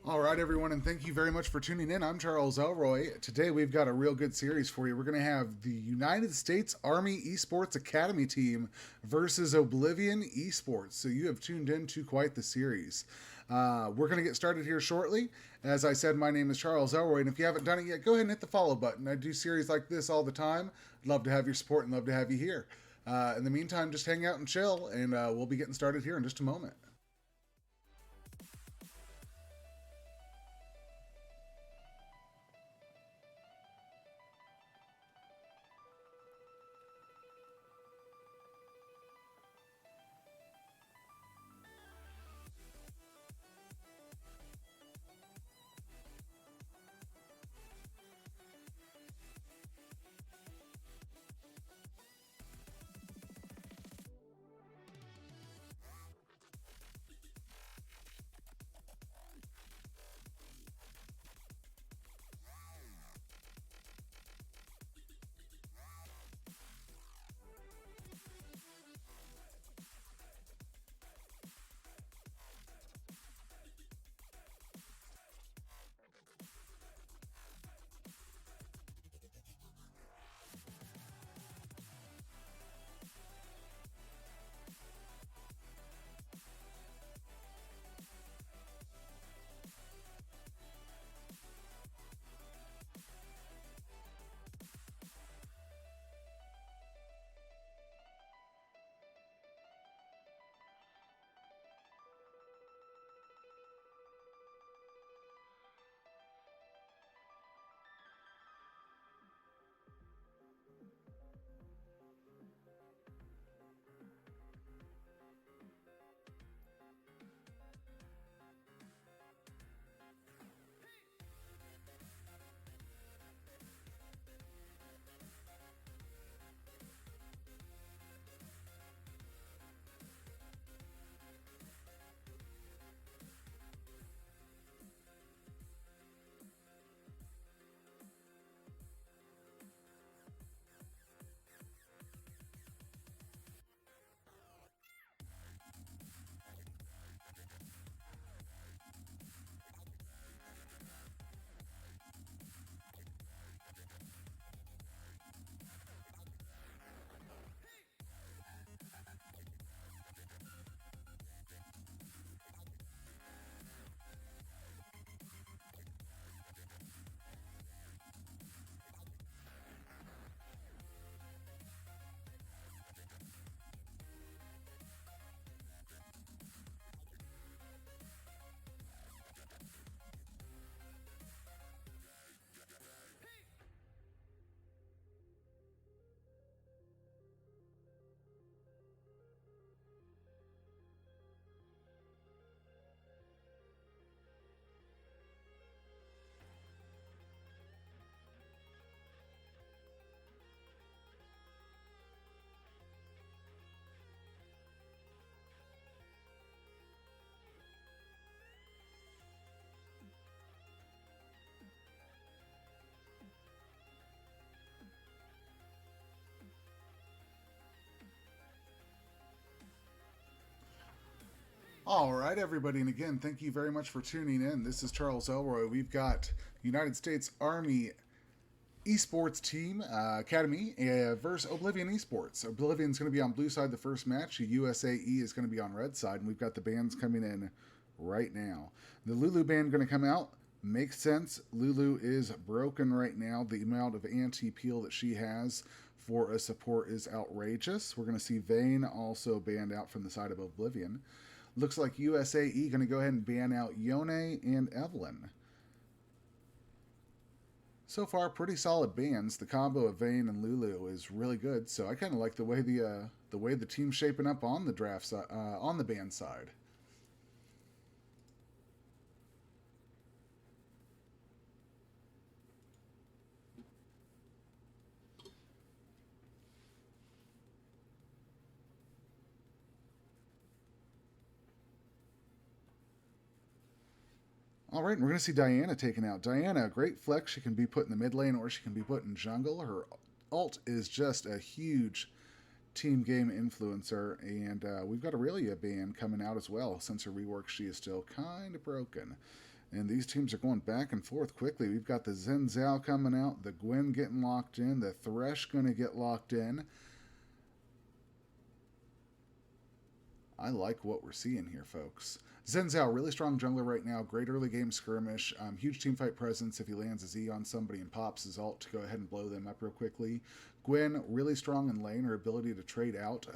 All right, everyone, and thank you very much for tuning in. I'm Charles Elroy. Today we've got a real good series for you. We're going to have the United States Army Esports Academy team versus Oblivion Esports. So you have tuned in to quite the series. We're going to get started here shortly. As I said, my name is Charles Elroy, and if you haven't done it yet, go ahead and hit the follow button. I do series like this all the time. I'd love to have your support and love to have you here. In the meantime, just hang out and chill, and we'll be getting started here in just a moment. All right, everybody, and again, thank you very much for tuning in. This is Charles Elroy. We've got United States Army Esports Team Academy versus Oblivion Esports. Oblivion's going to be on blue side the first match. USAE is going to be on red side, and we've got the bands coming in right now. The Lulu band going to come out. Makes sense. Lulu is broken right now. The amount of anti-peel that she has for a support is outrageous. We're going to see Vayne also banned out from the side of Oblivion. Looks like USAE going to go ahead and ban out Yone and Evelyn. So far, pretty solid bans. The combo of Vayne and Lulu is really good. So I kind of like the way the team's shaping up on the draft on the ban side. All right, and we're going to see Diana taken out. Diana, great flex. She can be put in the mid lane or she can be put in jungle. Her ult is just a huge team game influencer, and we've got Aurelia ban coming out as well. Since her rework, she is still kind of broken. And these teams are going back and forth quickly. We've got the Zhao coming out, the Gwen getting locked in, the Thresh going to get locked in. I like what we're seeing here, folks. Zhao, really strong jungler right now. Great early game skirmish. Huge teamfight presence if he lands a Z on somebody and pops his ult to go ahead and blow them up real quickly. Gwen, really strong in lane. Her ability to trade out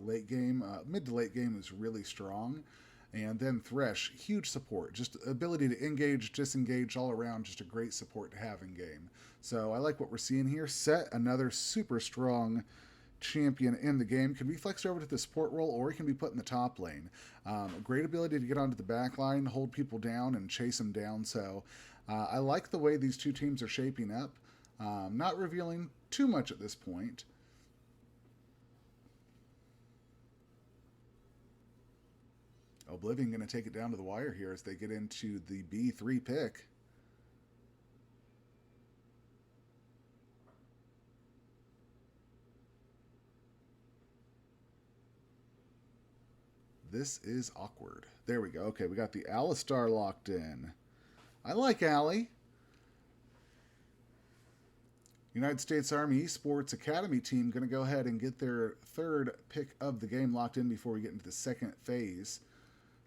late game, mid to late game is really strong. And then Thresh, huge support. Just ability to engage, disengage all around. Just a great support to have in game. So I like what we're seeing here. Sett, another super strong champion in the game, can be flexed over to the support role, or he can be put in the top lane. A great ability to get onto the back line, hold people down, and chase them down. So I like the way these two teams are shaping up. Not revealing too much at this point. Oblivion going to take it down to the wire here as they get into the B3 pick. This is awkward. There we go. Okay, we got the Alistar locked in. I like Ali. United States Army Esports Academy team going to go ahead and get their third pick of the game locked in before we get into the second phase.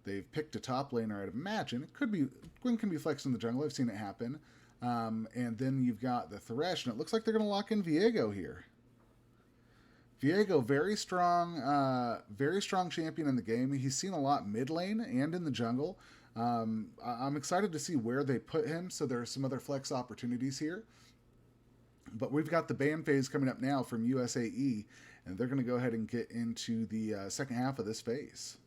They've picked a top laner, I'd imagine. It could be, Gwen can be flexed in the jungle. I've seen it happen. And then you've got the Thresh, and it looks like they're going to lock in Viego here. Viego, very strong champion in the game. He's seen a lot mid lane and in the jungle. I'm excited to see where they put him, so there are some other flex opportunities here. But we've got the ban phase coming up now from USAE, and they're going to go ahead and get into the second half of this phase.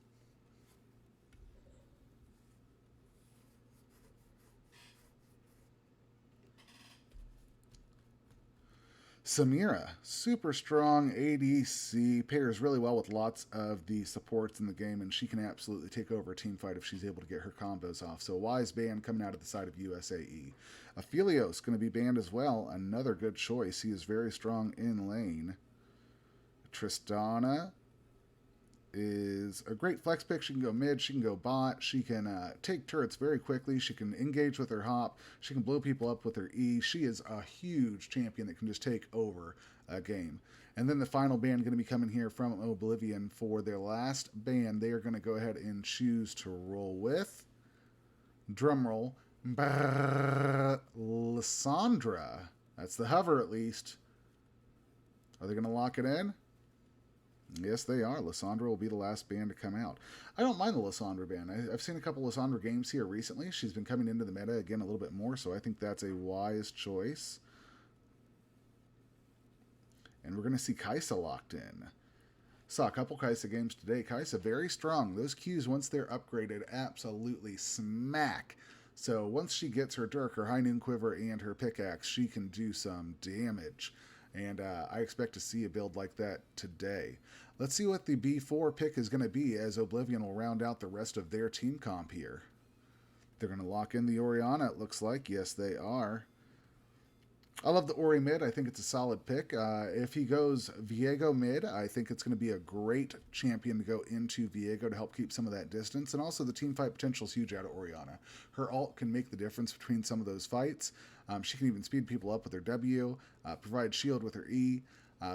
Samira, super strong ADC, pairs really well with lots of the supports in the game, and she can absolutely take over a team fight if she's able to get her combos off. So a wise ban coming out of the side of USAE. Aphelios going to be banned as well. Another good choice. He is very strong in lane. Tristana is a great flex pick. She can go mid, she can go bot, she can take turrets very quickly, she can engage with her hop, she can blow people up with her E. She is a huge champion that can just take over a game. And then the final ban going to be coming here from Oblivion for their last ban. They are going to go ahead and choose to roll with, drumroll, Lissandra. That's the hover at least. Are they going to lock it in? Yes, they are. Lissandra will be the last ban to come out. I don't mind the Lissandra ban. I've seen a couple Lissandra games here recently. She's been coming into the meta again a little bit more, so I think that's a wise choice. And we're going to see Kai'Sa locked in. Saw a couple Kai'Sa games today. Kai'Sa very strong. Those Qs, once they're upgraded, absolutely smack. So once she gets her Dirk, her High Noon Quiver, and her pickaxe, she can do some damage. And I expect to see a build like that today. Let's see what the B4 pick is going to be, as Oblivion will round out the rest of their team comp here. They're going to lock in the Orianna, it looks like. Yes, they are. I love the Ori mid. I think it's a solid pick. If he goes Viego mid, I think it's going to be a great champion to go into Viego to help keep some of that distance. And also the team fight potential is huge out of Orianna. Her ult can make the difference between some of those fights. She can even speed people up with her W, provide shield with her E.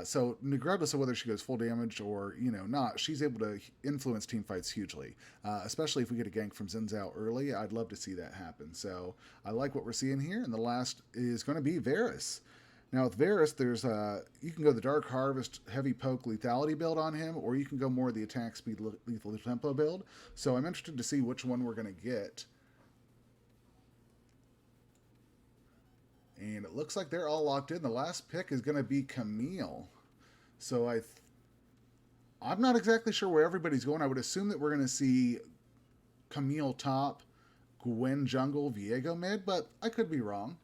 So regardless of whether she goes full damage or, not, she's able to influence team fights hugely. Especially if we get a gank from Zhao early, I'd love to see that happen. So I like what we're seeing here. And the last is going to be Varus. Now with Varus, there's you can go the Dark Harvest heavy poke lethality build on him, or you can go more of the attack speed lethal tempo build. So I'm interested to see which one we're going to get. And it looks like they're all locked in. The last pick is going to be Camille. So I'm not exactly sure where everybody's going. I would assume that we're going to see Camille top, Gwen jungle, Viego mid, but I could be wrong.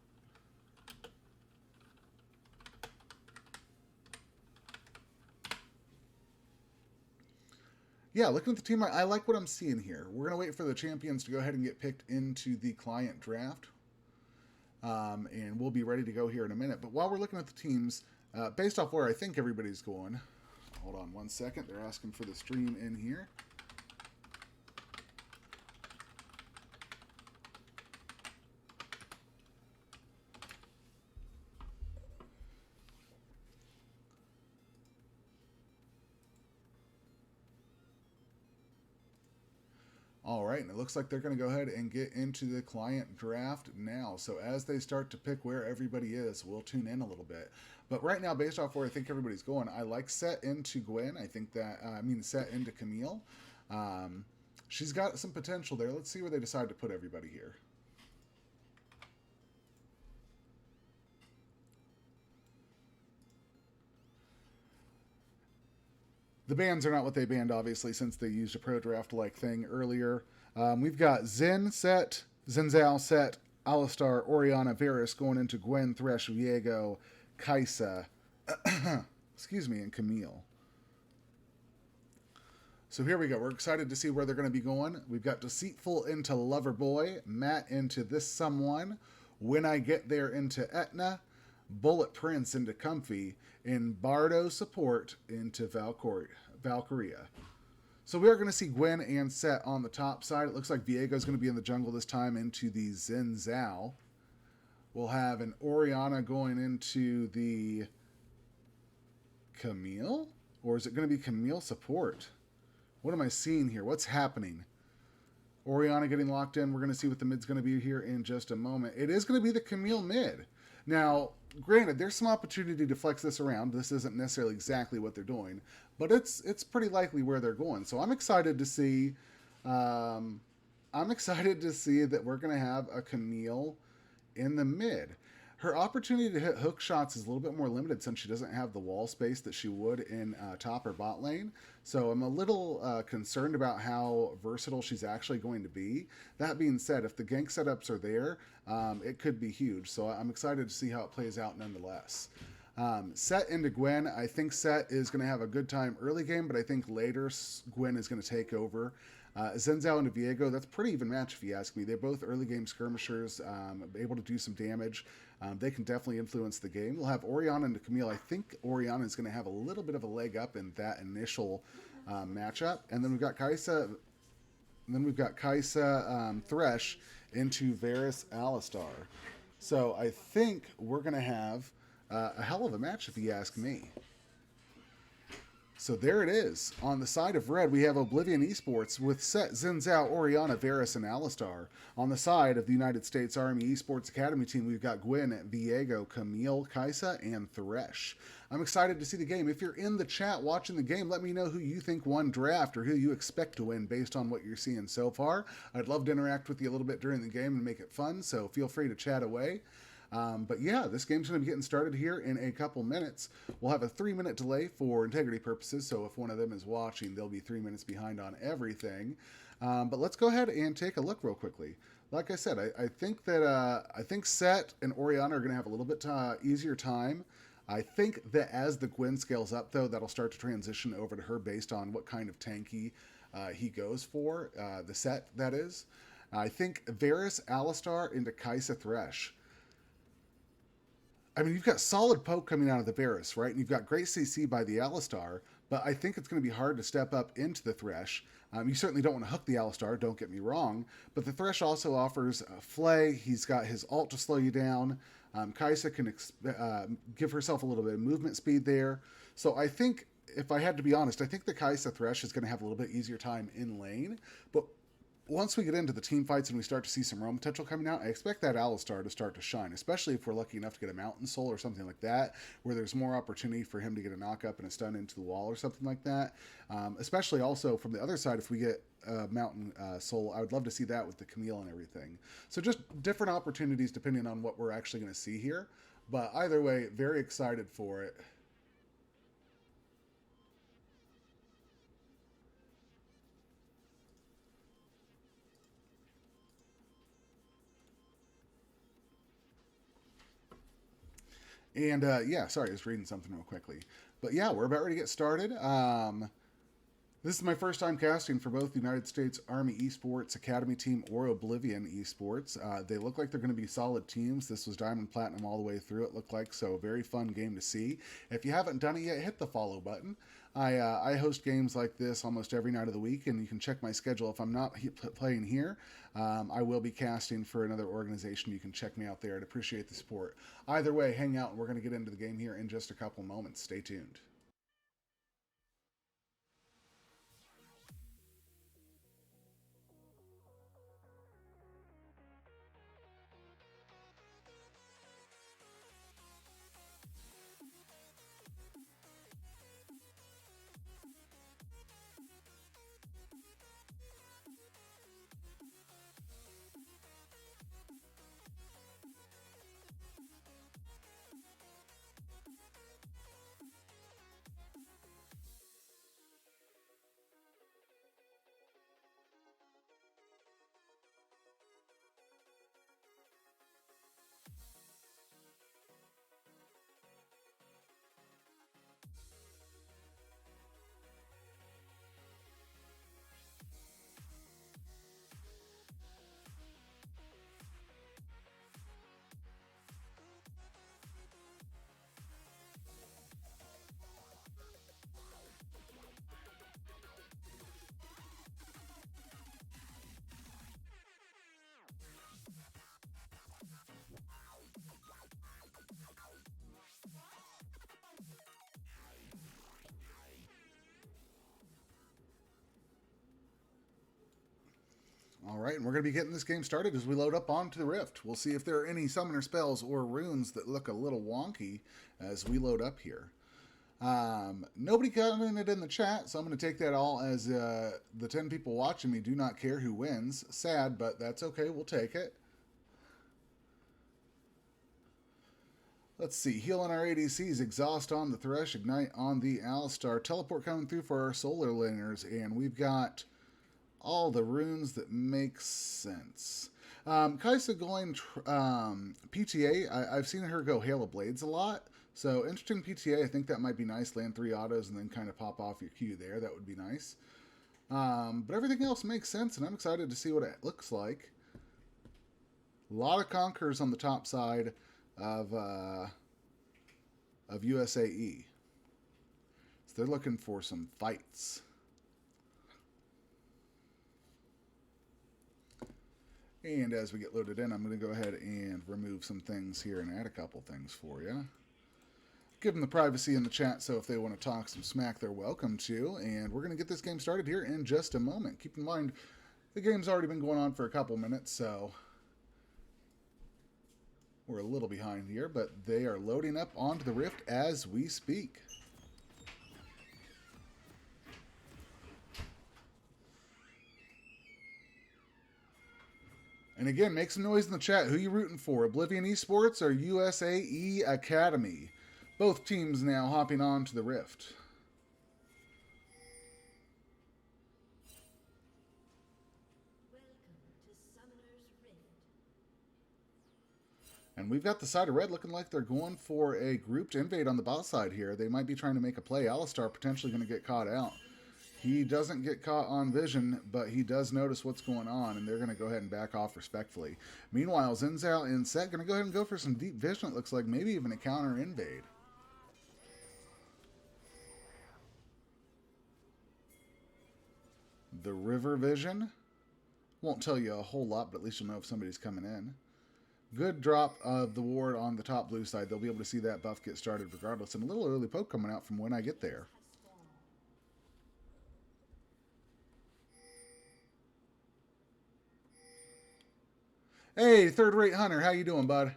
Yeah, looking at the team, I like what I'm seeing here. We're going to wait for the champions to go ahead and get picked into the client draft. And we'll be ready to go here in a minute. But while we're looking at the teams, based off where I think everybody's going, hold on one second. They're asking for the stream in here. All right, and it looks like they're going to go ahead and get into the client draft now. So as they start to pick where everybody is, we'll tune in a little bit. But right now, based off where I think everybody's going, I like Sett into Gwen. I think that, Sett into Camille. She's got some potential there. Let's see where they decide to put everybody here. The bans are not what they banned, obviously, since they used a pro draft-like thing earlier. We've got Zen, Sett, Zhao, Sett, Alistar, Orianna, Varus going into Gwen, Thresh, Viego, Kaisa, excuse me, and Camille. So here we go. We're excited to see where they're going to be going. We've got Deceitful into Loverboy, Matt into This Someone, When I Get There into Etna, Bullet Prince into Comfy, and Bardo Support into Valkyria. So we are going to see Gwen and Sett on the top side. It looks like Viego's going to be in the jungle this time into the Zhao. We'll have an Orianna going into the Camille? Or is it going to be Camille Support? What am I seeing here? What's happening? Orianna getting locked in. We're going to see what the mid's going to be here in just a moment. It is going to be the Camille mid. Now, granted, there's some opportunity to flex this around. This isn't necessarily exactly what they're doing, but it's pretty likely where they're going. So I'm excited to see. I'm excited to see that we're going to have a Camille in the mid. Her opportunity to hit hook shots is a little bit more limited since she doesn't have the wall space that she would in top or bot lane. So I'm a little concerned about how versatile she's actually going to be. That being said, if the gank setups are there, it could be huge. So I'm excited to see how it plays out nonetheless. Sett into Gwen. I think Sett is going to have a good time early game, but I think later Gwen is going to take over. Zhao into Viego, that's a pretty even match if you ask me. They're both early game skirmishers, able to do some damage. They can definitely influence the game. We'll have Orianna into Camille. I think Orianna is going to have a little bit of a leg up in that initial matchup. And then we've got Kaisa. Thresh into Varus Alistar. So I think we're going to have a hell of a match if you ask me. So there it is. On the side of red, we have Oblivion Esports with Sett, Zhao, Orianna, Varus, and Alistar. On the side of the United States Army Esports Academy team, we've got Gwen, Viego, Camille, Kaisa, and Thresh. I'm excited to see the game. If you're in the chat watching the game, let me know who you think won draft or who you expect to win based on what you're seeing so far. I'd love to interact with you a little bit during the game and make it fun, so feel free to chat away. But yeah, this game's going to be getting started here in a couple minutes. We'll have a 3-minute delay for integrity purposes, so if one of them is watching, they'll be 3 minutes behind on everything. But let's go ahead and take a look real quickly. Like I said, I think that I think Sett and Orianna are going to have a little bit easier time. I think that as the Gwen scales up, though, that'll start to transition over to her based on what kind of tanky he goes for, the Sett, that is. I think Varus, Alistar into Kaisa Thresh. I mean, you've got solid poke coming out of the Varus, right? And you've got great CC by the Alistar, but I think it's going to be hard to step up into the Thresh. You certainly don't want to hook the Alistar, don't get me wrong, but the Thresh also offers Flay. He's got his ult to slow you down. Kaisa can give herself a little bit of movement speed there. So I think, if I had to be honest, I think the Kaisa Thresh is going to have a little bit easier time in lane, but once we get into the team fights and we start to see some roam potential coming out, I expect that Alistar to start to shine, especially if we're lucky enough to get a Mountain Soul or something like that, where there's more opportunity for him to get a knock up and a stun into the wall or something like that. Especially also from the other side, if we get a Mountain Soul, I would love to see that with the Camille and everything. So just different opportunities depending on what we're actually going to see here. But either way, very excited for it. And yeah, sorry, I was reading something real quickly. But yeah, we're about ready to get started. This is my first time casting for both the United States Army Esports Academy team or Oblivion Esports. They look like they're going to be solid teams. This was Diamond Platinum all the way through, it looked like, so a very fun game to see. If you haven't done it yet, hit the follow button. I host games like this almost every night of the week, and you can check my schedule. If I'm not playing here, I will be casting for another organization. You can check me out there. I'd appreciate the support. Either way, hang out, and we're going to get into the game here in just a couple moments. Stay tuned. right, and we're going to be getting this game started as we load up onto the Rift. We'll see if there are any summoner spells or runes that look a little wonky as we load up here. Nobody commented in the chat, so I'm going to take that all as the 10 people watching me do not care who wins. Sad, but that's okay. We'll take it. Let's see. Heal on our ADCs. Exhaust on the Thresh. Ignite on the Alistar. Teleport coming through for our solar laners. And we've got all the runes that make sense. Kaisa going PTA. I've seen her go Hail of Blades a lot. So interesting PTA. I think that might be nice. Land 3 autos and then kind of pop off your Q there. That would be nice. But everything else makes sense, and I'm excited to see what it looks like. A lot of Conquerors on the top side of USAE. So they're looking for some fights. And as we get loaded in, I'm going to go ahead and remove some things here and add a couple things for you. Give them the privacy in the chat, so if they want to talk some smack, they're welcome to. And we're going to get this game started here in just a moment. Keep in mind, the game's already been going on for a couple minutes, so we're a little behind here, but they are loading up onto the Rift as we speak. And again, make some noise in the chat. Who you rooting for? Oblivion Esports or USAE Academy? Both teams now hopping on to the Rift. And we've got the side of red looking like they're going for a grouped invade on the bot side here. They might be trying to make a play. Alistar potentially going to get caught out. He doesn't get caught on vision, but he does notice what's going on, and they're going to go ahead and back off respectfully. Meanwhile, Zhao and Sett going to go ahead and go for some deep vision, it looks like. Maybe even a counter invade. The river vision won't tell you a whole lot, but at least you'll know if somebody's coming in. Good drop of the ward on the top blue side. They'll be able to see that buff get started regardless. And a little early poke coming out from when I get there. Hey, third-rate Hunter. How you doing, bud?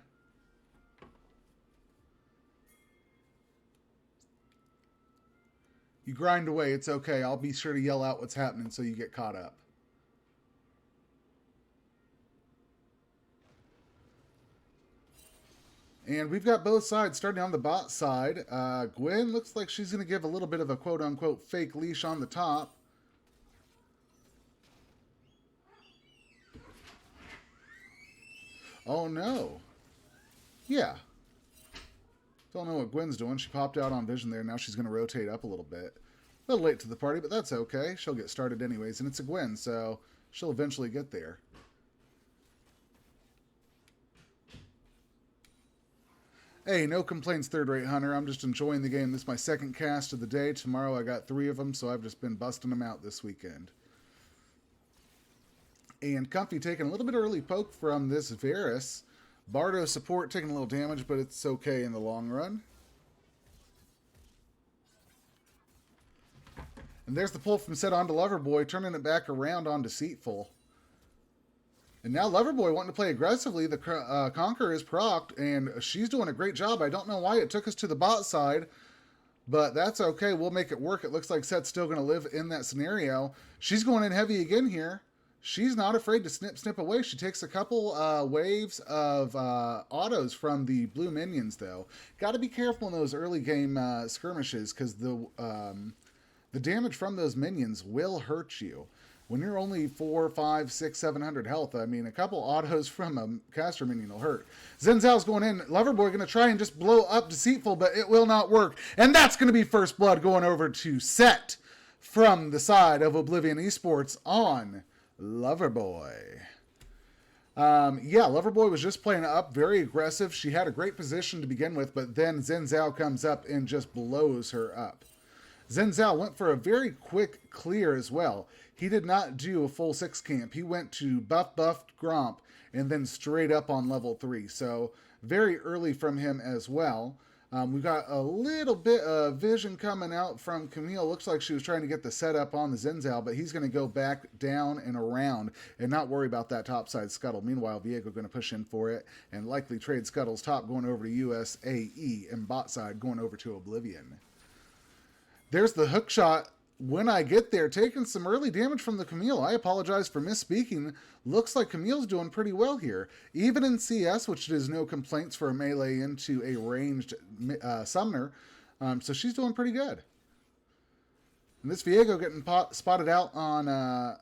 You grind away. It's okay. I'll be sure to yell out what's happening so you get caught up. And we've got both sides starting on the bot side. Gwen looks like she's going to give a little bit of a quote-unquote fake leash on the top. Oh, no. Yeah. Don't know what Gwen's doing. She popped out on vision there. Now she's going to rotate up a little bit. A little late to the party, but that's okay. She'll get started anyways. And it's a Gwen, so she'll eventually get there. Hey, no complaints, third-rate Hunter. I'm just enjoying the game. This is my second cast of the day. Tomorrow I got 3 of them, so I've just been busting them out this weekend. And Comfy taking a little bit of early poke from this Varus. Bardo support taking a little damage, but it's okay in the long run. And there's the pull from Sett onto Loverboy, turning it back around on Deceitful. And now Loverboy wanting to play aggressively. The Conqueror is procced, and she's doing a great job. I don't know why it took us to the bot side, but that's okay. We'll make it work. It looks like Sett's still going to live in that scenario. She's going in heavy again here. She's not afraid to snip away. She takes a couple waves of autos from the blue minions, though. Got to be careful in those early game skirmishes, because the damage from those minions will hurt you. When you're only 4, 5, 6, 700 health, I mean, a couple autos from a caster minion will hurt. Zhao's going in. Loverboy going to try and just blow up Deceitful, but it will not work. And that's going to be first blood going over to Sett from the side of Oblivion Esports on Loverboy. Yeah, Loverboy was just playing up, very aggressive. She had a great position to begin with, but then Zhao comes up and just blows her up. Zhao went for a very quick clear as well. He did not do a full 6 camp. He went to buffed Gromp and then straight up on level 3. So very early from him as well. We've got a little bit of vision coming out from Camille. Looks like she was trying to get the setup on the Zhao, but he's going to go back down and around and not worry about that topside scuttle. Meanwhile, Viego going to push in for it and likely trade scuttles top going over to USAE and bot side going over to Oblivion. There's the hook shot. When I get there, taking some early damage from the Camille. I apologize for misspeaking. Looks like Camille's doing pretty well here. Even in CS, which is no complaints for a melee into a ranged summoner. So she's doing pretty good. And this Viego getting spotted out on...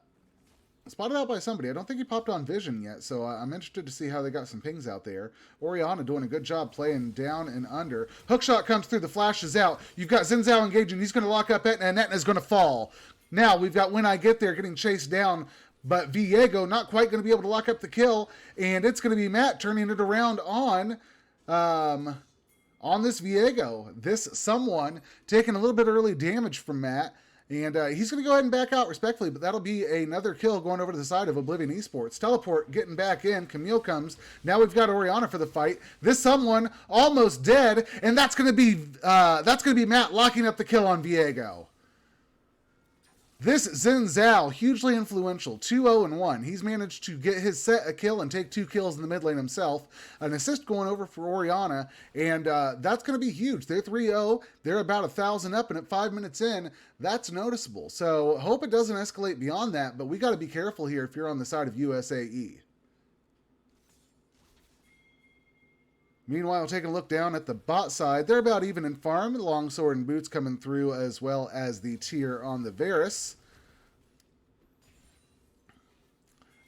spotted out by somebody. I don't think he popped on vision yet, so I'm interested to see how they got some pings out there. Orianna doing a good job playing down and under. Hookshot comes through, the flash is out. You've got Zhao engaging. He's going to lock up Etna, and Etna's going to fall. Now we've got When I Get There getting chased down, but Viego not quite going to be able to lock up the kill, and it's going to be Matt turning it around on this Viego. This someone taking a little bit of early damage from Matt. And he's going to go ahead and back out respectfully, but that'll be another kill going over to the side of Oblivion Esports. Teleport getting back in. Camille comes. Now we've got Orianna for the fight. This someone almost dead, and that's going to be Matt locking up the kill on Viego. This Zhao, hugely influential, 2-0-1. He's managed to get his Sett a kill and take 2 kills in the mid lane himself. An assist going over for Orianna, and that's going to be huge. They're 3-0. They're about 1,000 up, and at 5 minutes in, that's noticeable. So hope it doesn't escalate beyond that, but we got to be careful here if you're on the side of USAE. Meanwhile, taking a look down at the bot side, they're about even in farm. Longsword and boots coming through, as well as the tier on the Varus.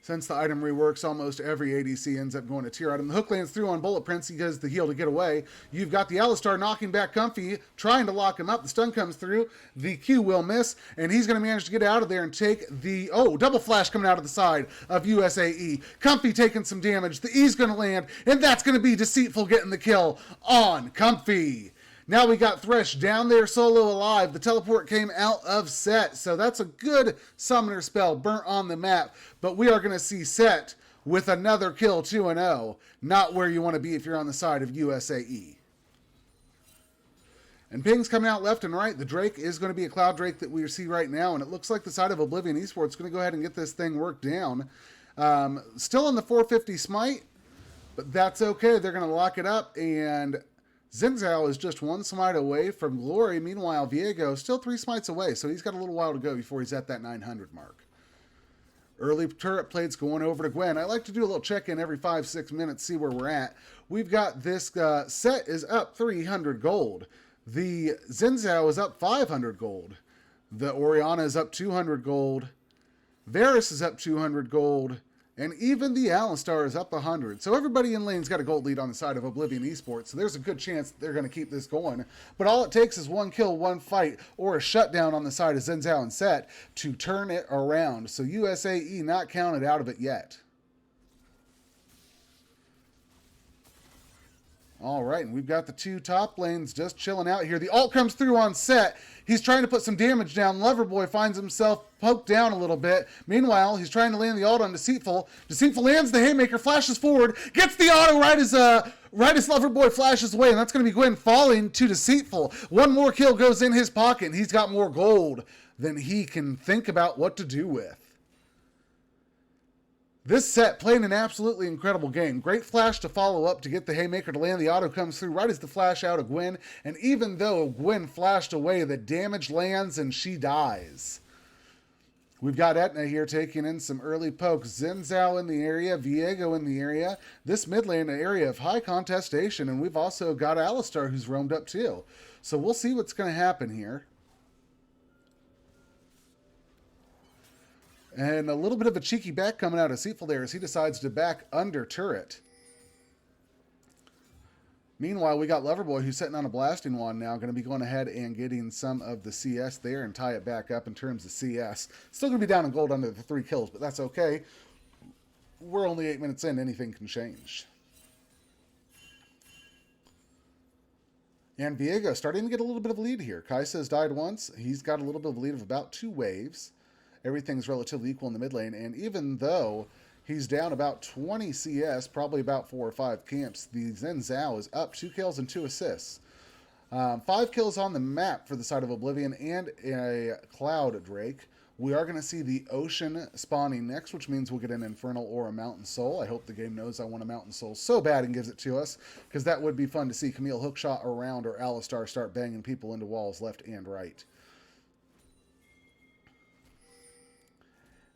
Since the item reworks, almost every ADC ends up going to tier item. The hook lands through on Bullet Prince. He gets the heal to get away. You've got the Alistar knocking back Comfy, trying to lock him up. The stun comes through. The Q will miss, and he's going to manage to get out of there and take the... Oh, double flash coming out of the side of USAE. Comfy taking some damage. The E's going to land, and that's going to be Deceitful getting the kill on Comfy. Now we got Thresh down there solo alive. The teleport came out of Sett, so that's a good summoner spell burnt on the map. But we are going to see Sett with another kill, 2-0. Not where you want to be if you're on the side of USAE. And pings coming out left and right. The Drake is going to be a Cloud Drake that we see right now, and it looks like the side of Oblivion Esports is going to go ahead and get this thing worked down. Still in the 450 smite, but that's okay. They're going to lock it up, and... Zhao is just 1 smite away from glory. Meanwhile, Viego still 3 smites away, so he's got a little while to go before he's at that 900 mark. Early turret plates going over to Gwen. I like to do a little check-in every 5-6 minutes, see where we're at. We've got this Sett is up 300 gold. The Zhao is up 500 gold. The Orianna is up 200 gold. Varus is up 200 gold. And even the Alistar is up 100. So everybody in lane's got a gold lead on the side of Oblivion Esports. So there's a good chance they're going to keep this going. But all it takes is 1 kill, 1 fight, or a shutdown on the side of Zhao and Sett to turn it around. So USAE not counted out of it yet. All right, and we've got the 2 top lanes just chilling out here. The ult comes through on Sett. He's trying to put some damage down. Loverboy finds himself poked down a little bit. Meanwhile, he's trying to land the ult on Deceitful. Deceitful lands the Haymaker, flashes forward, gets the auto right as Loverboy flashes away, and that's going to be Gwen falling to Deceitful. 1 more kill goes in his pocket, and he's got more gold than he can think about what to do with. This Sett playing an absolutely incredible game. Great flash to follow up to get the Haymaker to land. The auto comes through right as the flash out of Gwen. And even though Gwen flashed away, the damage lands and she dies. We've got Etna here taking in some early pokes. Zhao in the area, Viego in the area. This mid lane, an area of high contestation. And we've also got Alistar who's roamed up too. So we'll see what's going to happen here. And a little bit of a cheeky back coming out of Deceitful there as he decides to back under turret. Meanwhile, we got Loverboy who's sitting on a blasting wand now, going to be going ahead and getting some of the CS there and tie it back up in terms of CS. Still going to be down in gold under the 3 kills, but that's okay. We're only 8 minutes in, anything can change. And Viego starting to get a little bit of a lead here. Kaisa has died once. He's got a little bit of a lead of about 2 waves. Everything's relatively equal in the mid lane, and even though he's down about 20 CS, probably about 4 or 5 camps, the Zhao is up 2 kills and 2 assists. 5 kills on the map for the side of Oblivion and a Cloud Drake. We are going to see the Ocean spawning next, which means we'll get an Infernal or a Mountain Soul. I hope the game knows I want a Mountain Soul so bad and gives it to us, because that would be fun to see Camille hookshot around or Alistar start banging people into walls left and right.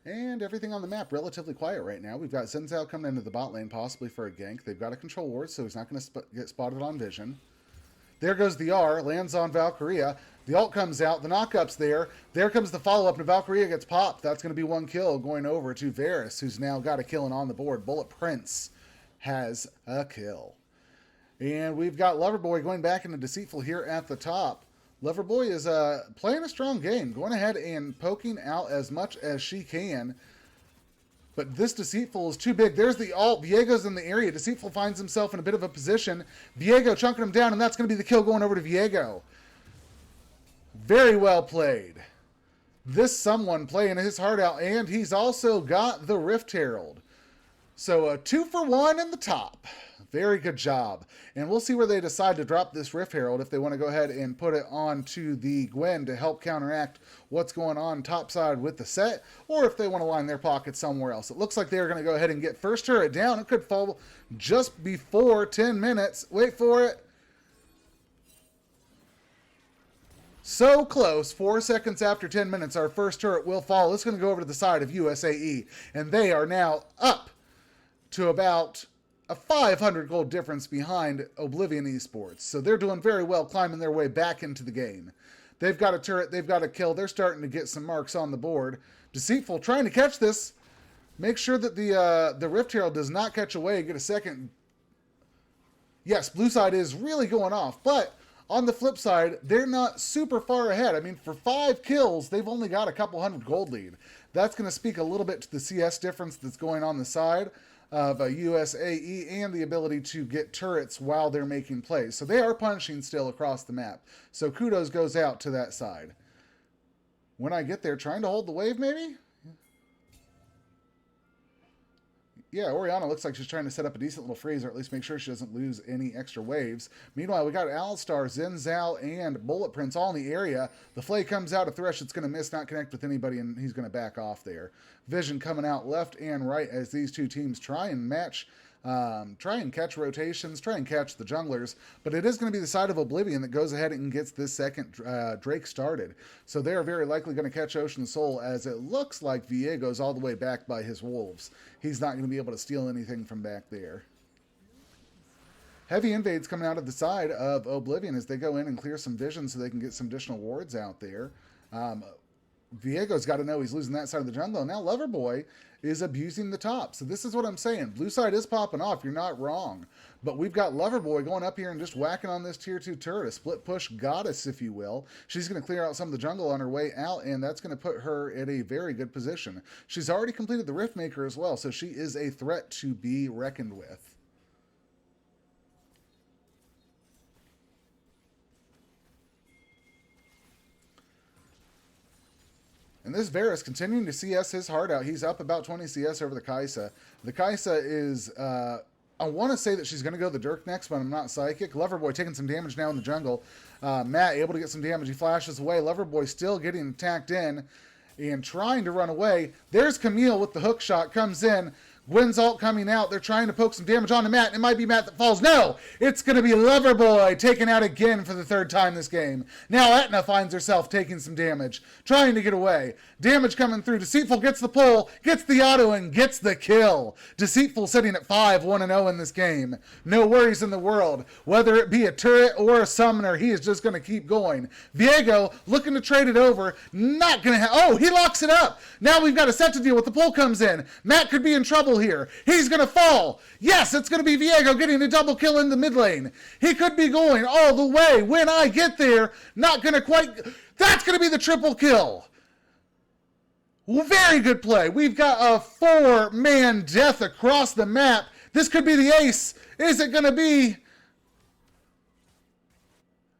And everything on the map relatively quiet right now. We've got Zhao coming into the bot lane, possibly for a gank. They've got a control ward, so he's not going to get spotted on vision. There goes the R, lands on Valkyria. The ult comes out, the knockup's there. There comes the follow-up, and Valkyria gets popped. That's going to be 1 kill going over to Varus, who's now got a kill and on the board. Bullet Prince has a kill. And we've got Loverboy going back into Deceitful here at the top. Loverboy is playing a strong game, going ahead and poking out as much as she can. But this Deceitful is too big. There's the ult. Viego's in the area. Deceitful finds himself in a bit of a position. Viego chunking him down, and that's going to be the kill going over to Viego. Very well played. This someone playing his heart out, and he's also got the Rift Herald. So a 2-for-1 in the top. Very good job. And we'll see where they decide to drop this Rift Herald, if they want to go ahead and put it onto the Gwen to help counteract what's going on topside with the Sett, or if they want to line their pockets somewhere else. It looks like they're going to go ahead and get first turret down. It could fall just before 10 minutes. Wait for it. So close, 4 seconds after 10 minutes, our first turret will fall. It's going to go over to the side of USAE, and they are now up to about a 500 gold difference behind Oblivion Esports. So they're doing very well, climbing their way back into the game. They've got a turret, they've got a kill, they're starting to get some marks on the board. Deceitful trying to catch this. Make sure that the Rift Herald does not catch away, get a second. Yes, blue side is really going off, but on the flip side, they're not super far ahead. I mean, for 5 kills, they've only got a couple hundred gold lead. That's going to speak a little bit to the CS difference that's going on the side of USAE and the ability to get turrets while they're making plays. So they are punching still across the map. So kudos goes out to that side. When I get there, trying to hold the wave maybe? Yeah, Orianna looks like she's trying to set up a decent little freeze, or at least make sure she doesn't lose any extra waves. Meanwhile, we got Alistar, Zhao, and Bullet Prince all in the area. The Flay comes out, a Thresh that's going to miss, not connect with anybody, and he's going to back off there. Vision coming out left and right as these two teams try and match, try and catch rotations, try and catch the junglers. But it is going to be the side of Oblivion that goes ahead and gets this second Drake started. So they are very likely going to catch Ocean Soul, as it looks like Viego's all the way back by his wolves. He's not going to be able to steal anything from back there. Heavy invades coming out of the side of Oblivion as they go in and clear some vision so they can get some additional wards out there. Viego's got to know he's losing that side of the jungle. And now Loverboy is abusing the top. So this is what I'm saying. Blue side is popping off. You're not wrong. But we've got Loverboy going up here and just whacking on this tier 2 turret. A split push goddess, if you will. She's going to clear out some of the jungle on her way out, and that's going to put her in a very good position. She's already completed the Riftmaker as well, so she is a threat to be reckoned with. And this Varus continuing to CS his heart out. He's up about 20 CS over the Kai'Sa. The Kai'Sa is, I want to say that she's going to go the Dirk next, but I'm not psychic. Loverboy taking some damage now in the jungle. Matt able to get some damage. He flashes away. Loverboy still getting attacked in and trying to run away. There's Camille with the hook shot. Comes in. Gwen's ult coming out. They're trying to poke some damage onto Matt. It might be Matt that falls. No! It's going to be Loverboy taken out again for the 3rd time this game. Now Etna finds herself taking some damage. Trying to get away. Damage coming through. Deceitful gets the pull. Gets the auto and gets the kill. Deceitful sitting at 5-1-0 in this game. No worries in the world. Whether it be a turret or a summoner, he is just going to keep going. Viego looking to trade it over. Not going to oh, he locks it up. Now we've got a Sett to deal with. The pull comes in. Matt could be in trouble here. He's going to fall. Yes, it's going to be Viego getting a double kill in the mid lane. He could be going all the way. When I get there, not going to quite... That's going to be the triple kill. Very good play. We've got a 4-man death across the map. This could be the ace. Is it going to be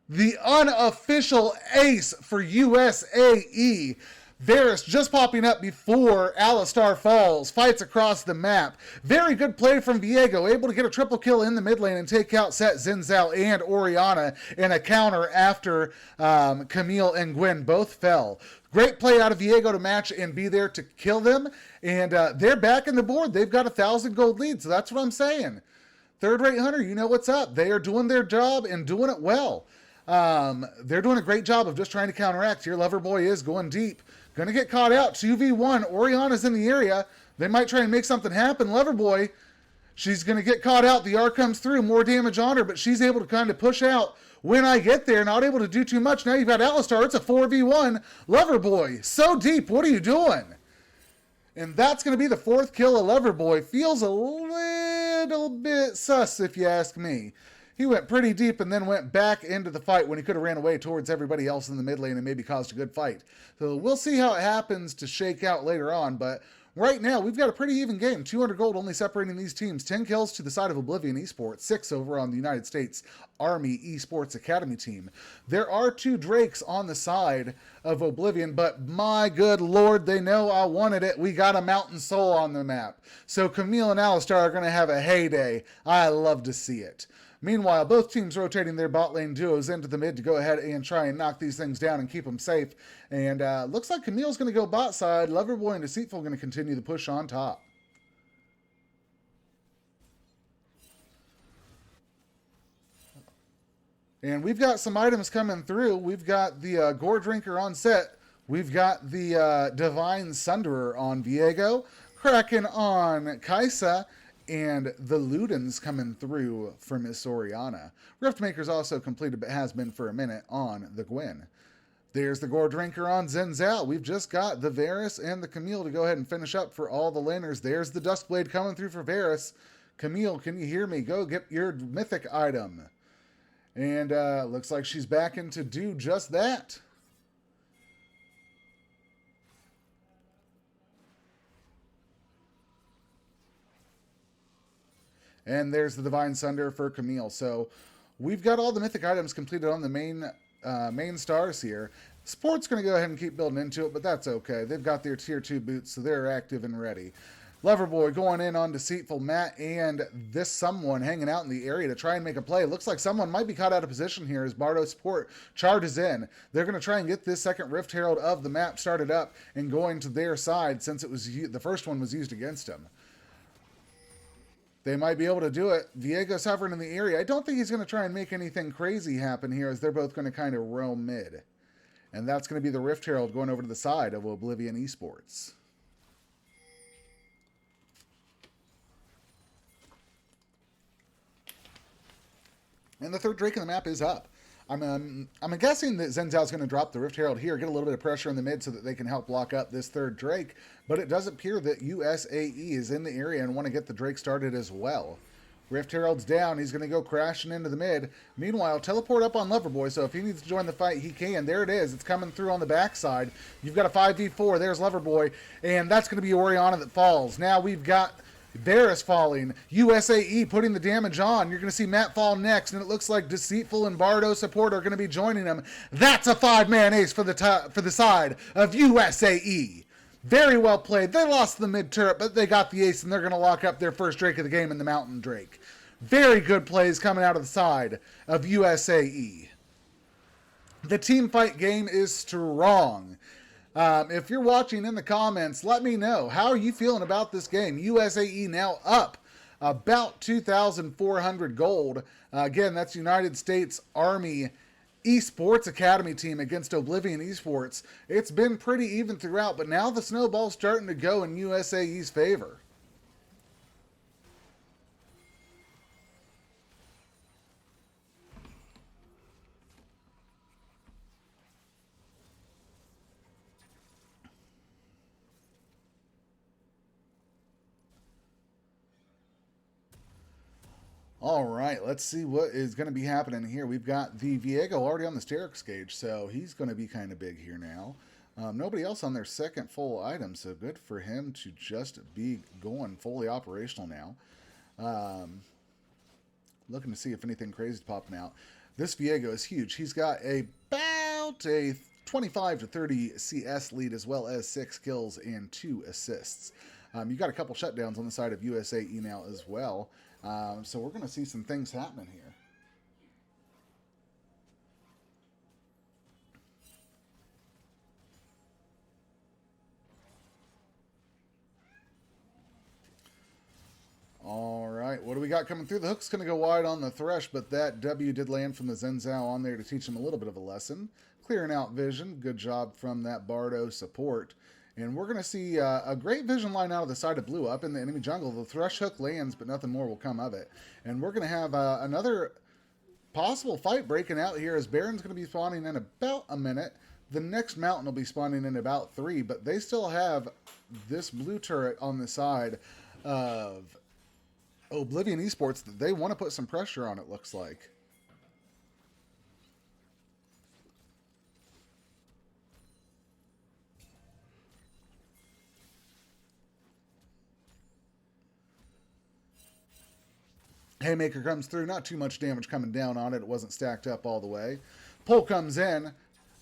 the unofficial ace for USAE? Varus just popping up before Alistar falls, fights across the map. Very good play from Viego, able to get a triple kill in the mid lane and take out Sett, Zhao, and Orianna in a counter after Camille and Gwen both fell. Great play out of Viego to match and be there to kill them. And they're back in the board. They've got 1,000 gold lead, so that's what I'm saying. Third-rate Hunter, you know what's up. They are doing their job and doing it well. They're doing a great job of just trying to counteract. Your Loverboy is going deep. Going to get caught out. 2v1. Orianna's in the area. They might try and make something happen. Loverboy, she's going to get caught out. The R comes through. More damage on her, but she's able to kind of push out. When I get there, not able to do too much. Now you've got Alistar. It's a 4v1. Loverboy, so deep. What are you doing? And that's going to be the 4th kill of Loverboy. Feels a little bit sus, if you ask me. He went pretty deep and then went back into the fight when he could have ran away towards everybody else in the mid lane and maybe caused a good fight. So we'll see how it happens to shake out later on, but right now we've got a pretty even game. 200 gold only separating these teams. 10 kills to the side of Oblivion Esports, 6 over on the United States Army Esports Academy team. There are 2 Drakes on the side of Oblivion, but my good lord, they know I wanted it. We got a Mountain Soul on the map. So Camille and Alistar are going to have a heyday. I love to see it. Meanwhile, both teams rotating their bot lane duos into the mid to go ahead and try and knock these things down and keep them safe. And looks like Camille's going to go bot side. Loverboy and Deceitful going to continue the push on top. And we've got some items coming through. We've got the Gore Drinker on Sett. We've got the Divine Sunderer on Viego. Kraken on Kaisa. And the Ludens coming through for Miss Orianna. Riftmaker's also completed, but has been for a minute on the Gwen. There's the Gore Drinker on Zhao. We've just got the Varus and the Camille to go ahead and finish up for all the laners. There's the Duskblade coming through for Varus. Camille, can you hear me? Go get your mythic item. And looks like she's back in to do just that. And there's the Divine Sunder for Camille. So we've got all the mythic items completed on the main stars here. Sport's going to go ahead and keep building into it, but that's okay. They've got their tier 2 boots, so they're active and ready. Loverboy going in on Deceitful. Matt and this someone hanging out in the area to try and make a play. Looks like someone might be caught out of position here as Bardo support charges in. They're going to try and get this second Rift Herald of the map started up and going to their side since it was the first one was used against them. They might be able to do it. Viego's hovering in the area. I don't think he's going to try and make anything crazy happen here as they're both going to kind of roam mid. And that's going to be the Rift Herald going over to the side of Oblivion Esports. And the 3rd Drake in the map is up. I'm guessing that Zhenzao's going to drop the Rift Herald here, get a little bit of pressure in the mid so that they can help block up this 3rd Drake. But it does appear that USAE is in the area and want to get the Drake started as well. Rift Herald's down. He's going to go crashing into the mid. Meanwhile, teleport up on Loverboy, so if he needs to join the fight, he can. There it is. It's coming through on the backside. You've got a 5v4. There's Loverboy, and that's going to be Orianna that falls. Now we've got Varus falling. USAE putting the damage on. You're going to see Matt fall next, and it looks like Deceitful and Bardo support are going to be joining him. That's a 5-man ace for the side of USAE. Very well played. They lost the mid turret, but they got the ace, and they're going to lock up their first Drake of the game in the Mountain Drake. Very good plays coming out of the side of USAE. The team fight game is strong. If you're watching in the comments, let me know. How are you feeling about this game? USAE now up about 2,400 gold. Again, that's United States Army Esports Academy team against Oblivion Esports. It's been pretty even throughout, but now the snowball's starting to go in USAE's favor. All right, let's see what is going to be happening here. We've got the Viego already on the Sterix gauge, so he's going to be kind of big here now. Nobody else on their second full item, so good for him to just be going fully operational now. Looking to see if anything crazy is popping out. This Viego is huge. He's got about a 25 to 30 CS lead, as well as 6 kills and 2 assists. You got a couple shutdowns on the side of USAE now as well. So we're going to see some things happening here. All right, what do we got coming through? The hook's going to go wide on the Thresh, but that W did land from the Zhao on there to teach him a little bit of a lesson. Clearing out vision. Good job from that Bardo support. And we're going to see a great vision line out of the side of blue up in the enemy jungle. The Thresh hook lands, but nothing more will come of it. And we're going to have another possible fight breaking out here, as Baron's going to be spawning in about a minute. The next mountain will be spawning in about 3, but they still have this blue turret on the side of Oblivion Esports that they want to put some pressure on, it looks like. Haymaker comes through, not too much damage coming down on it. It wasn't stacked up all the way. Pull comes in.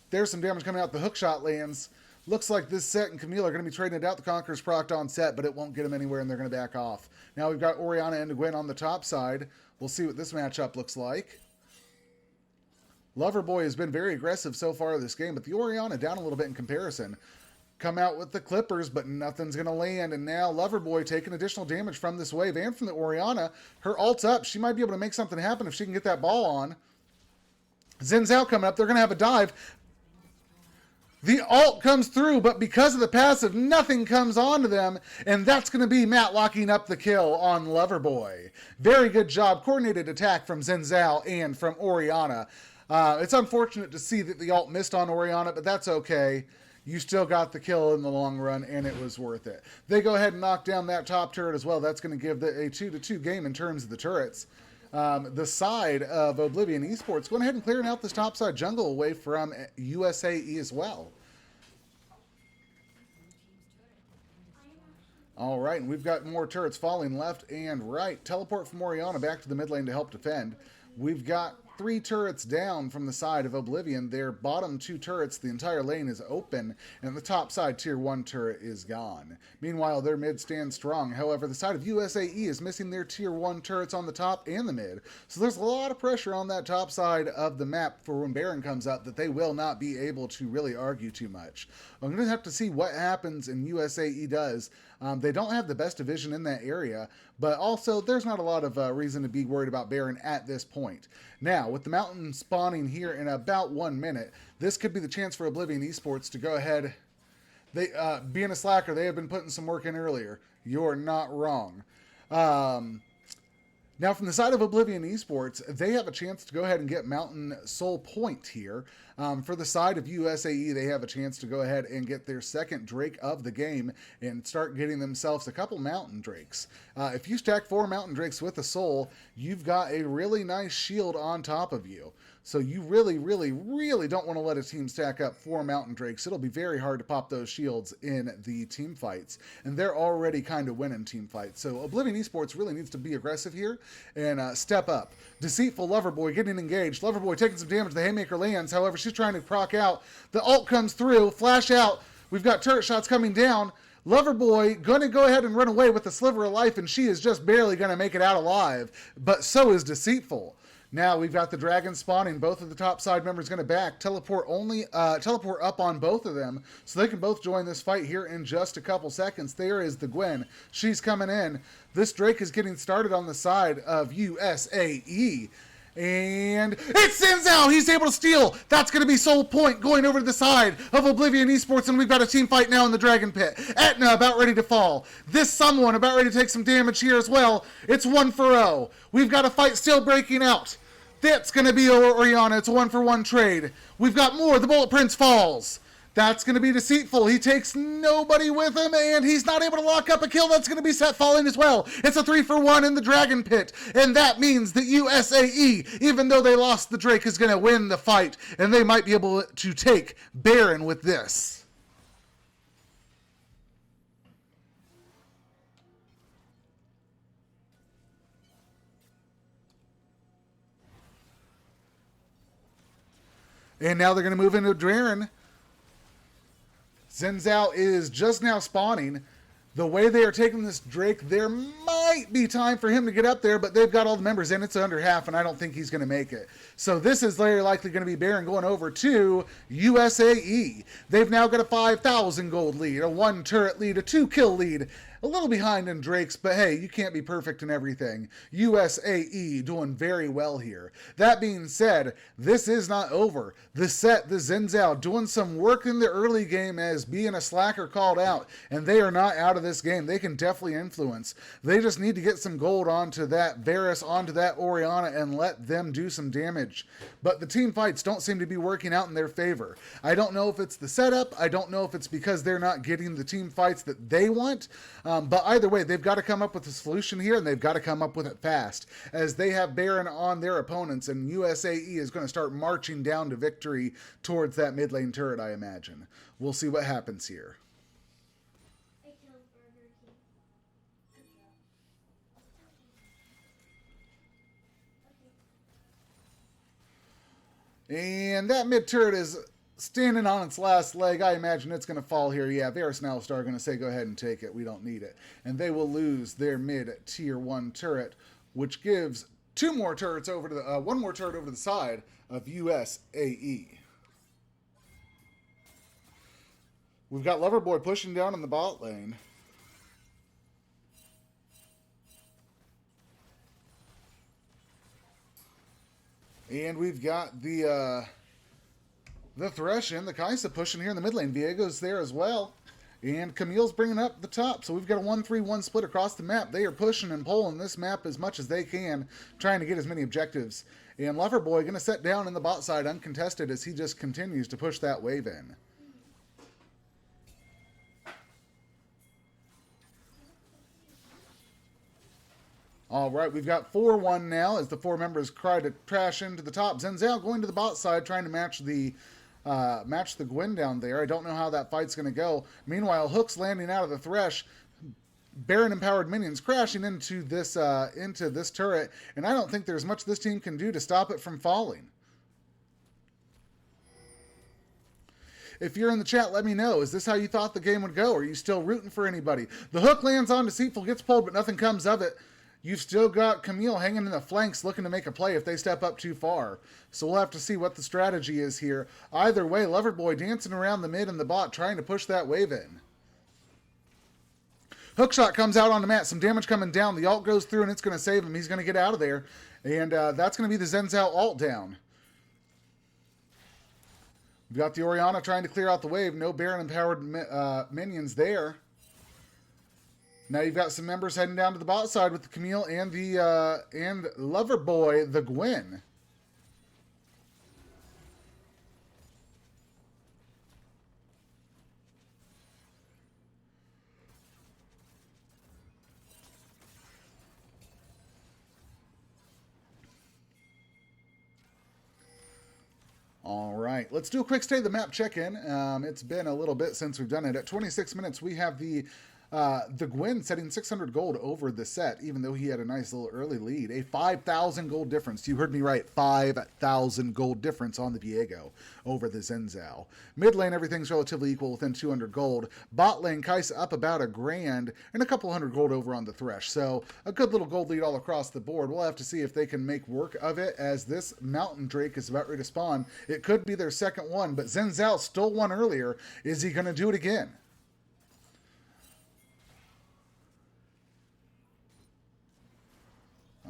There's some damage coming out. The hook shot lands. Looks like this Sett and Camille are going to be trading it out. The Conqueror's procced on Sett, but it won't get them anywhere, and they're going to back off. Now we've got Orianna and Gwen on the top side. We'll see what this matchup looks like. Loverboy has been very aggressive so far this game, but the Orianna down a little bit in comparison. Come out with the Clippers, but nothing's going to land. And now Loverboy taking additional damage from this wave and from the Orianna. Her ult's up. She might be able to make something happen if she can get that ball on. Zhao coming up. They're going to have a dive. The ult comes through, but because of the passive, nothing comes onto them, and that's going to be Matt locking up the kill on Loverboy. Very good job. Coordinated attack from Zhao and from Orianna. It's unfortunate to see that the ult missed on Orianna, but that's okay. You still got the kill in the long run, and it was worth it. They go ahead and knock down that top turret as well. That's going to give a 2-2 game in terms of the turrets. The side of Oblivion Esports going ahead and clearing out this topside jungle away from USAE as well. All right, and we've got more turrets falling left and right. Teleport from Orianna back to the mid lane to help defend. We've got 3 turrets down from the side of Oblivion. Their bottom 2 turrets, the entire lane is open, and the top side tier 1 turret is gone. Meanwhile, their mid stands strong. However, the side of USAE is missing their tier 1 turrets on the top and the mid. So there's a lot of pressure on that top side of the map for when Baron comes up that they will not be able to really argue too much. I'm going to have to see what happens and USAE does. They don't have the best division in that area, but also there's not a lot of reason to be worried about Baron at this point. Now, with the mountain spawning here in about 1 minute, this could be the chance for Oblivion Esports to go ahead. They, being a slacker, they have been putting some work in earlier. You're not wrong. Now, from the side of Oblivion Esports, they have a chance to go ahead and get Mountain Soul Point here. For the side of USAE, they have a chance to go ahead and get their second Drake of the game and start getting themselves a couple Mountain Drakes. If you stack 4 Mountain Drakes with a Soul, you've got a really nice shield on top of you. So you really, really, really don't want to let a team stack up 4 Mountain Drakes. It'll be very hard to pop those shields in the team fights. And they're already kind of winning team fights. So Oblivion Esports really needs to be aggressive here and step up. Deceitful Loverboy getting engaged. Loverboy taking some damage. The Haymaker lands. However, she's trying to proc out. The ult comes through. Flash out. We've got turret shots coming down. Loverboy going to go ahead and run away with a sliver of life, and she is just barely going to make it out alive. But so is Deceitful. Now we've got the dragon spawning. Both of the top side members going to back. Teleport up on both of them so they can both join this fight here in just a couple seconds. There is the Gwen. She's coming in. This Drake is getting started on the side of USAE. And it sends out. He's able to steal. That's going to be Soul Point going over to the side of Oblivion Esports, and we've got a team fight now in the Dragon Pit. Etna about ready to fall. This someone about ready to take some damage here as well. It's 1-0. We've got a fight still breaking out. That's going to be Orianna. It's a 1-for-1 trade. We've got more. The Bullet Prince falls. That's going to be Deceitful. He takes nobody with him, and he's not able to lock up a kill. That's going to be Sett falling as well. It's a 3-for-1 in the Dragon Pit, and that means that USAE, even though they lost the Drake, is going to win the fight, and they might be able to take Baron with this. And now they're going to move into Draren. Zhao is just now spawning. The way they are taking this Drake, there might be time for him to get up there, but they've got all the members in. It's under half, and I don't think he's going to make it. So this is very likely going to be Baron going over to USAE. They've now got a 5,000 gold lead, a 1 turret lead, a 2 kill lead. A little behind in Drake's, but hey, you can't be perfect in everything. USAE doing very well here. That being said, this is not over. The Sett, the Zhao, doing some work in the early game as being a slacker called out, and they are not out of this game. They can definitely influence. They just need to get some gold onto that Varus, onto that Orianna, and let them do some damage. But the team fights don't seem to be working out in their favor. I don't know if it's the setup. I don't know if it's because they're not getting the team fights that they want. But either way, they've got to come up with a solution here, and they've got to come up with it fast, as they have Baron on their opponents, and USAE is going to start marching down to victory towards that mid lane turret, I imagine. We'll see what happens here. And that mid turret is standing on its last leg. I imagine it's going to fall here. Yeah, Varus and Alistar are going to say, go ahead and take it. We don't need it. And they will lose their mid tier 1 turret, which gives one more turret over to the side of USAE. We've got Loverboy pushing down in the bot lane. And we've got the Thresh and the Kaisa pushing here in the mid lane. Viego's there as well. And Camille's bringing up the top. So we've got a 1-3-1 split across the map. They are pushing and pulling this map as much as they can, trying to get as many objectives. And Loverboy going to set down in the bot side uncontested as he just continues to push that wave in. All right, we've got 4-1 now as the 4 members try to crash into the top. Zhao going to the bot side, trying to match the Gwen down there. I don't know how that fight's going to go. Meanwhile, Hook's landing out of the Thresh. Baron-empowered minions crashing into this turret, and I don't think there's much this team can do to stop it from falling. If you're in the chat, let me know. Is this how you thought the game would go? Are you still rooting for anybody? The Hook lands on Deceitful, gets pulled, but nothing comes of it. You've still got Camille hanging in the flanks looking to make a play if they step up too far. So we'll have to see what the strategy is here. Either way, Loverboy dancing around the mid and the bot trying to push that wave in. Hookshot comes out on the mat. Some damage coming down. The ult goes through and it's going to save him. He's going to get out of there. And that's going to be the Zhao ult down. We've got the Orianna trying to clear out the wave. No Baron-empowered minions there. Now you've got some members heading down to the bot side with the Camille and the and Loverboy, the Gwen. All right, let's do a quick state of the map check-in. It's been a little bit since we've done it. At 26 minutes, we have the Gwen setting 600 gold over the Sett, even though he had a nice little early lead. A 5,000 gold difference. You heard me right. 5,000 gold difference on the Viego over the Zhao. Mid lane, everything's relatively equal within 200 gold. Bot lane, Kaisa up about $1,000 and a couple hundred gold over on the Thresh. So a good little gold lead all across the board. We'll have to see if they can make work of it as this Mountain Drake is about ready to spawn. It could be their second one, but Zhao stole one earlier. Is he going to do it again?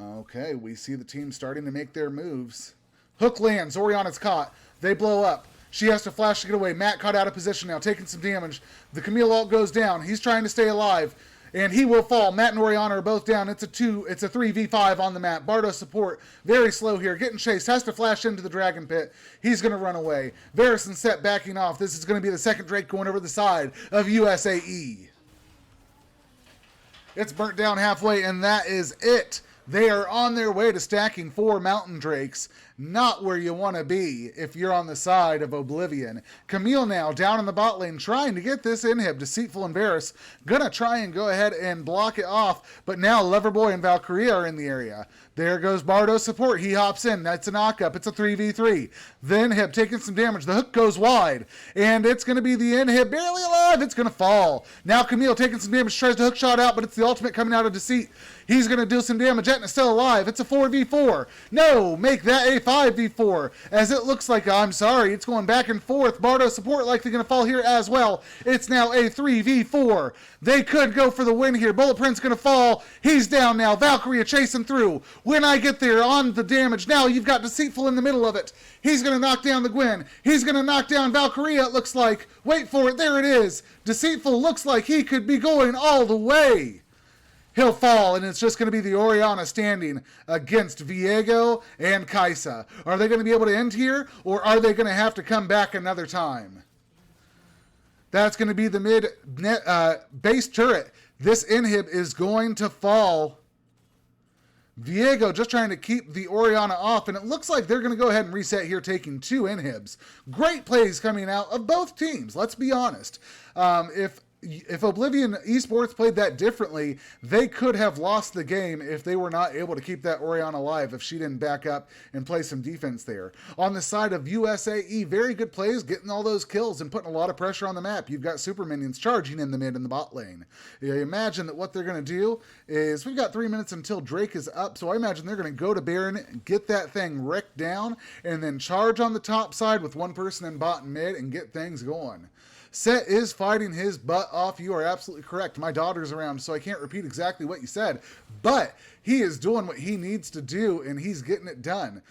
Okay, we see the team starting to make their moves. Hook lands. Orianna's caught. They blow up. She has to flash to get away. Matt caught out of position now, taking some damage. The Camille ult goes down. He's trying to stay alive, and he will fall. Matt and Orianna are both down. It's a 3v5 on the map. Bardo's support, very slow here. Getting chased. Has to flash into the Dragon Pit. He's going to run away. Varus and Sett backing off. This is going to be the second Drake going over the side of USAE. It's burnt down halfway, and that is it. They are on their way to stacking 4 Mountain Drakes Not where you want to be if you're on the side of Oblivion. Camille now down in the bot lane trying to get this inhib. Deceitful and Varus gonna try and go ahead and block it off, but now Loverboy and Valkyrie are in the area. There goes Bardo's support. He hops in. That's a knock-up. It's a 3v3. The inhib taking some damage. The hook goes wide, and it's going to be the inhib barely alive. It's going to fall. Now Camille taking some damage. Tries to hook shot out, but it's the ultimate coming out of Deceit. He's going to do some damage. Etna's still alive. It's a 4v4. No, make that a 5v4, as it looks like, I'm sorry, it's going back and forth. Bardo's support likely going to fall here as well. It's now a 3v4. They could go for the win here. Bullet Print's going to fall. He's down now. Valkyrie chasing through. When I get there on the damage, now you've got Deceitful in the middle of it. He's going to knock down the Gwen. He's going to knock down Valkyrie, it looks like. Wait for it. There it is. Deceitful looks like he could be going all the way. He'll fall, and it's just going to be the Orianna standing against Viego and Kaisa. Are they going to be able to end here, or are they going to have to come back another time? That's going to be the mid base turret. This inhib is going to fall. Viego just trying to keep the Orianna off, and it looks like they're going to go ahead and reset here, taking 2 inhibs. Great plays coming out of both teams, let's be honest. If Oblivion Esports played that differently, they could have lost the game if they were not able to keep that Orianna alive, if she didn't back up and play some defense there. On the side of USAE, very good plays, getting all those kills and putting a lot of pressure on the map. You've got super minions charging in the mid and the bot lane. You imagine that what they're going to do is, we've got 3 minutes until Drake is up, so I imagine they're going to go to Baron, get that thing wrecked down, and then charge on the top side with one person in bot and mid and get things going. Sett is fighting his butt off. You are absolutely correct. My daughter's around, so I can't repeat exactly what you said. But he is doing what he needs to do, and he's getting it done.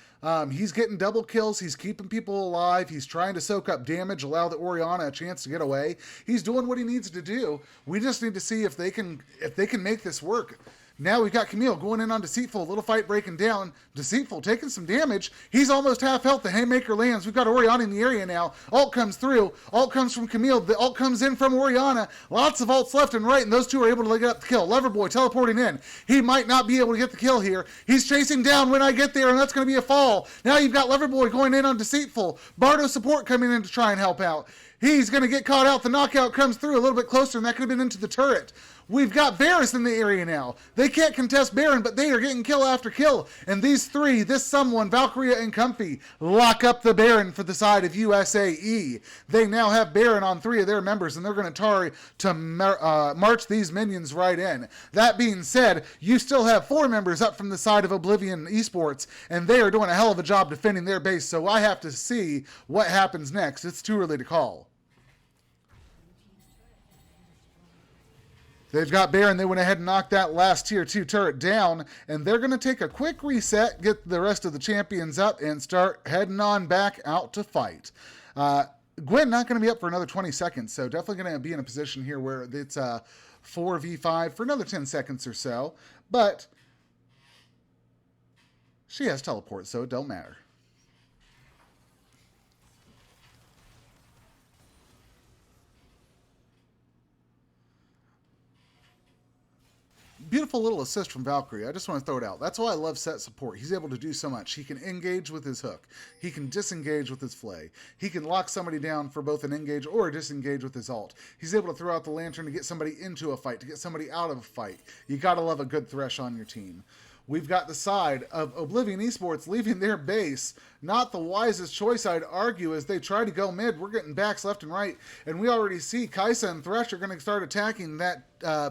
He's getting double kills. He's keeping people alive. He's trying to soak up damage, allow the Orianna a chance to get away. He's doing what he needs to do. We just need to see if they can make this work. Now we've got Camille going in on Deceitful. A little fight breaking down. Deceitful taking some damage. He's almost half health. The Haymaker lands. We've got Orianna in the area now. Ult comes through. Ult comes from Camille. The ult comes in from Orianna. Lots of ults left and right, and those two are able to get up the kill. Loverboy teleporting in. He might not be able to get the kill here. He's chasing down when I get there, and that's going to be a fall. Now you've got Loverboy going in on Deceitful. Bardo support coming in to try and help out. He's going to get caught out. The knockout comes through a little bit closer, and that could have been into the turret. We've got Varus in the area now. They can't contest Baron, but they are getting kill after kill. And these three, this someone, Valkyria and Comfy, lock up the Baron for the side of USAE. They now have Baron on 3 of their members, and they're going to try to march these minions right in. That being said, you still have 4 members up from the side of Oblivion Esports, and they are doing a hell of a job defending their base, so I have to see what happens next. It's too early to call. They've got Baron. They went ahead and knocked that last tier 2 turret down, and they're going to take a quick reset, get the rest of the champions up, and start heading on back out to fight. Gwen not going to be up for another 20 seconds, so definitely going to be in a position here where it's 4v5 for another 10 seconds or so, but she has teleport, so it don't matter. Beautiful little assist from Valkyrie. I just want to throw it out. That's why I love Sett support. He's able to do so much. He can engage with his hook. He can disengage with his flay. He can lock somebody down for both an engage or a disengage with his ult. He's able to throw out the lantern to get somebody into a fight, to get somebody out of a fight. You gotta love a good Thresh on your team. We've got the side of Oblivion Esports leaving their base. Not the wisest choice, I'd argue, as they try to go mid. We're getting backs left and right, and we already see Kaisa and Thresh are going to start attacking that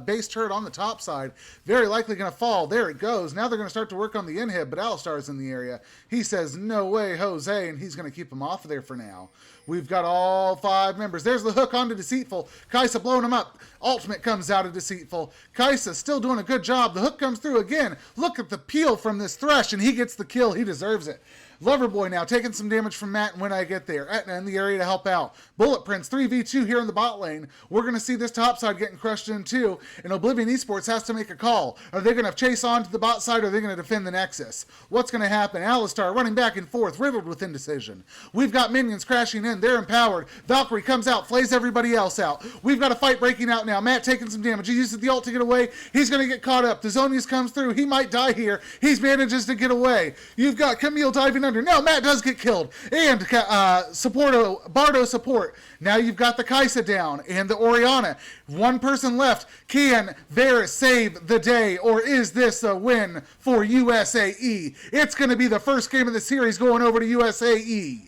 base turret on the top side. Very likely going to fall. There it goes. Now they're going to start to work on the inhib, but Alistar's in the area. He says, no way, Jose, and he's going to keep him off of there for now. We've got all 5 members. There's the hook onto Deceitful. Kaisa blowing him up. Ultimate comes out of Deceitful. Kaisa still doing a good job. The hook comes through again. Look at the peel from this Thresh, and he gets the kill. He deserves it. Loverboy now taking some damage from Matt when I get there. Etna in the area to help out. Bullet Prince 3v2 here in the bot lane. We're going to see this top side getting crushed in too, and Oblivion Esports has to make a call. Are they going to chase on to the bot side, or are they going to defend the Nexus? What's going to happen? Alistar running back and forth, riddled with indecision. We've got minions crashing in. They're empowered. Valkyrie comes out, flays everybody else out. We've got a fight breaking out now. Matt taking some damage. He uses the ult to get away. He's going to get caught up. The Zonius comes through. He might die here. He manages to get away. You've got Camille diving under. No, Matt does get killed. And Bardo support. Now you've got the Kaisa down and the Orianna. One person left. Can Varus save the day, or is this a win for USAE? It's going to be the first game of the series going over to USAE.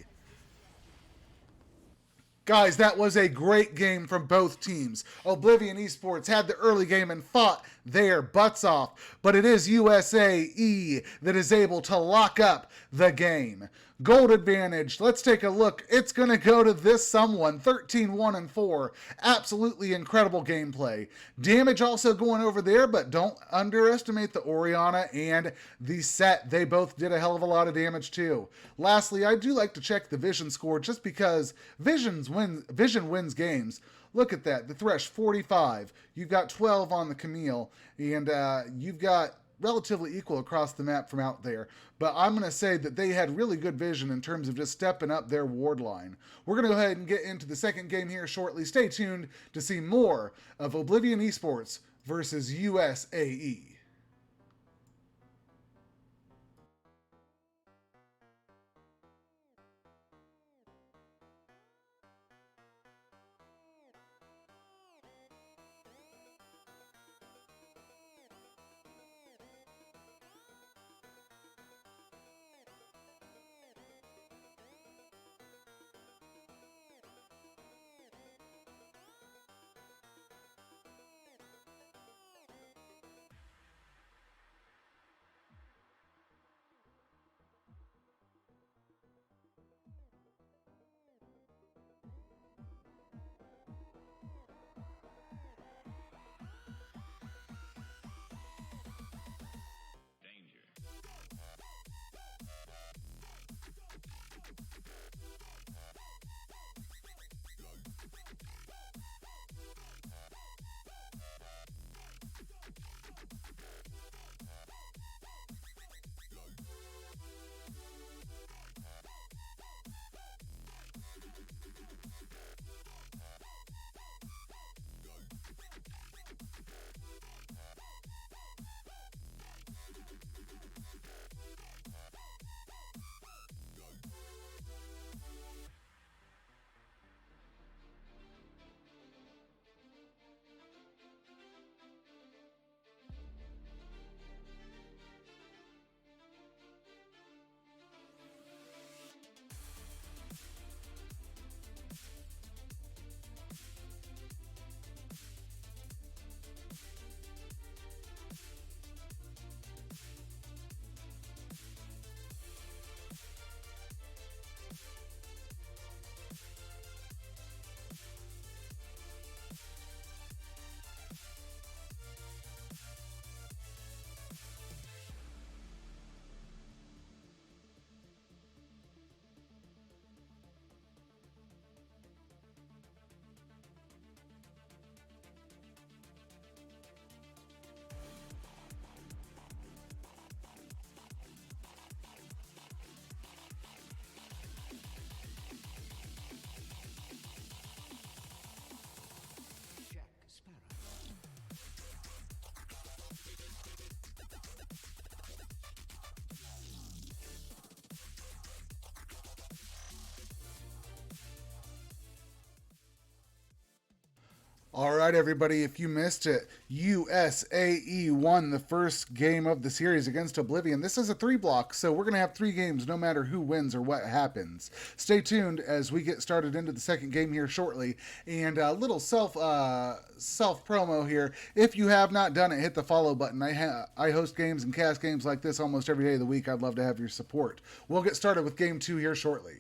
Guys, that was a great game from both teams. Oblivion Esports had the early game and fought their butts off, but it is USAE that is able to lock up the game. Gold advantage, let's take a look. It's going to go to this someone, 13-1-4. Absolutely incredible gameplay. Damage also going over there, but don't underestimate the Orianna and the Sett. They both did a hell of a lot of damage too. Lastly, I do like to check the vision score just because vision wins games. Look at that, the Thresh 45. You've got 12 on the Camille, and you've got relatively equal across the map from out there, but I'm going to say that they had really good vision in terms of just stepping up their ward line. We're going to go ahead and get into the second game here shortly. Stay tuned to see more of Oblivion Esports versus USAE. All right, everybody, if you missed it, USAE won the first game of the series against Oblivion. This is a 3-block, so we're going to have 3 games no matter who wins or what happens. Stay tuned as we get started into the second game here shortly. And a little self promo here. If you have not done it, hit the follow button. I host games and cast games like this almost every day of the week. I'd love to have your support. We'll get started with game 2 here shortly.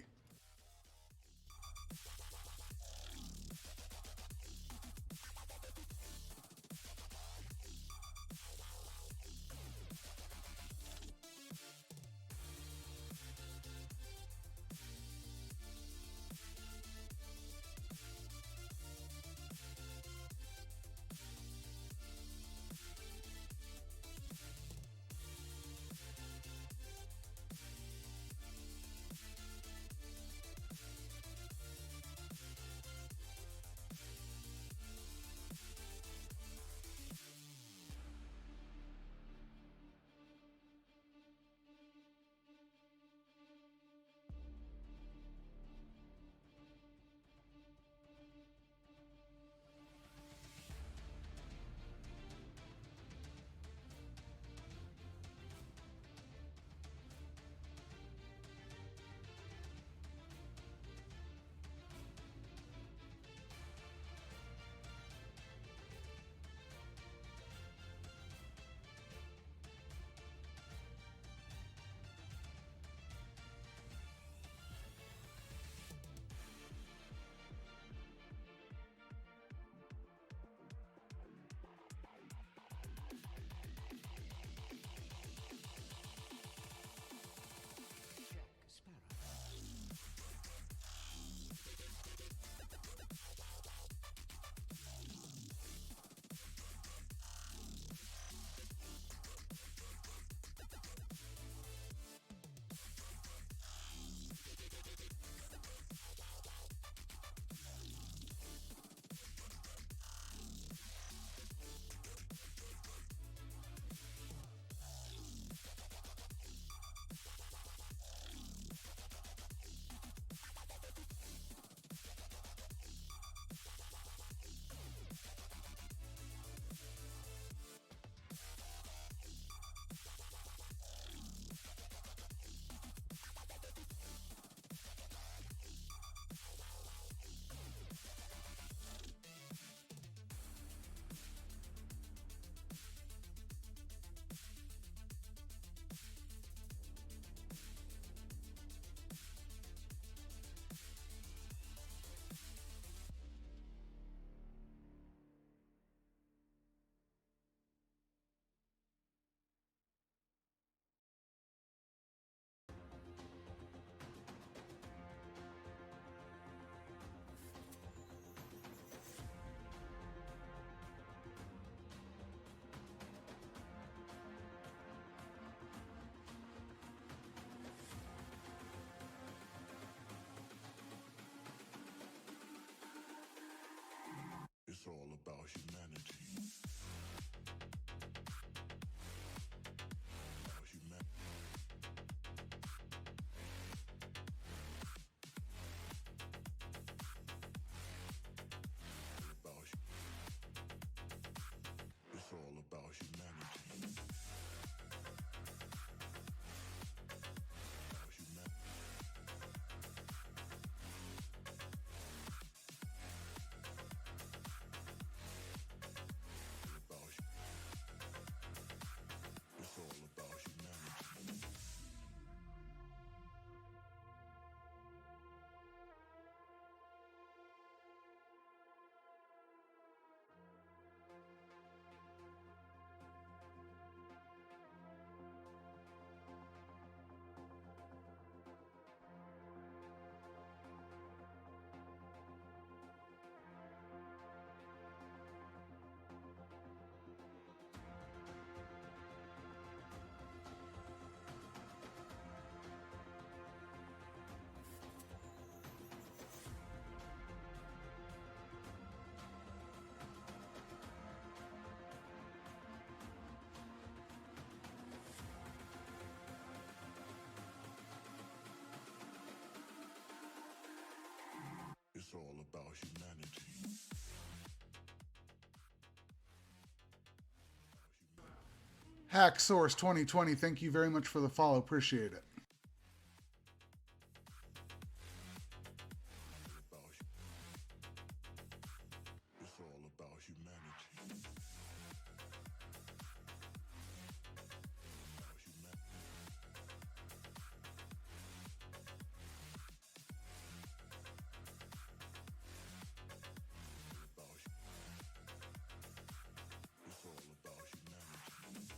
It's all about humanity. About humanity. It's all about humanity. About humanity. It's all about humanity. It's all about humanity. Hack Source 2020, thank you very much for the follow. Appreciate it. It's all about humanity. About humanity. It's all about humanity.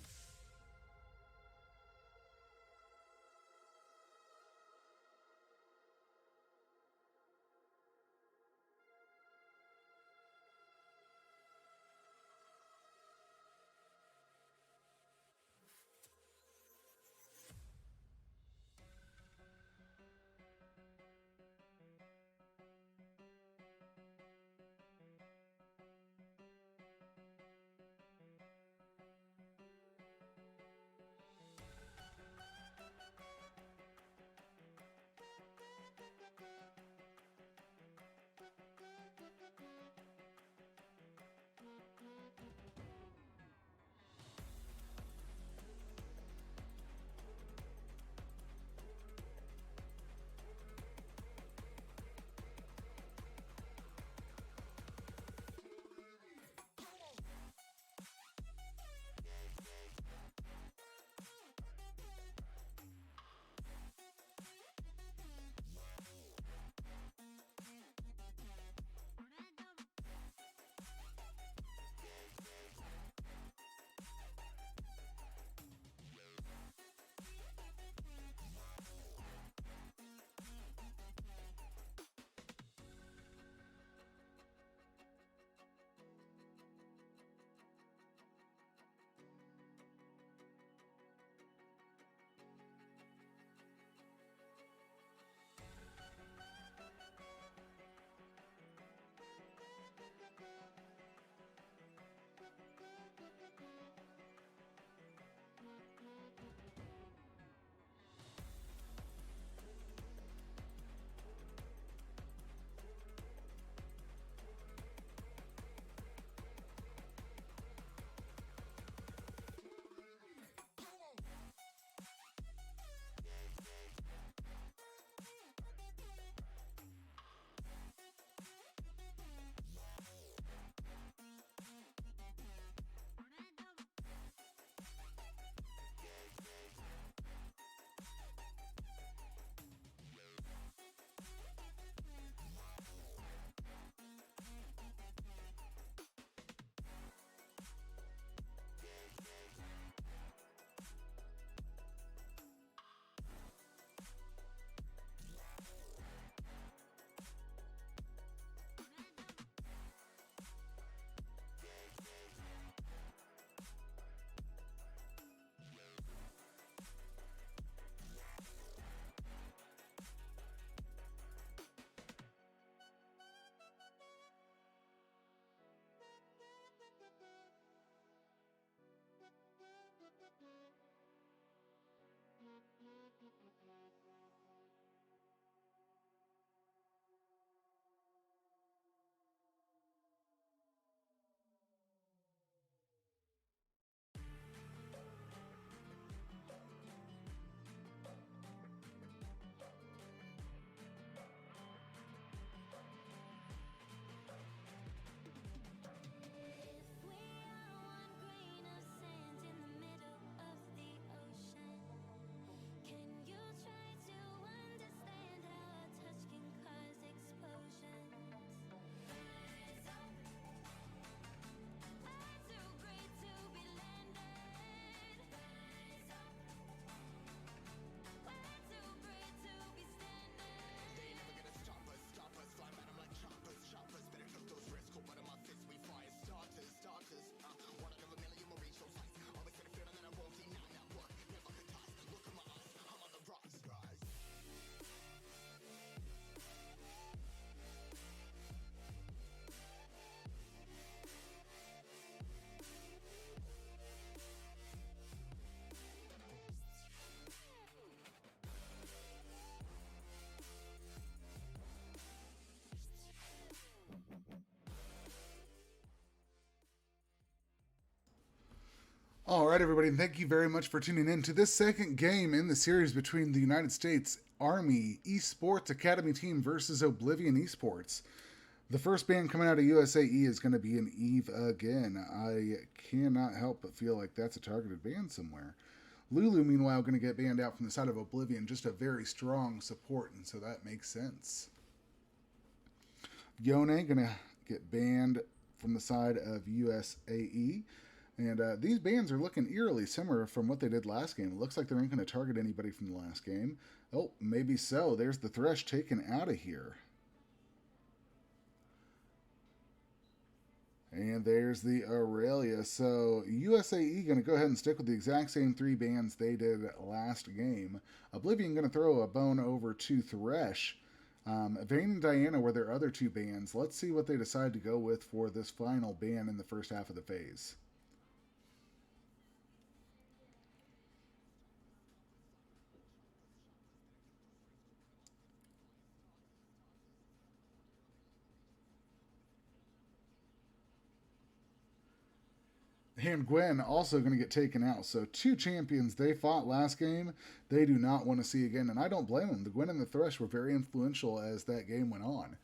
All right, everybody, and thank you very much for tuning in to this second game in the series between the United States Army Esports Academy team versus Oblivion Esports. The first ban coming out of USAE is going to be an Eve again. I cannot help but feel like that's a targeted ban somewhere. Lulu, meanwhile, going to get banned out from the side of Oblivion, just a very strong support, and so that makes sense. Yone going to get banned from the side of USAE. And these bans are looking eerily similar from what they did last game. It looks like they aren't going to target anybody from the last game. Oh, maybe so. There's the Thresh taken out of here. And there's the Aurelia. So USAE going to go ahead and stick with the exact same 3 bans they did last game. Oblivion going to throw a bone over to Thresh. Vayne and Diana were their other 2 bans. Let's see what they decide to go with for this final ban in the first half of the phase. And Gwen also going to get taken out. So 2 champions they fought last game, they do not want to see again. And I don't blame them. The Gwen and the Thresh were very influential as that game went on.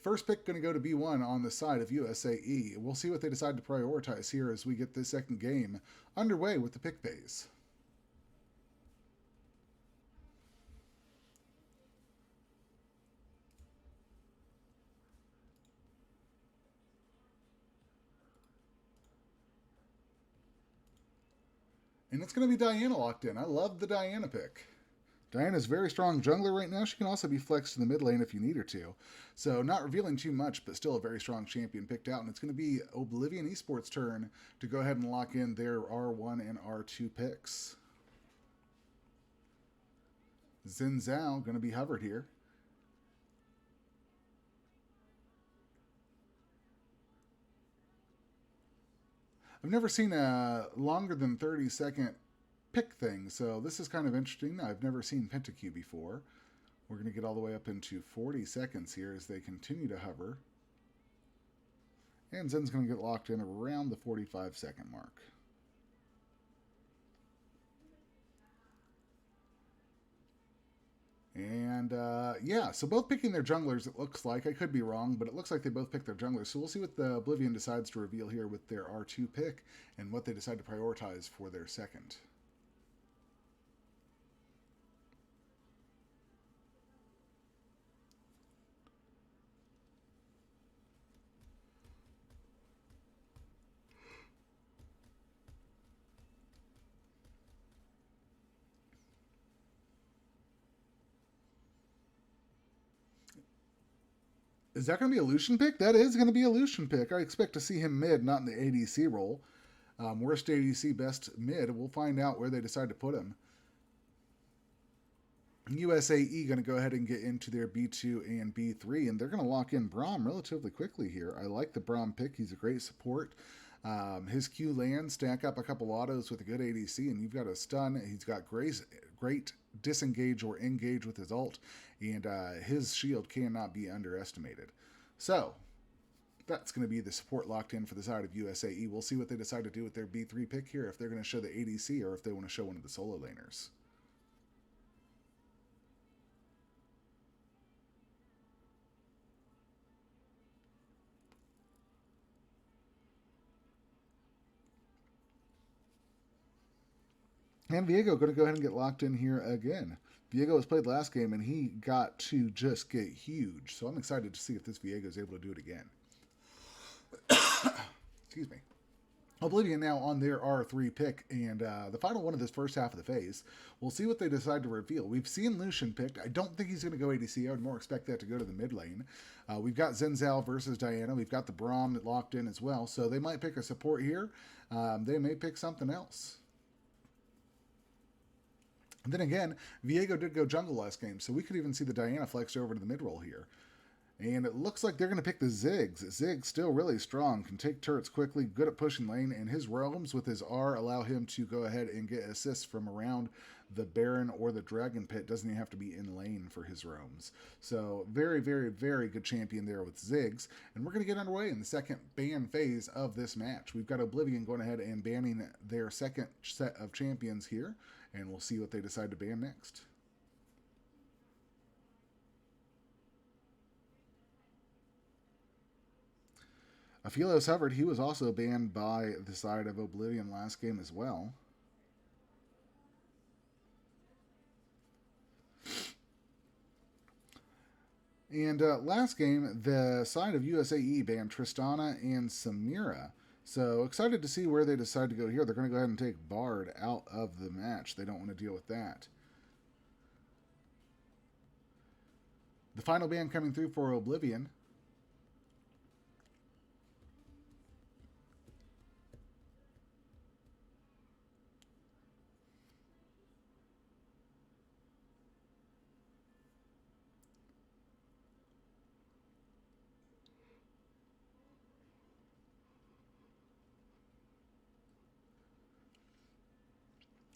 First pick going to go to B1 on the side of USAE. We'll see what they decide to prioritize here as we get this second game underway with the pick phase. And it's going to be Diana locked in. I love the Diana pick. Diana's very strong jungler right now. She can also be flexed to the mid lane if you need her to. So not revealing too much, but still a very strong champion picked out. And it's going to be Oblivion Esports' turn to go ahead and lock in their R1 and R2 picks. Zhao going to be hovered here. I've never seen a longer than 30-second pick thing, so this is kind of interesting. I've never seen PentaQ before. We're going to get all the way up into 40 seconds here as they continue to hover. And Zen's going to get locked in around the 45-second mark. And yeah, so both picking their junglers, it looks like. I could be wrong, but it looks like they both picked their junglers. So we'll see what the Oblivion decides to reveal here with their R2 pick and what they decide to prioritize for their second. Is that going to be a Lucian pick? That is going to be a Lucian pick. I expect to see him mid, not in the ADC role. Worst ADC, best mid. We'll find out where they decide to put him. USAE going to go ahead and get into their B2 and B3, and they're going to lock in Braum relatively quickly here. I like the Braum pick. He's a great support. His Q lands, stack up a couple autos with a good ADC, and you've got a stun. He's got great disengage or engage with his ult, and his shield cannot be underestimated. So that's going to be the support locked in for the side of USAE. We'll see what they decide to do with their B3 pick here, if they're going to show the ADC or if they want to show one of the solo laners. And Viego going to go ahead and get locked in here again. Viego was played last game, and he got to just get huge. So I'm excited to see if this Viego is able to do it again. Excuse me. Oblivion now on their R3 pick, and the final one of this first half of the phase. We'll see what they decide to reveal. We've seen Lucian picked. I don't think he's going to go ADC. I would more expect that to go to the mid lane. We've got Zhao versus Diana. We've got the Braum locked in as well. So they might pick a support here. They may pick something else. And then again, Viego did go jungle last game, so we could even see the Diana flexed over to the mid roll here. And it looks like they're going to pick the Ziggs. Ziggs still really strong, can take turrets quickly, good at pushing lane, and his realms with his R allow him to go ahead and get assists from around the Baron or the Dragon Pit. Doesn't even have to be in lane for his roams. So very, very, very good champion there with Ziggs. And we're going to get underway in the second ban phase of this match. We've got Oblivion going ahead and banning their second set of champions here. And we'll see what they decide to ban next. Aphelios hovered. He was also banned by the side of Oblivion last game as well. And last game, the side of USAE banned Tristana and Samira. So excited to see where they decide to go here. They're going to go ahead and take Bard out of the match. They don't want to deal with that. The final ban coming through for Oblivion.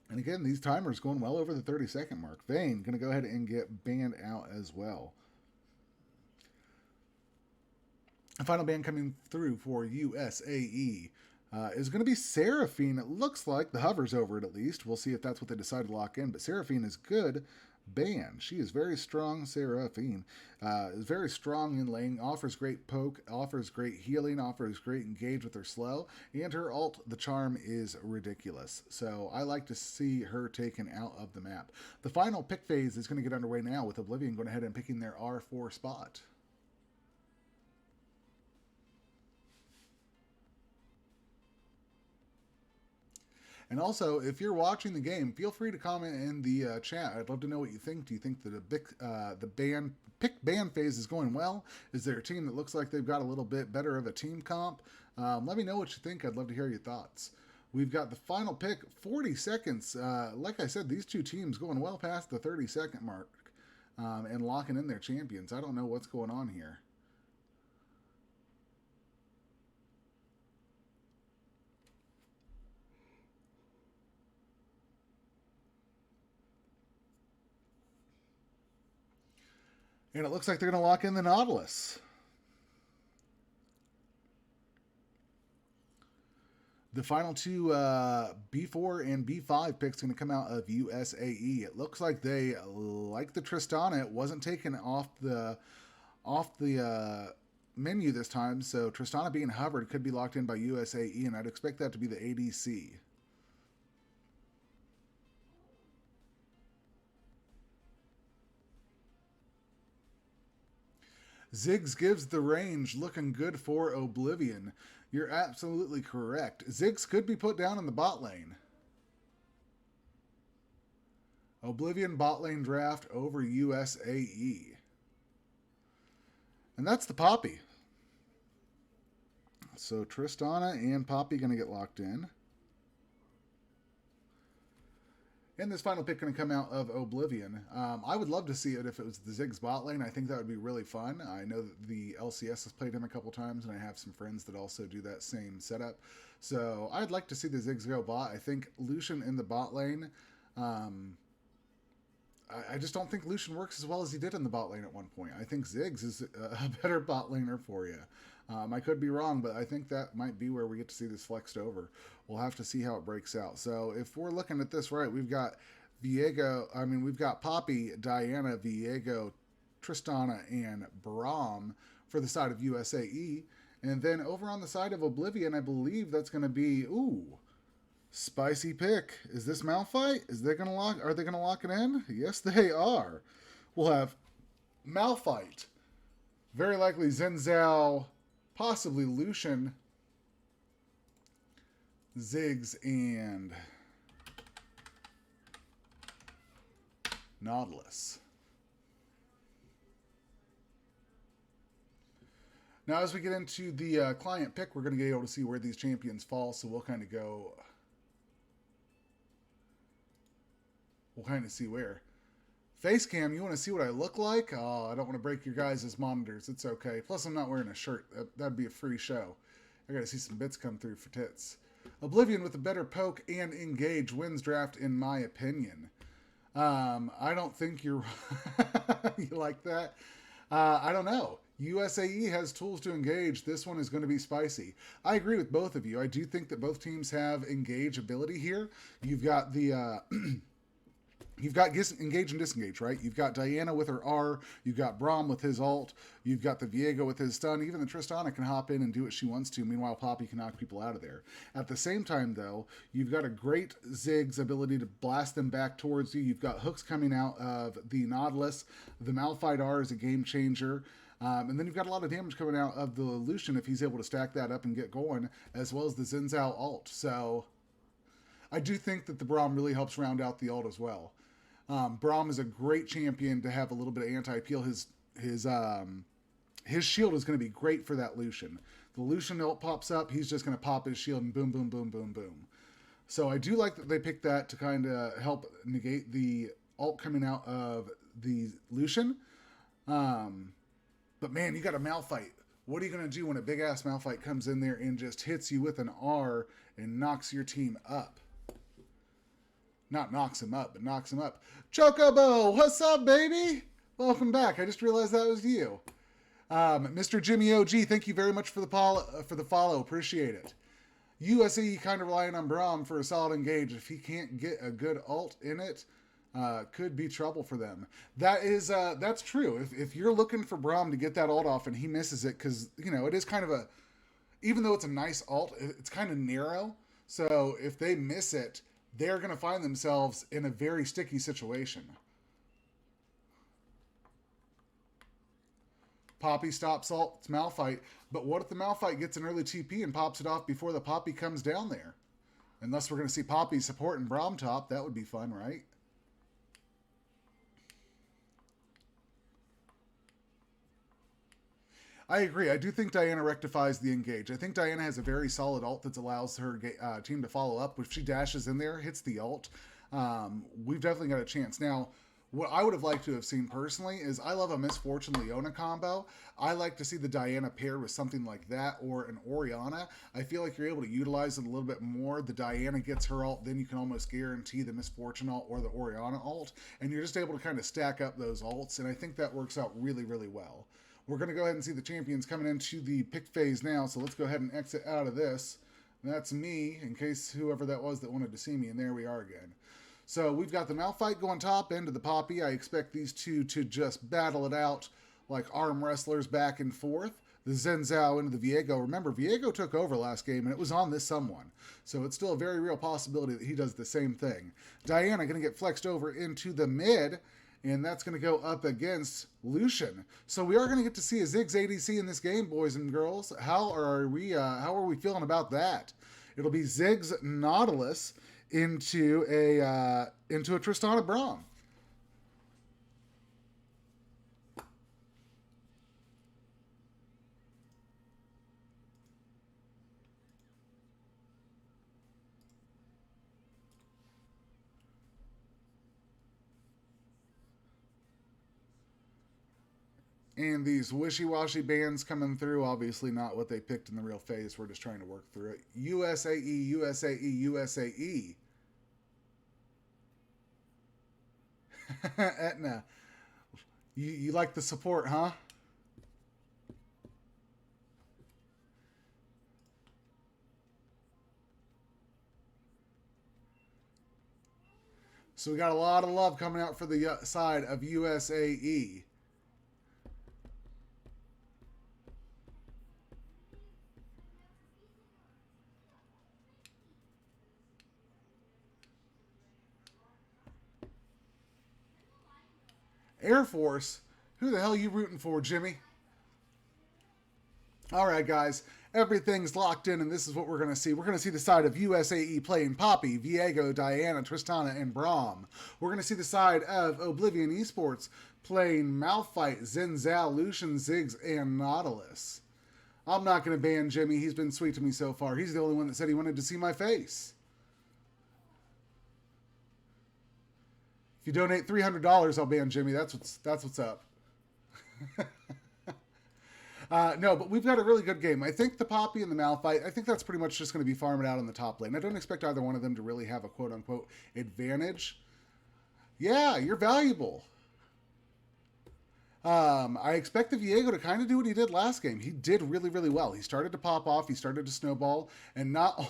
And again, these timers going well over the 30-second mark. Vayne going to go ahead and get banned out as well. The final ban coming through for USAE is going to be Seraphine. It looks like the hover's over it at least. We'll see if that's what they decide to lock in. But Seraphine is good. Ban. She is very strong. Seraphine is very strong in lane, offers great poke, offers great healing, offers great engage with her slow, and her ult, the charm, is ridiculous. So I like to see her taken out of the map. The final pick phase is going to get underway now with Oblivion going ahead and picking their R4 spot. And also, if you're watching the game, feel free to comment in the chat. I'd love to know what you think. Do you think that the pick ban phase is going well? Is there a team that looks like they've got a little bit better of a team comp? Let me know what you think. I'd love to hear your thoughts. We've got the final pick, 40 seconds. Like I said, these two teams going well past the 30-second mark and locking in their champions. I don't know what's going on here. And it looks like they're going to lock in the Nautilus. The final two B4 and B5 picks going to come out of USAE. It looks like they like the Tristana. It wasn't taken off the menu this time, so Tristana being hovered could be locked in by USAE, and I'd expect that to be the ADC. Ziggs gives the range, looking good for Oblivion. You're absolutely correct. Ziggs could be put down in the bot lane. Oblivion bot lane draft over USAE. And that's the Poppy. So Tristana and Poppy going to get locked in. And this final pick going to come out of Oblivion. I would love to see it if it was the Ziggs bot lane. I think that would be really fun. I know that the LCS has played him a couple times, and I have some friends that also do that same setup. So I'd like to see the Ziggs go bot. I think Lucian in the bot lane, I just don't think Lucian works as well as he did in the bot lane at one point. I think Ziggs is a better bot laner for you. I could be wrong, but I think that might be where we get to see this flexed over. We'll have to see how it breaks out. So if we're looking at this right, we've got we've got Poppy, Diana, Viego, Tristana, and Braum for the side of USAE. And then over on the side of Oblivion, I believe that's going to be, spicy pick. Is this Malphite? Are they gonna lock it in? Yes, they are. We'll have Malphite. Very likely Zhao, possibly Lucian, Ziggs, and Nautilus. Now, as we get into the client pick, we're going to get able to see where these champions fall, so we'll kind of go... We'll kind of see where. Facecam, you want to see what I look like? Oh, I don't want to break your guys' monitors. It's okay. Plus, I'm not wearing a shirt. That'd be a free show. I got to see some bits come through for tits. Oblivion with a better poke and engage wins draft, in my opinion. I don't think you're you like that. I don't know. USAE has tools to engage. This one is going to be spicy. I agree with both of you. I do think that both teams have engage ability here. You've got the you've got engage and disengage, right? You've got Diana with her R. You've got Braum with his ult. You've got the Viego with his stun. Even the Tristana can hop in and do what she wants to. Meanwhile, Poppy can knock people out of there. At the same time, though, you've got a great Ziggs ability to blast them back towards you. You've got hooks coming out of the Nautilus. The Malphite R is a game changer. And then you've got a lot of damage coming out of the Lucian if he's able to stack that up and get going, as well as the Zhao ult. So I do think that the Braum really helps round out the ult as well. Braum is a great champion to have a little bit of anti-peel. His shield is going to be great for that Lucian. The Lucian ult pops up, he's just going to pop his shield and boom, boom, boom, boom, boom. So I do like that they picked that to kind of help negate the ult coming out of the Lucian. But man, you got a Malphite. What are you going to do when a big-ass Malphite comes in there and just hits you with an R and knocks your team up? Not knocks him up, but knocks him up. Chocobo, what's up, baby? Welcome back. I just realized that was you. Mr. Jimmy OG, thank you very much for the follow. Appreciate it. USAE kind of relying on Braum for a solid engage. If he can't get a good ult in it, could be trouble for them. That's true. If you're looking for Braum to get that ult off and he misses it, because, you know, it is kind of a, even though it's a nice ult, it's kind of narrow. So if they miss it, they're going to find themselves in a very sticky situation. Poppy stops ult, it's Malphite. But what if the Malphite gets an early TP and pops it off before the Poppy comes down there? Unless we're going to see Poppy supporting Braum top, that would be fun, right? I agree. I do think Diana rectifies the engage. I think Diana has a very solid ult that allows her team to follow up. If she dashes in there, hits the ult, we've definitely got a chance. Now, what I would have liked to have seen personally is I love a Misfortune Leona combo. I like to see the Diana paired with something like that or an Orianna. I feel like you're able to utilize it a little bit more. The Diana gets her ult, then you can almost guarantee the Misfortune ult or the Orianna ult, and you're just able to kind of stack up those ults, and I think that works out really, really well. We're going to go ahead and see the champions coming into the pick phase now, so let's go ahead and exit out of this. And that's me, in case whoever that was that wanted to see me, and there we are again. So we've got the Malphite going top into the Poppy. I expect these two to just battle it out like arm wrestlers back and forth. The Zhao into the Viego. Remember, Viego took over last game, and it was on this someone. So it's still a very real possibility that he does the same thing. Diana going to get flexed over into the mid, and that's going to go up against Lucian. So we are going to get to see a Ziggs ADC in this game, boys and girls. How are we feeling about that? It'll be Ziggs Nautilus into a Tristana Braum. And these wishy-washy bands coming through, obviously not what they picked in the real phase. We're just trying to work through it. USAE, USAE, USAE. Etna. You like the support, huh? So we got a lot of love coming out for the side of USAE. Air Force? Who the hell are you rooting for, Jimmy? All right, guys. Everything's locked in, and this is what we're going to see. We're going to see the side of USAE playing Poppy, Viego, Diana, Tristana, and Braum. We're going to see the side of Oblivion Esports playing Malphite, Zhao, Lucian, Ziggs, and Nautilus. I'm not going to ban Jimmy. He's been sweet to me so far. He's the only one that said he wanted to see my face. If you donate $300, I'll ban Jimmy. That's what's up. No, but we've got a really good game. I think the Poppy and the Malphite, I think that's pretty much just going to be farming out in the top lane. I don't expect either one of them to really have a quote-unquote advantage. Yeah, you're valuable. I expect the Viego to kind of do what he did last game. He did really, really well. He started to pop off. He started to snowball, and not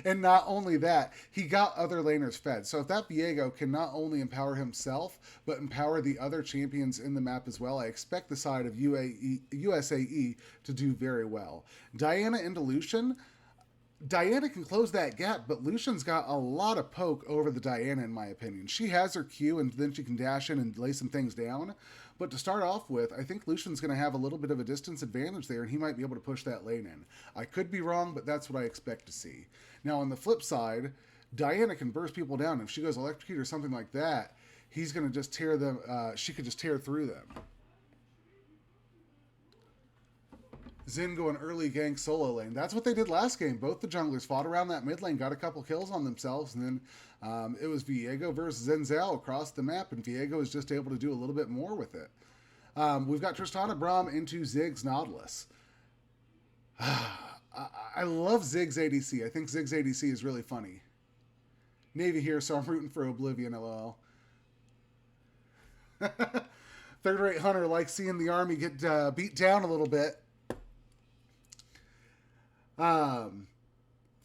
and not only that, he got other laners fed. So if that Viego can not only empower himself but empower the other champions in the map as well, I expect the side of USAE to do very well. Diana into Lucian. Diana can close that gap, but Lucian's got a lot of poke over the Diana, in my opinion. She has her Q, and then she can dash in and lay some things down. But to start off with, I think Lucian's going to have a little bit of a distance advantage there, and he might be able to push that lane in. I could be wrong, but that's what I expect to see. Now, on the flip side, Diana can burst people down. If she goes electrocute or something like that, he's going to just tear them. She could just tear through them. Xin going early gank solo lane. That's what they did last game. Both the junglers fought around that mid lane, got a couple kills on themselves, and then it was Viego versus Zhao across the map, and Viego was just able to do a little bit more with it. We've got Tristana Braum into Ziggs Nautilus. I love Ziggs ADC. I think Ziggs ADC is really funny. Navy here, so I'm rooting for Oblivion, lol. Third-rate Hunter likes seeing the army get beat down a little bit.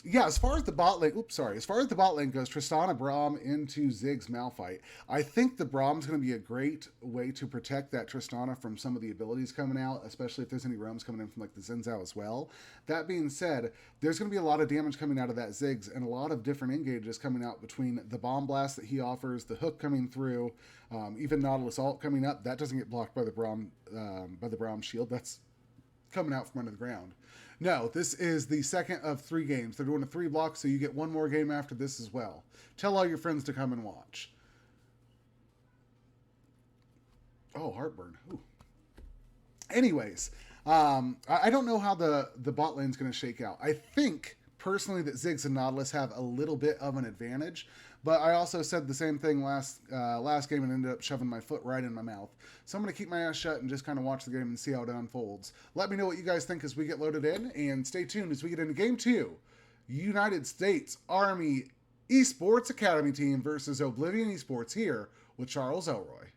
Yeah, as far as the bot lane, as far as the bot lane goes, Tristana Braum into Ziggs Malphite. I think the Braum's going to be a great way to protect that Tristana from some of the abilities coming out, especially if there's any roams coming in from like the Zhao as well. That being said, there's going to be a lot of damage coming out of that Ziggs and a lot of different engages coming out between the bomb blast that he offers, the hook coming through, even Nautilus ult coming up. That doesn't get blocked by the Braum shield. That's coming out from under the ground. No, this is the second of 3 games. They're doing a 3 block, so you get one more game after this as well. Tell all your friends to come and watch. Oh, heartburn. Ooh. Anyways, I don't know how the bot lane's going to shake out. I think, personally, that Ziggs and Nautilus have a little bit of an advantage, but I also said the same thing last game and ended up shoving my foot right in my mouth. So I'm going to keep my ass shut and just kind of watch the game and see how it unfolds. Let me know what you guys think as we get loaded in, and stay tuned as we get into Game 2. United States Army Esports Academy team versus Oblivion Esports here with Charles Elroy.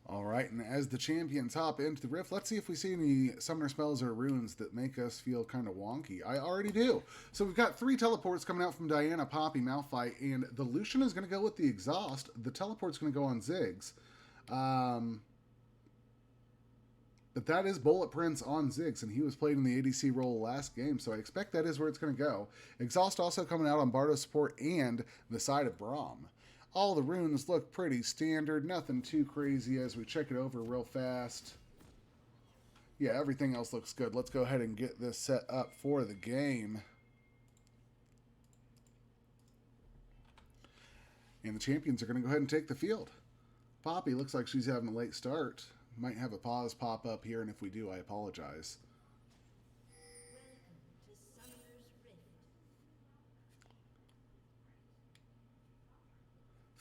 All right, and as the champions hop into the rift, let's see if we see any summoner spells or runes that make us feel kind of wonky. I already do. So we've got 3 teleports coming out from Diana, Poppy, Malphite, and the Lucian is going to go with the exhaust. The teleport's going to go on Ziggs. But that is Bullet Prince on Ziggs, and he was played in the ADC role last game, so I expect that is where it's going to go. Exhaust also coming out on Bardo support and the side of Braum. All the runes look pretty standard, nothing too crazy as we check it over real fast. Yeah, everything else looks good. Let's go ahead and get this set up for the game. And the champions are going to go ahead and take the field. Poppy looks like she's having a late start. Might have a pause pop up here, and if we do, I apologize.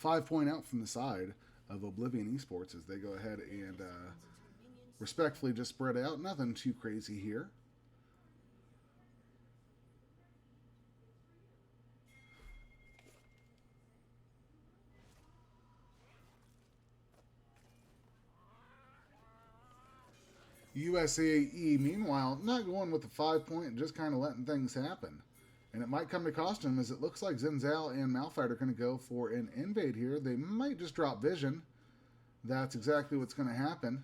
5-point out from the side of Oblivion Esports as they go ahead and respectfully just spread out. Nothing too crazy here. USAE, meanwhile, not going with the 5-point and just kind of letting things happen. And it might come to cost him, as it looks like Zhao and Malphite are going to go for an invade here. They might just drop vision. That's exactly what's going to happen.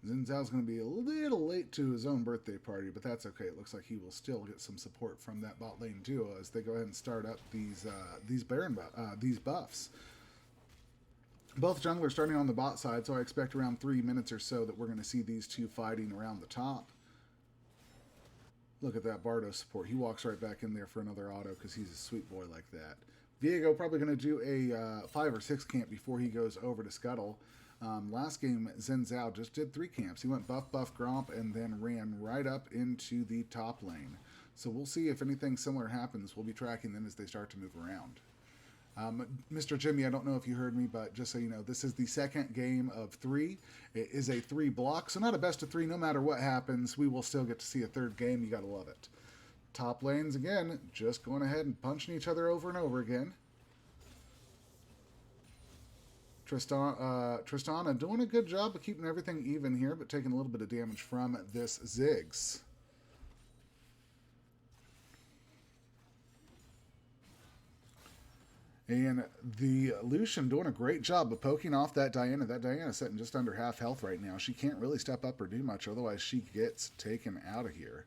Xin Zhao's going to be a little late to his own birthday party, but that's okay. It looks like he will still get some support from that bot lane duo as they go ahead and start up these buffs. Both junglers starting on the bot side, so I expect around 3 minutes or so that we're going to see these two fighting around the top. Look at that Bardo support. He walks right back in there for another auto because he's a sweet boy like that. Viego probably going to do a 5 or 6 camp before he goes over to Scuttle. Last game, Xin Zhao just did 3 camps. He went buff, Gromp, and then ran right up into the top lane. So we'll see if anything similar happens. We'll be tracking them as they start to move around. Mr. Jimmy, I don't know if you heard me, but just so you know, this is the second game of 3. It is a 3 block, so not a best of 3. No matter what happens, we will still get to see a third game. You got to love it. Top lanes, again, just going ahead and punching each other over and over again. Tristana doing a good job of keeping everything even here, but taking a little bit of damage from this Ziggs. And the Lucian doing a great job of poking off that Diana. That Diana's sitting just under half health right now. She can't really step up or do much, otherwise she gets taken out of here.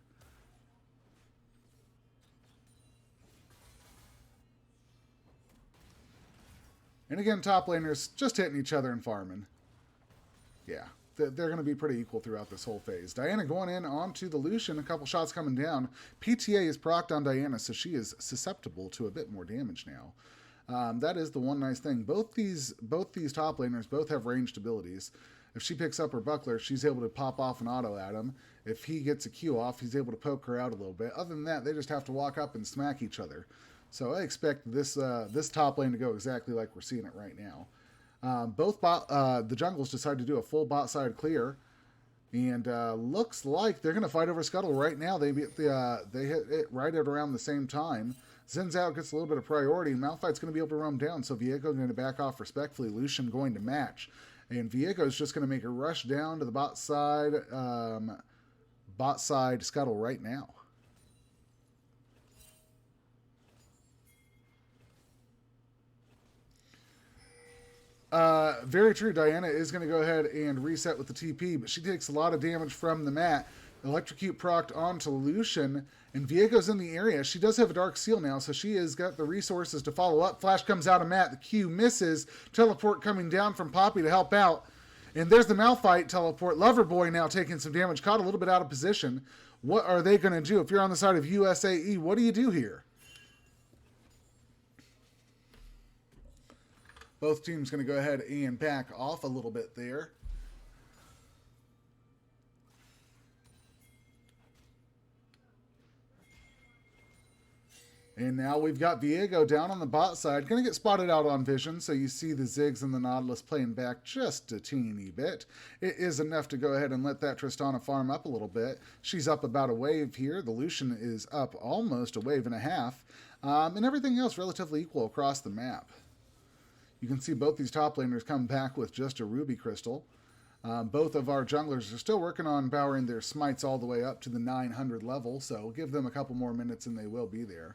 And again, top laners just hitting each other and farming. Yeah, they're going to be pretty equal throughout this whole phase. Diana going in onto the Lucian, a couple shots coming down. PTA is procced on Diana, so she is susceptible to a bit more damage now. That is the one nice thing. Both these top laners both have ranged abilities. If she picks up her buckler, she's able to pop off an auto at him. If he gets a Q off, he's able to poke her out a little bit. Other than that, they just have to walk up and smack each other. So I expect this top lane to go exactly like we're seeing it right now. The jungles decide to do a full bot side clear, and looks like they're going to fight over Scuttle right now. They hit it right at around the same time. Xin Zhao gets a little bit of priority, and Malphite's going to be able to roam down, so Viego going to back off respectfully. Lucian going to match, and Viego's just going to make a rush down to the bot side Scuttle right now. Very true. Diana is going to go ahead and reset with the TP, but she takes a lot of damage from the mat. Electrocute procced onto Lucian, and Viego's in the area. She does have a Dark Seal now, so she has got the resources to follow up. Flash comes out of mat. The Q misses. Teleport coming down from Poppy to help out. And there's the Malphite teleport. Loverboy now taking some damage. Caught a little bit out of position. What are they going to do? If you're on the side of USAE, what do you do here? Both teams going to go ahead and back off a little bit there. And now we've got Viego down on the bot side. Going to get spotted out on vision, so you see the Ziggs and the Nautilus playing back just a teeny bit. It is enough to go ahead and let that Tristana farm up a little bit. She's up about a wave here. The Lucian is up almost a wave and a half. And everything else relatively equal across the map. You can see both these top laners come back with just a Ruby Crystal. Both of our junglers are still working on powering their smites all the way up to the 900 level, so we'll give them a couple more minutes and they will be there.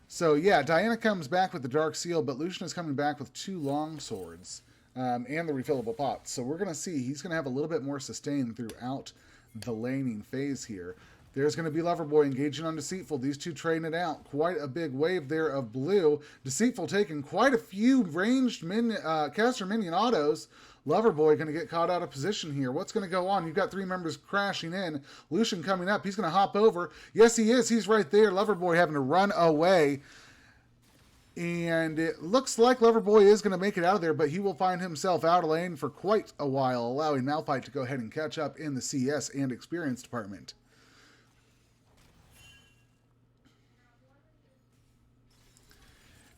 So yeah, Diana comes back with the Dark Seal, but Lucian is coming back with 2 long swords and the refillable pots. So we're going to see he's going to have a little bit more sustain throughout the laning phase here. There's going to be Loverboy engaging on Deceitful. These two trading it out. Quite a big wave there of blue. Deceitful taking quite a few ranged caster minion autos. Loverboy going to get caught out of position here. What's going to go on? You've got 3 members crashing in. Lucian coming up. He's going to hop over. Yes, he is. He's right there. Loverboy having to run away. And it looks like Loverboy is going to make it out of there, but he will find himself out of lane for quite a while, allowing Malphite to go ahead and catch up in the CS and experience department.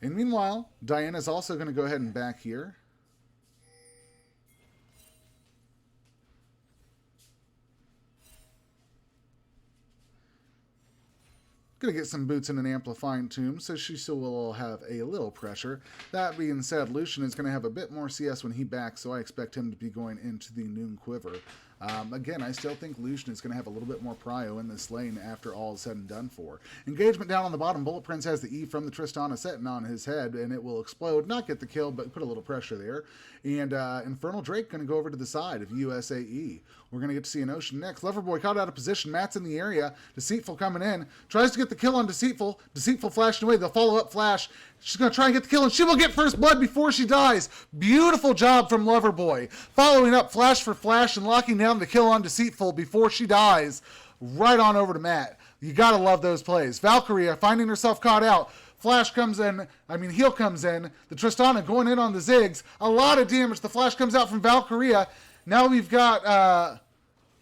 And meanwhile, Diana's also going to go ahead and back here. Going to get some boots in an amplifying tomb, so she still will have a little pressure. That being said, Lucian is going to have a bit more CS when he backs, so I expect him to be going into the Noon Quiver. Again, I still think Lucian is going to have a little bit more prio in this lane after all is said and done for. Engagement down on the bottom. Bullet Prince has the E from the Tristana setting on his head, and it will explode. Not get the kill, but put a little pressure there. And Infernal Drake going to go over to the side of USAE. We're going to get to see an Ocean next. Loverboy caught out of position. Matt's in the area. Deceitful coming in. Tries to get the kill on Deceitful. Deceitful flashing away. They'll follow up flash. She's going to try and get the kill, and she will get first blood before she dies. Beautiful job from Loverboy. Following up flash for flash and locking down the kill on Deceitful before she dies. Right on over to Matt. You got to love those plays. Valkyria finding herself caught out. Flash comes in. Heal comes in. The Tristana going in on the Ziggs. A lot of damage. The flash comes out from Valkyria. Now we've got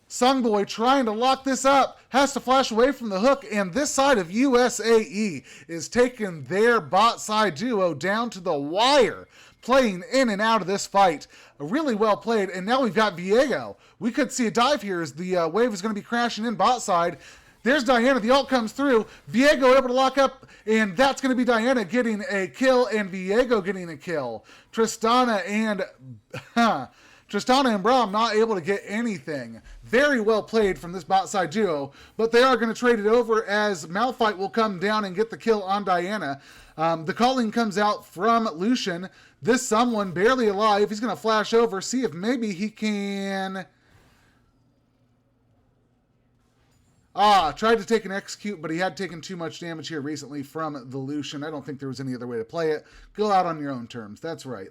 Sungboy trying to lock this up. Has to flash away from the hook. And this side of USAE is taking their bot side duo down to the wire. Playing in and out of this fight. Really well played. And now we've got Viego. We could see a dive here as the wave is going to be crashing in bot side. There's Diana. The ult comes through. Viego able to lock up, and that's going to be Diana getting a kill and Viego getting a kill. Tristana and Braum not able to get anything. Very well played from this bot side duo, but they are going to trade it over as Malphite will come down and get the kill on Diana. The calling comes out from Lucian. This someone barely alive. He's going to flash over, see if maybe he can... tried to take an execute, but he had taken too much damage here recently from the Lucian. I don't think there was any other way to play it. Go out on your own terms. That's right.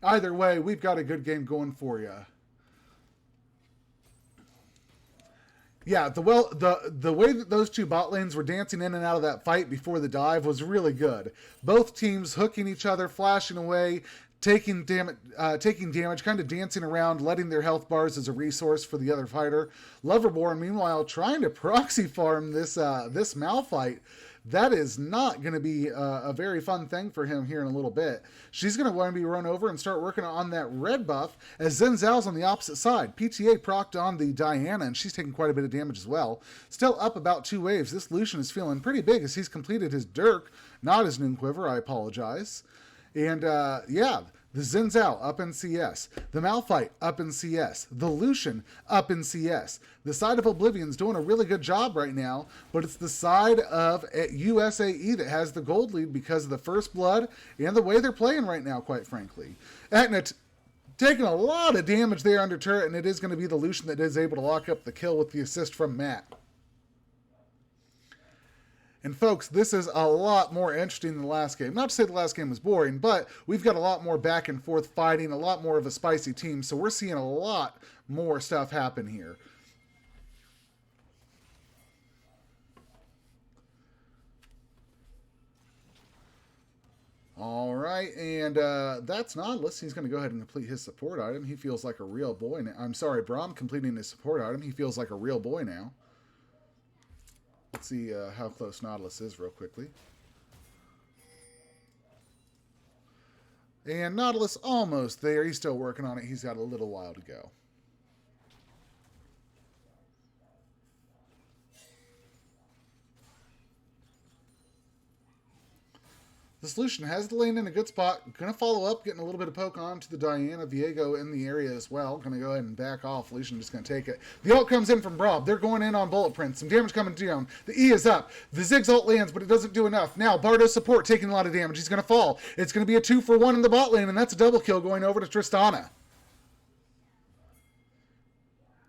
Either way, we've got a good game going for you. Yeah, the way that those two bot lanes were dancing in and out of that fight before the dive was really good. Both teams hooking each other, flashing away, taking damage, kind of dancing around, letting their health bars as a resource for the other fighter. Loverborn, meanwhile, trying to proxy farm this Malphite. That is not going to be a very fun thing for him here in a little bit. She's going to want to be run over and start working on that red buff as Xin Zhao's on the opposite side. PTA procced on the Diana, and she's taking quite a bit of damage as well. Still up about 2 waves. This Lucian is feeling pretty big as he's completed his Dirk, not his Noon Quiver, I apologize. And yeah, the Xin Zhao up in CS. The Malphite up in CS. The Lucian up in CS. The side of Oblivion's doing a really good job right now, but it's the side of USAE that has the gold lead because of the first blood and the way they're playing right now, quite frankly. Etna taking a lot of damage there under turret, and it is going to be the Lucian that is able to lock up the kill with the assist from Matt. And folks, this is a lot more interesting than the last game. Not to say the last game was boring, but we've got a lot more back and forth fighting, a lot more of a spicy team, so we're seeing a lot more stuff happen here. All right, and that's Nautilus. He's going to go ahead and complete his support item. He feels like a real boy now. I'm sorry, Braum completing his support item. He feels like a real boy now. Let's see how close Nautilus is real quickly. And Nautilus almost there. He's still working on it. He's got a little while to go. This Lucian has the lane in a good spot. Going to follow up, getting a little bit of poke on to the Diana. Viego in the area as well. Going to go ahead and back off. Lucian just going to take it. The ult comes in from Braum. They're going in on Bullet Prince. Some damage coming down. The E is up. The Ziggs ult lands, but it doesn't do enough. Now, Bardo's support taking a lot of damage. He's going to fall. It's going to be a 2-for-1 in the bot lane, and that's a double kill going over to Tristana.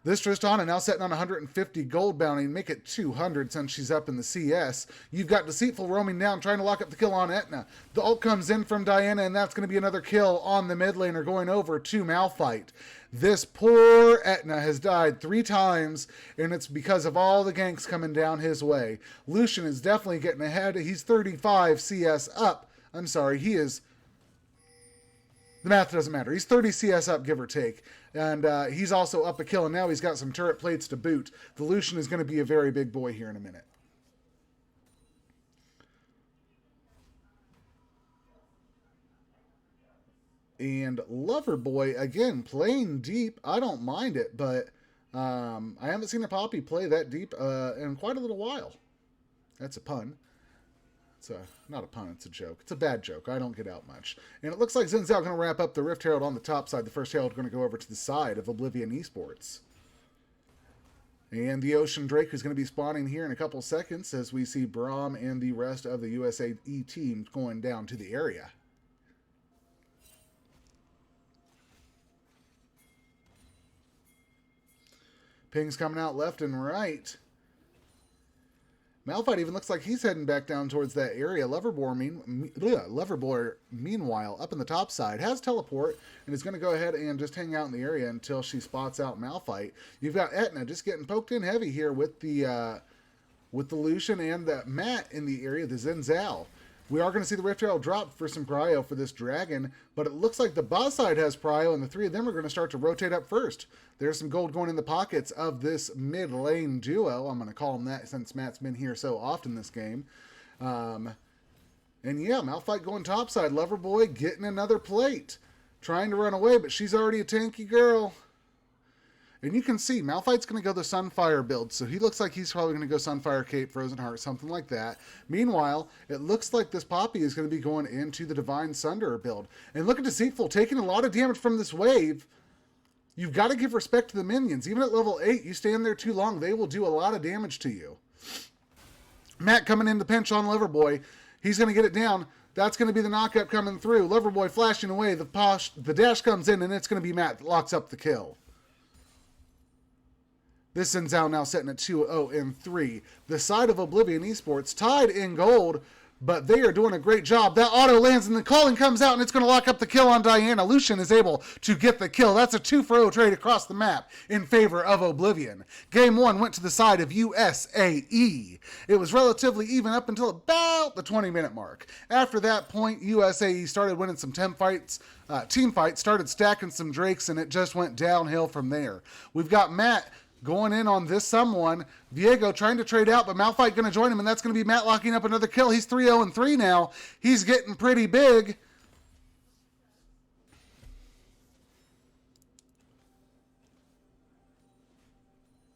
This Tristana now setting on 150 gold bounty and make it 200 since she's up in the CS. You've got Deceitful roaming down, trying to lock up the kill on Etna. The ult comes in from Diana, and that's going to be another kill on the mid laner going over to Malphite. This poor Etna has died 3 times, and it's because of all the ganks coming down his way. Lucian is definitely getting ahead. He's 35 CS up. I'm sorry, he is... The math doesn't matter. He's 30 CS up, give or take. And he's also up a kill, and now he's got some turret plates to boot. The Lucian is going to be a very big boy here in a minute. And Loverboy, again, playing deep. I don't mind it, but I haven't seen a Poppy play that deep in quite a little while. That's a pun. It's not a pun, it's a joke. It's a bad joke. I don't get out much. And it looks like Xin Zhao going to wrap up the Rift Herald on the top side. The first Herald going to go over to the side of Oblivion Esports. And the Ocean Drake is going to be spawning here in a couple seconds as we see Braum and the rest of the USAE team going down to the area. Pings coming out left and right. Malphite even looks like he's heading back down towards that area. Loverboy, meanwhile, up in the top side, has teleport and is going to go ahead and just hang out in the area until she spots out Malphite. You've got Etna just getting poked in heavy here with the Lucian and the Matt in the area, the Zhao. We are going to see the Rift Herald drop for some prio for this dragon, but it looks like the boss side has prio, and the three of them are going to start to rotate up first. There's some gold going in the pockets of this mid-lane duo. I'm going to call him that since Matt's been here so often this game. And yeah, Malphite going topside. Loverboy getting another plate. Trying to run away, but she's already a tanky girl. And you can see, Malphite's going to go the Sunfire build, so he looks like he's probably going to go Sunfire Cape, Frozen Heart, something like that. Meanwhile, it looks like this Poppy is going to be going into the Divine Sunderer build. And look at Deceitful, taking a lot of damage from this wave. You've got to give respect to the minions. Even at level 8, you stand there too long, they will do a lot of damage to you. Matt coming in to pinch on Loverboy. He's going to get it down. That's going to be the knockup coming through. Loverboy flashing away. The dash comes in, and it's going to be Matt that locks up the kill. This sends out now sitting at 2-0-3. The side of Oblivion Esports tied in gold, but they are doing a great job. That auto lands and the calling comes out and it's going to lock up the kill on Diana. Lucian is able to get the kill. That's a 2-for-0 trade across the map in favor of Oblivion. Game 1 went to the side of USAE. It was relatively even up until about the 20-minute mark. After that point, USAE started winning some team fights, started stacking some drakes, and it just went downhill from there. We've got Matt going in on this someone. Viego trying to trade out, but Malphite going to join him, and that's going to be Matt locking up another kill. He's 3-0-3 now. He's getting pretty big.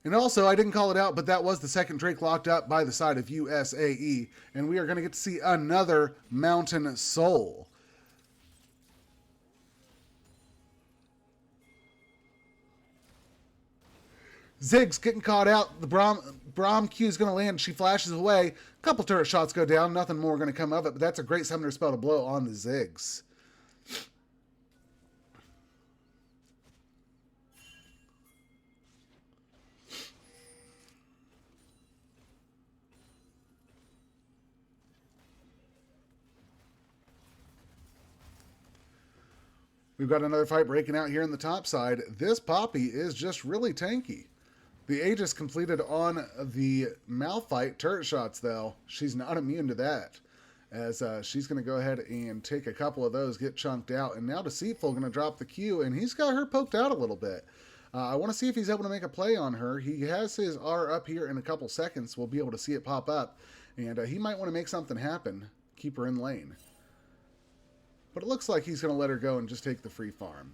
And also, I didn't call it out, but that was the second Drake locked up by the side of USAE, and we are going to get to see another Mountain Soul. Ziggs getting caught out. The Braum Q is going to land. She flashes away. A couple turret shots go down. Nothing more going to come of it, but that's a great summoner spell to blow on the Ziggs. We've got another fight breaking out here in the top side. This Poppy is just really tanky. The Aegis completed on the Malphite turret shots, though. She's not immune to that, as she's going to go ahead and take a couple of those, get chunked out, and now Deceitful going to drop the Q, and he's got her poked out a little bit. I want to see if he's able to make a play on her. He has his R up here in a couple seconds. We'll be able to see it pop up, and he might want to make something happen, keep her in lane. But it looks like he's going to let her go and just take the free farm.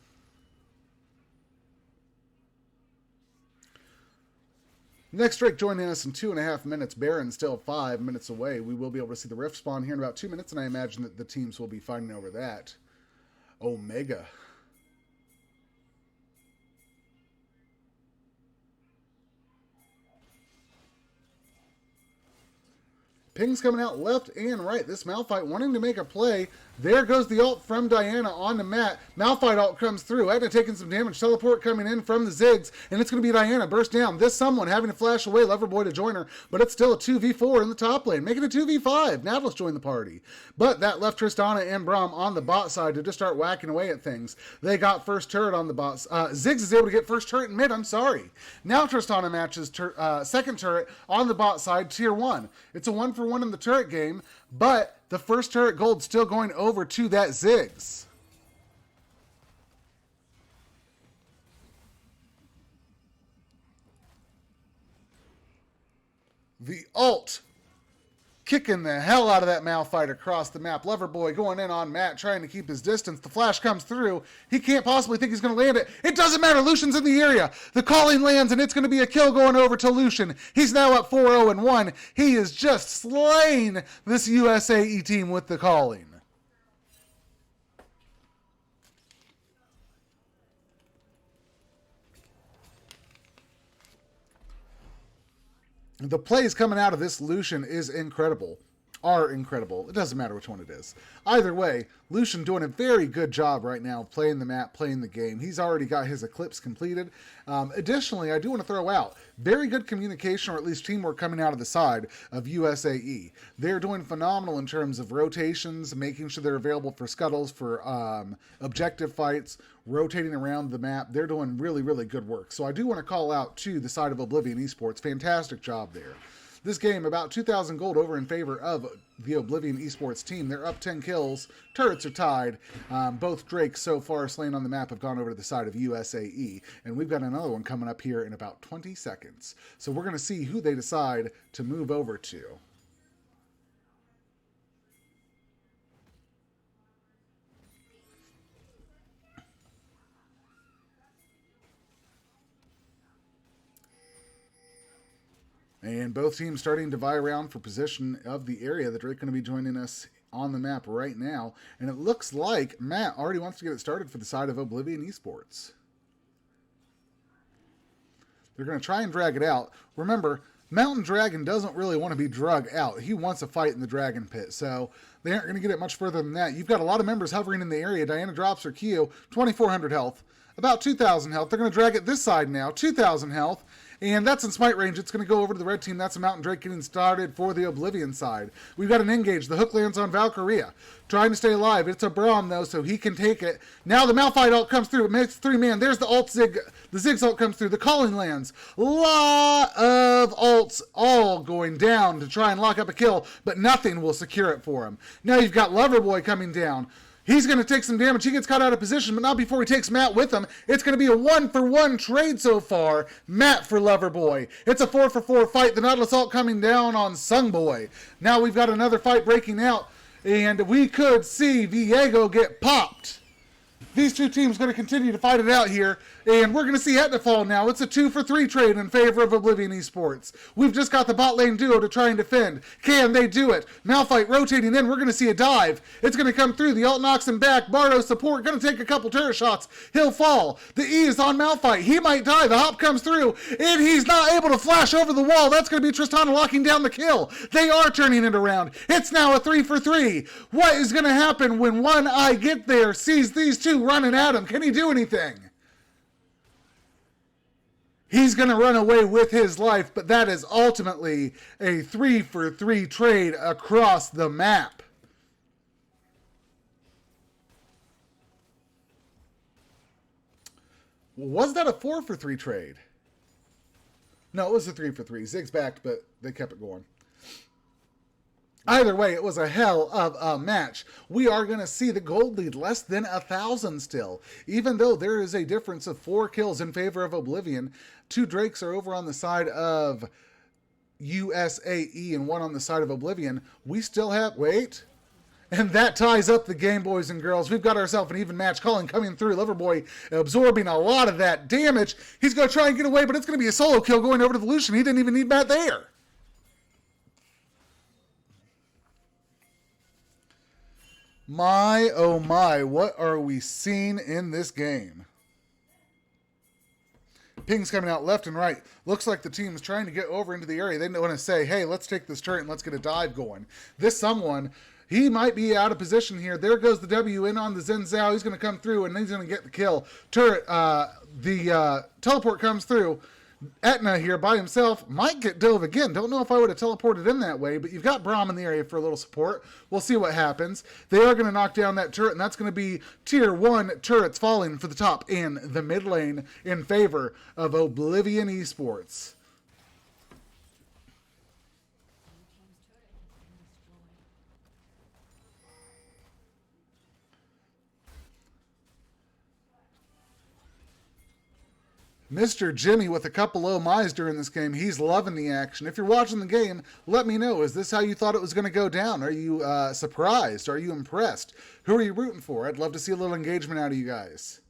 Next Drake joining us in 2.5 minutes. Baron still 5 minutes away. We will be able to see the Rift spawn here in about 2 minutes, and I imagine that the teams will be fighting over that. Omega. Pings coming out left and right. This Malphite wanting to make a play. There goes the ult from Diana onto Matt. Malphite ult comes through. Edna taking some damage. Teleport coming in from the Ziggs. And it's going to be Diana burst down. This someone having to flash away Loverboy to join her. But it's still a 2v4 in the top lane. Making a 2v5. Nautilus joined the party. But that left Tristana and Braum on the bot side to just start whacking away at things. They got first turret on the bot. Ziggs is able to get first turret in mid. I'm sorry. Now Tristana matches second turret on the bot side, tier 1. It's a 1-for-1 in the turret game, but the first turret gold still going over to that Ziggs. The ult kicking the hell out of that Malphite across the map. Loverboy going in on Matt, trying to keep his distance. The flash comes through. He can't possibly think he's going to land it. It doesn't matter. Lucian's in the area. The calling lands, and it's going to be a kill going over to Lucian. He's now up 4-0-1. He is just slaying this USAE team with the calling. The plays coming out of this Lucian is incredible. Are incredible. It doesn't matter which one it is. Either way, Lucian doing a very good job right now playing the map, playing the game. He's already got his Eclipse completed. Additionally, I do want to throw out very good communication, or at least teamwork, coming out of the side of USAE. They're doing phenomenal in terms of rotations, making sure they're available for scuttles, for objective fights, rotating around the map. They're doing really, really good work. So I do want to call out to the side of Oblivion Esports. Fantastic job there. This game, about 2,000 gold over in favor of the Oblivion Esports team. They're up 10 kills. Turrets are tied. Both Drakes so far slain on the map have gone over to the side of USAE. And we've got another one coming up here in about 20 seconds. So we're going to see who they decide to move over to. And both teams starting to vie around for position of the area that are going to be joining us on the map right now. And it looks like Matt already wants to get it started for the side of Oblivion Esports. They're going to try and drag it out. Remember, Mountain Dragon doesn't really want to be drug out. He wants a fight in the Dragon Pit. So they aren't going to get it much further than that. You've got a lot of members hovering in the area. Diana drops her Q, 2,400 health. About 2,000 health. They're going to drag it this side now. 2,000 health. And that's in smite range. It's going to go over to the red team. That's a Mountain Drake getting started for the Oblivion side. We've got an engage. The hook lands on Valkyria. Trying to stay alive. It's a Braum, though, so he can take it. Now the Malphite ult comes through. It makes 3-man. There's the ult Zig. The Ziggs ult comes through. The calling lands. Lot of ults all going down to try and lock up a kill, but nothing will secure it for him. Now you've got Loverboy coming down. He's going to take some damage. He gets caught out of position, but not before he takes Matt with him. It's going to be a 1-for-1 trade so far. Matt for Loverboy. It's a 4-for-4 fight. The Nautilus ult coming down on Sungboy. Now we've got another fight breaking out, and we could see Viego get popped. These two teams going to continue to fight it out here, and we're going to see Etna fall now. It's a 2-for-3 trade in favor of Oblivion Esports. We've just got the bot lane duo to try and defend. Can they do it? Malphite rotating in. We're going to see a dive. It's going to come through. The ult knocks him back. Bardo support going to take a couple turret shots. He'll fall. The E is on Malphite. He might die. The hop comes through, and he's not able to flash over the wall. That's going to be Tristana locking down the kill. They are turning it around. It's now a 3-for-3. What is going to happen when One Eye get there, sees these two running at him? Can he do anything? He's going to run away with his life, but that is ultimately a 3-for-3 trade across the map. Was that a 4-for-3 trade? No, it was a 3-for-3. Ziggs backed, but they kept it going. Either way, it was a hell of a match. We are going to see the gold lead less than 1,000 still. Even though there is a difference of 4 kills in favor of Oblivion, 2 Drakes are over on the side of USAE and 1 on the side of Oblivion. We still have... Wait. And that ties up the game, boys and girls. We've got ourselves an even match. Calling coming through. Loverboy absorbing a lot of that damage. He's going to try and get away, but it's going to be a solo kill going over to the Lucian. He didn't even need Matt there. My, oh my, what are we seeing in this game? Pings coming out left and right. Looks like the team is trying to get over into the area. They want to say, hey, let's take this turret and let's get a dive going. This someone, he might be out of position here. There goes the W in on the Zhao. He's going to come through and he's going to get the kill. Turret, the teleport comes through. Etna here by himself might get dove again. Don't know if I would have teleported in that way, but you've got Braum in the area for a little support. We'll see what happens. They are going to knock down that turret, and that's going to be tier 1 turrets falling for the top in the mid lane in favor of Oblivion Esports. Mr. Jimmy with a couple oh my's during this game. He's loving the action. If you're watching the game, let me know. Is this how you thought it was going to go down? Are you surprised? Are you impressed? Who are you rooting for? I'd love to see a little engagement out of you guys.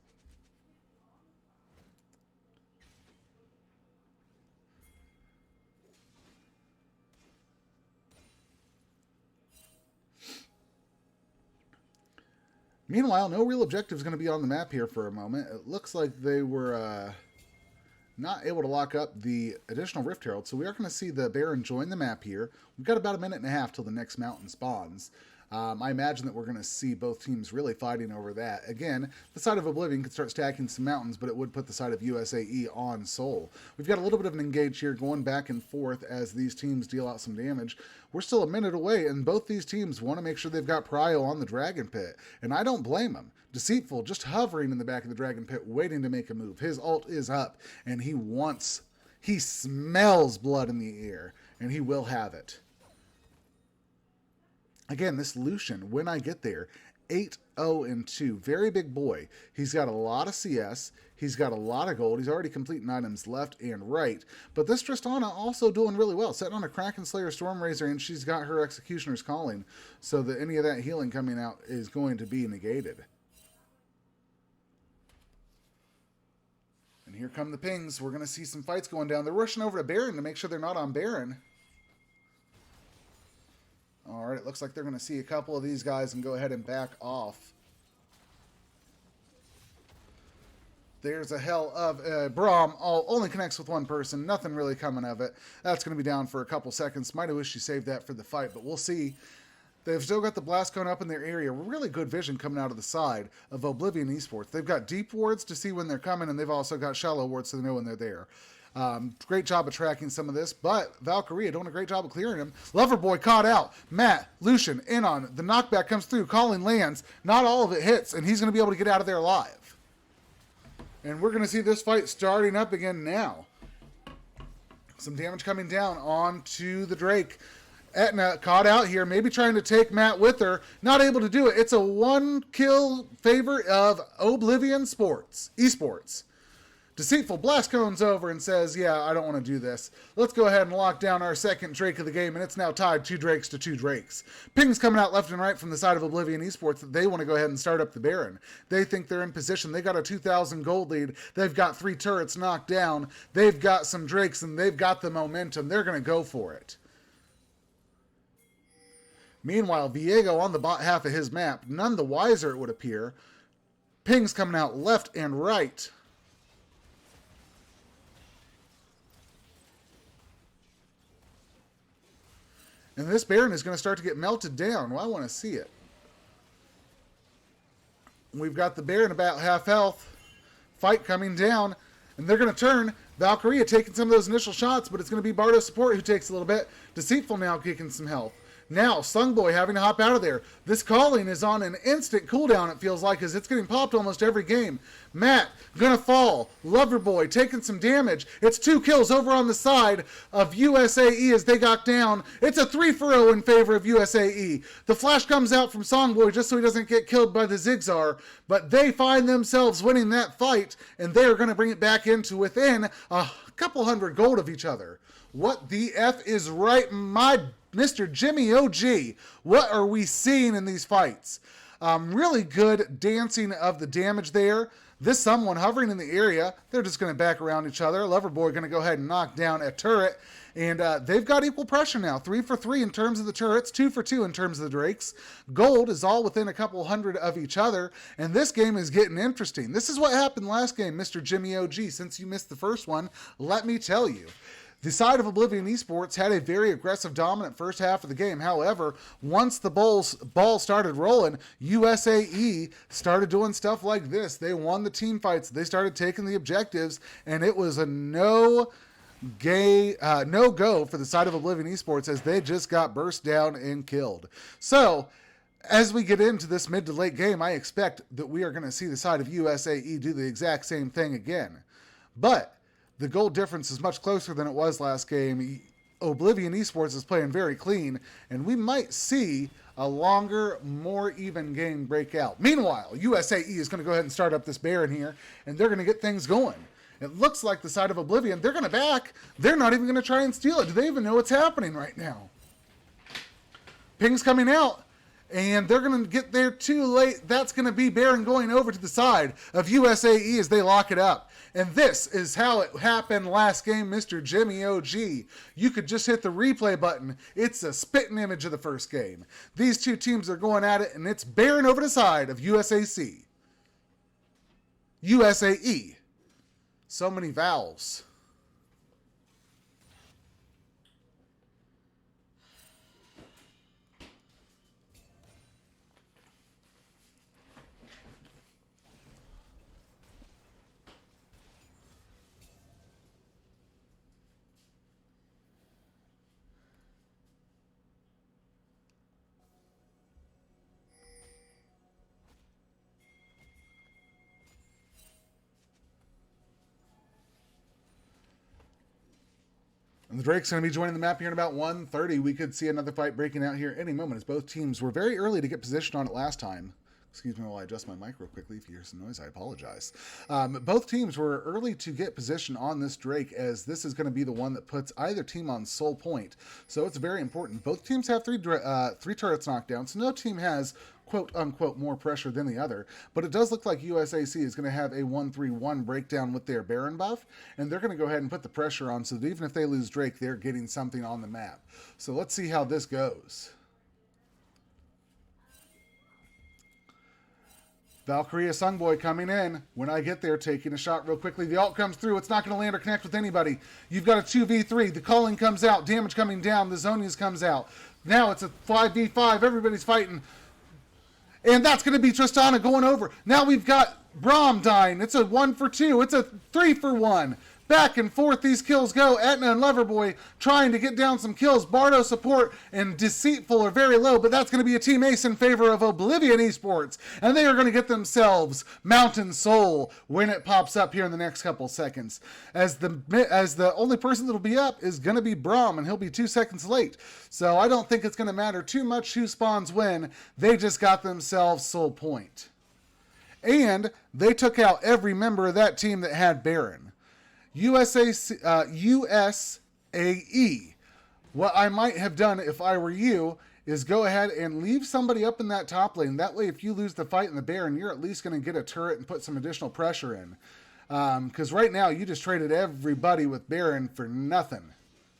Meanwhile, no real objective is going to be on the map here for a moment. It looks like they were not able to lock up the additional Rift Herald, so we are going to see the Baron join the map here. We've got about a minute and a half till the next mountain spawns. I imagine that we're going to see both teams really fighting over that. Again, the side of Oblivion could start stacking some mountains, but it would put the side of USAE on Soul. We've got a little bit of an engage here going back and forth as these teams deal out some damage. We're still a minute away, and both these teams want to make sure they've got Prio on the Dragon Pit, and I don't blame them. Deceitful just hovering in the back of the Dragon Pit, waiting to make a move. His ult is up, and he smells blood in the air, and he will have it. Again, this Lucian, when I get there, 8-0-2. Very big boy. He's got a lot of CS. He's got a lot of gold. He's already completing items left and right. But this Tristana also doing really well. Setting on a Kraken Slayer Stormrazor, and she's got her Executioner's Calling, so that any of that healing coming out is going to be negated. And here come the pings. We're going to see some fights going down. They're rushing over to Baron to make sure they're not on Baron. All right, it looks like they're going to see a couple of these guys and go ahead and back off. There's a hell of Braum. Only connects with one person. Nothing really coming of it. That's going to be down for a couple seconds. Might have wished she saved that for the fight, but we'll see. They've still got the blast cone up in their area. Really good vision coming out of the side of Oblivion Esports. They've got deep wards to see when they're coming, and they've also got shallow wards so they know when they're there. Great job of tracking some of this, but Valkyria doing a great job of clearing him. Loverboy caught out. Matt, Lucian, in on. The knockback comes through. Calling lands. Not all of it hits, and he's going to be able to get out of there alive. And we're going to see this fight starting up again now. Some damage coming down onto the Drake. Etna caught out here, maybe trying to take Matt with her. Not able to do it. It's a one-kill favor of Oblivion Esports. Deceitful blast cones over and says, yeah, I don't want to do this. Let's go ahead and lock down our second Drake of the game, and it's now tied 2 Drakes to 2 Drakes. Pings coming out left and right from the side of Oblivion Esports that they want to go ahead and start up the Baron. They think they're in position. They got a 2,000 gold lead. They've got 3 turrets knocked down. They've got some Drakes, and they've got the momentum. They're going to go for it. Meanwhile, Viego on the bot half of his map, none the wiser it would appear. Pings coming out left and right. And this Baron is going to start to get melted down. Well, I want to see it. We've got the Baron about half health. Fight coming down. And they're going to turn. Valkyria taking some of those initial shots, but it's going to be Bardo support who takes a little bit. Deceitful now kicking some health. Now, Sungboy having to hop out of there. This calling is on an instant cooldown, it feels like, as it's getting popped almost every game. Matt, gonna fall. Loverboy taking some damage. It's 2 kills over on the side of USAE as they got down. It's a 3-0 in favor of USAE. The flash comes out from Songboy just so he doesn't get killed by the Ziggs, but they find themselves winning that fight, and they are going to bring it back into within a couple hundred gold of each other. What the F is right, my Mr. Jimmy OG? What are we seeing in these fights? Really good dancing of the damage there. This someone hovering in the area, they're just going to back around each other. Loverboy going to go ahead and knock down a turret. And they've got equal pressure now. 3 for 3 in terms of the turrets, 2 for 2 in terms of the Drakes. Gold is all within a couple hundred of each other. And this game is getting interesting. This is what happened last game, Mr. Jimmy OG. Since you missed the first one, let me tell you. The side of Oblivion Esports had a very aggressive, dominant first half of the game. However, once the ball started rolling, USAE started doing stuff like this. They won the team fights. They started taking the objectives, and it was a no-go for the side of Oblivion Esports as they just got burst down and killed. So, as we get into this mid to late game, I expect that we are going to see the side of USAE do the exact same thing again. But the goal difference is much closer than it was last game. Oblivion Esports is playing very clean, and we might see a longer, more even game break out. Meanwhile, USAE is going to go ahead and start up this Baron here, and they're going to get things going. It looks like the side of Oblivion, they're going to back. They're not even going to try and steal it. Do they even know what's happening right now? Ping's coming out, and they're going to get there too late. That's going to be Baron going over to the side of USAE as they lock it up. And this is how it happened last game, Mr. Jimmy OG. You could just hit the replay button. It's a spitting image of the first game. These two teams are going at it, and it's Baron over the side of USAE. So many vowels. And the Drake's going to be joining the map here in about 1:30. We could see another fight breaking out here any moment, as both teams were very early to get positioned on it last time. Excuse me while I adjust my mic real quickly. If you hear some noise, I apologize. Both teams were early to get position on this Drake, as this is going to be the one that puts either team on sole point. So it's very important. Both teams have three turrets knocked down, so no team has quote-unquote more pressure than the other. But it does look like USAC is going to have a 1-3-1 breakdown with their Baron buff, and they're going to go ahead and put the pressure on so that even if they lose Drake, they're getting something on the map. So let's see how this goes. Valkyria Sungboy coming in. When I get there, taking a shot real quickly. The ult comes through. It's not going to land or connect with anybody. You've got a 2v3. The calling comes out. Damage coming down. The Zonias comes out. Now it's a 5v5. Everybody's fighting. And that's going to be Tristana going over. Now we've got Braum dying. It's a 1-for-2. It's a 3-for-1. Back and forth these kills go. Etna and Loverboy trying to get down some kills. Bardo support and Deceitful are very low, but that's going to be a team ace in favor of Oblivion Esports. And they are going to get themselves Mountain Soul when it pops up here in the next couple seconds. As the only person that'll be up is going to be Braum, and he'll be 2 seconds late. So I don't think it's going to matter too much who spawns when. They just got themselves Soul Point. And they took out every member of that team that had Baron. USAE. What I might have done if I were you is go ahead and leave somebody up in that top lane. That way, if you lose the fight in the Baron, you're at least going to get a turret and put some additional pressure in. Because right now, you just traded everybody with Baron for nothing.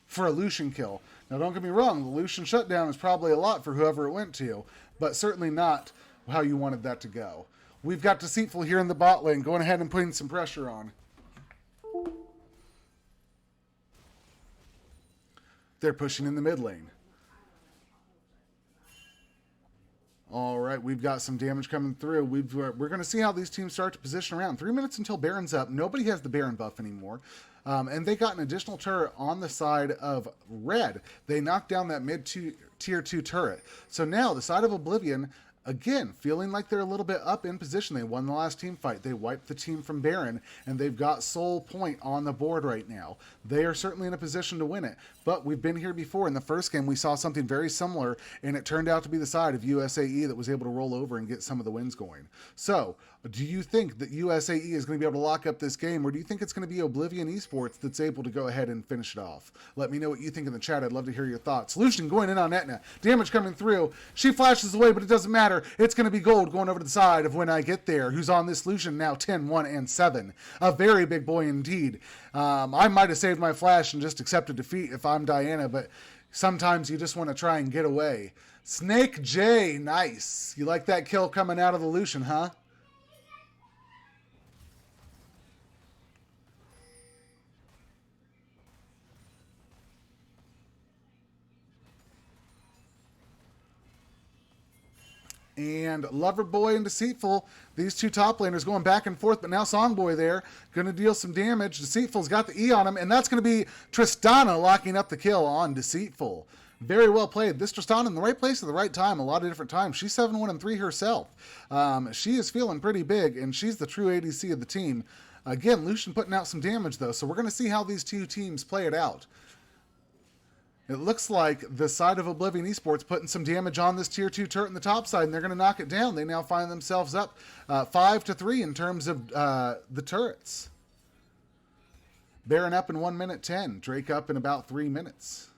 For a Lucian kill. Now, don't get me wrong. The Lucian shutdown is probably a lot for whoever it went to. But certainly not how you wanted that to go. We've got Deceitful here in the bot lane. Going ahead and putting some pressure on. They're pushing in the mid lane. All right, we've got some damage coming through. We're going to see how these teams start to position around. 3 minutes until Baron's up. Nobody has the Baron buff anymore. And they got an additional turret on the side of red. They knocked down that mid-tier 2 turret. So now the side of Oblivion, again, feeling like they're a little bit up in position. They won the last team fight. They wiped the team from Baron, and they've got Soul Point on the board right now. They are certainly in a position to win it. But we've been here before. In the first game, we saw something very similar, and it turned out to be the side of USAE that was able to roll over and get some of the wins going. So, do you think that USAE is going to be able to lock up this game, or do you think it's going to be Oblivion Esports that's able to go ahead and finish it off? Let me know what you think in the chat. I'd love to hear your thoughts. Lucian going in on Etna. Damage coming through. She flashes away, but it doesn't matter. It's going to be gold going over to the side of When I Get There, who's on this Lucian now 10, 1, and 7. A very big boy indeed. I might have saved my flash and just accepted defeat if I'm Diana, but sometimes you just want to try and get away. Snake J, nice. You like that kill coming out of the Lucian, huh? And Loverboy and Deceitful, these two top laners going back and forth, but now Songboy there, going to deal some damage. Deceitful's got the E on him, and that's going to be Tristana locking up the kill on Deceitful. Very well played. This Tristana in the right place at the right time, a lot of different times. She's 7-1-3 herself. She is feeling pretty big, and she's the true ADC of the team. Again, Lucian putting out some damage, though, so we're going to see how these two teams play it out. It looks like the side of Oblivion Esports putting some damage on this tier 2 turret in the top side, and they're going to knock it down. They now find themselves up 5-3 in terms of the turrets. Baron up in 1 minute 10. Drake up in about 3 minutes.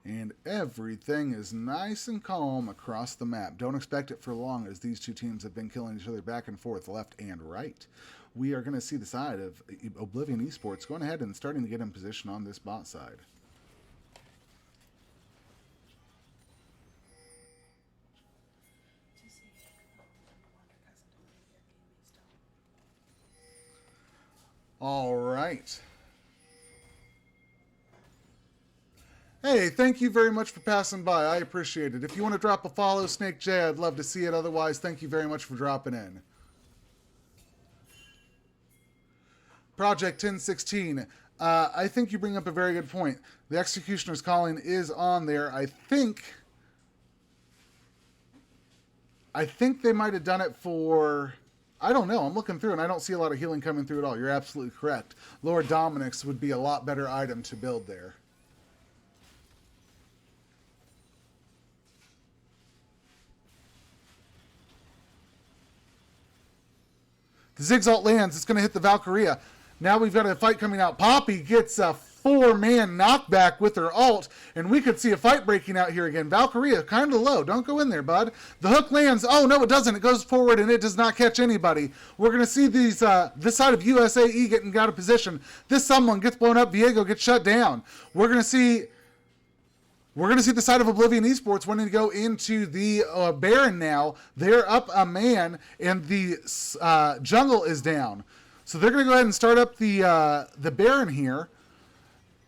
And everything is nice and calm across the map. Don't expect it for long, as these two teams have been killing each other back and forth, left and right. We are going to see the side of Oblivion Esports going ahead and starting to get in position on this bot side. All right. Hey, thank you very much for passing by. I appreciate it. If you want to drop a follow, Snake J, I'd love to see it. Otherwise, thank you very much for dropping in. Project 1016. I think you bring up a very good point. The Executioner's Calling is on there. I think they might have done it for... I don't know. I'm looking through and I don't see a lot of healing coming through at all. You're absolutely correct. Lord Dominic's would be a lot better item to build there. The Ziggs ult lands. It's going to hit the Valkyria. Now we've got a fight coming out. Poppy gets a 4-man knockback with her ult, and we could see a fight breaking out here again. Valkyria, kind of low. Don't go in there, bud. The hook lands. Oh, no, it doesn't. It goes forward, and it does not catch anybody. We're going to see these this side of USAE getting out of position. This someone gets blown up. Viego gets shut down. We're going to see the side of Oblivion Esports wanting to go into the Baron now. They're up a man, and the jungle is down. So they're going to go ahead and start up the Baron here.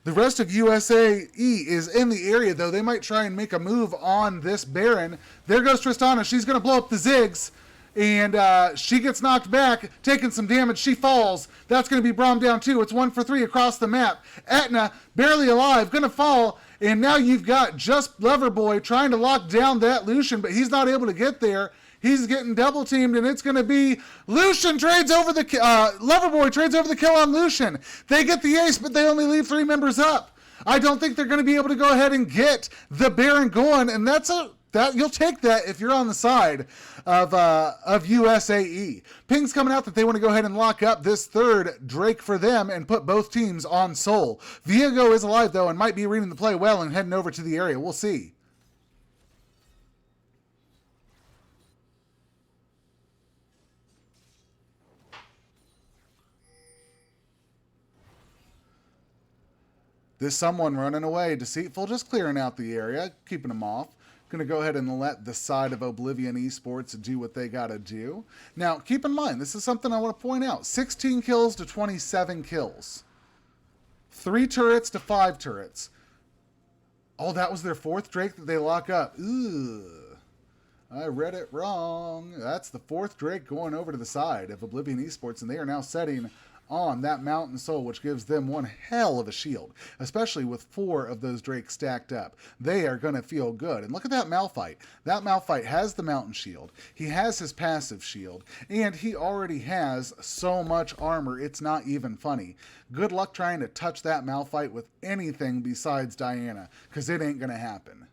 The rest of USAE is in the area, though. They might try and make a move on this Baron. There goes Tristana. She's going to blow up the Ziggs. And she gets knocked back, taking some damage. She falls. That's going to be Braum down too. It's 1 for 3 across the map. Etna, barely alive, going to fall. And now you've got just Loverboy trying to lock down that Lucian, but he's not able to get there. He's getting double teamed, and it's going to be Lucian trades over the Loverboy trades over the kill on Lucian. They get the ace, but they only leave 3 members up. I don't think they're going to be able to go ahead and get the Baron going, and you'll take that if you're on the side of USAE. Ping's coming out that they want to go ahead and lock up this third Drake for them and put both teams on Soul. Viego is alive, though, and might be reading the play well and heading over to the area. We'll see. This someone running away, Deceitful, just clearing out the area, keeping them off. Going to go ahead and let the side of Oblivion Esports do what they got to do. Now, keep in mind, this is something I want to point out. 16 kills to 27 kills. 3 turrets to 5 turrets. Oh, that was their 4th Drake that they lock up. Ugh. I read it wrong. That's the 4th Drake going over to the side of Oblivion Esports, and they are now setting on that Mountain Soul, which gives them one hell of a shield, especially with 4 of those Drakes stacked up. They are going to feel good. And look at that Malphite. That Malphite has the Mountain Shield. He has his passive shield, and he already has so much armor, it's not even funny. Good luck trying to touch that Malphite with anything besides Diana, because it ain't going to happen.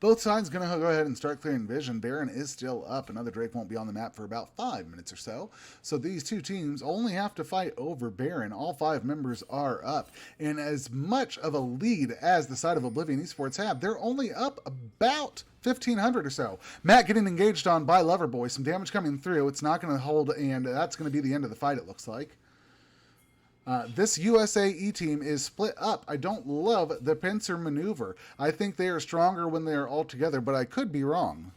Both sides going to go ahead and start clearing vision. Baron is still up. Another Drake won't be on the map for about 5 minutes or so. So these two teams only have to fight over Baron. All 5 members are up. And as much of a lead as the side of Oblivion Esports have, they're only up about 1,500 or so. Matt getting engaged on by Loverboy. Some damage coming through. It's not going to hold, and that's going to be the end of the fight, it looks like. This USAE team is split up. I don't love the pincer maneuver. I think they are stronger when they are all together, but I could be wrong.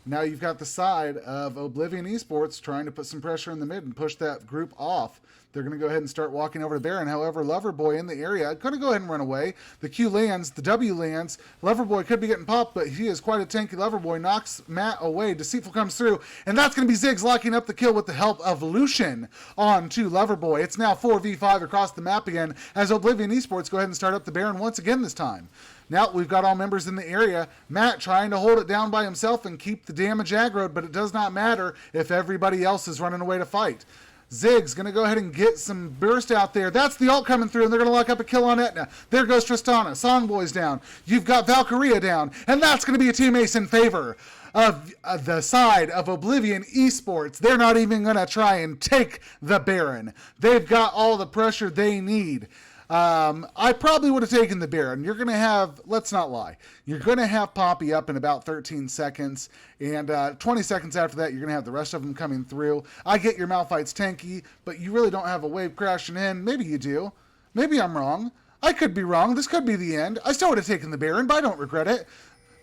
Now you've got the side of Oblivion Esports trying to put some pressure in the mid and push that group off. They're going to go ahead and start walking over to Baron. However, Loverboy in the area going to go ahead and run away. The Q lands, the W lands. Loverboy could be getting popped, but he is quite a tanky Loverboy. Knocks Matt away. Deceitful comes through, and that's going to be Ziggs locking up the kill with the help of Lucian on to Loverboy. It's now 4v5 across the map again as Oblivion Esports go ahead and start up the Baron once again this time. Now we've got all members in the area. Matt trying to hold it down by himself and keep the damage aggroed, but it does not matter if everybody else is running away to fight. Ziggs going to go ahead and get some burst out there. That's the ult coming through, and they're going to lock up a kill on Etna. There goes Tristana. Songboy's down. You've got Valkyria down, and that's going to be a team ace in favor of the side of Oblivion Esports. They're not even going to try and take the Baron. They've got all the pressure they need. I probably would have taken the Baron. You're going to have, let's not lie, you're going to have Poppy up in about 13 seconds, and 20 seconds after that, you're going to have the rest of them coming through. I get your Malphite's tanky, but you really don't have a wave crashing in. Maybe you do. Maybe I'm wrong. I could be wrong. This could be the end. I still would have taken the Baron, but I don't regret it.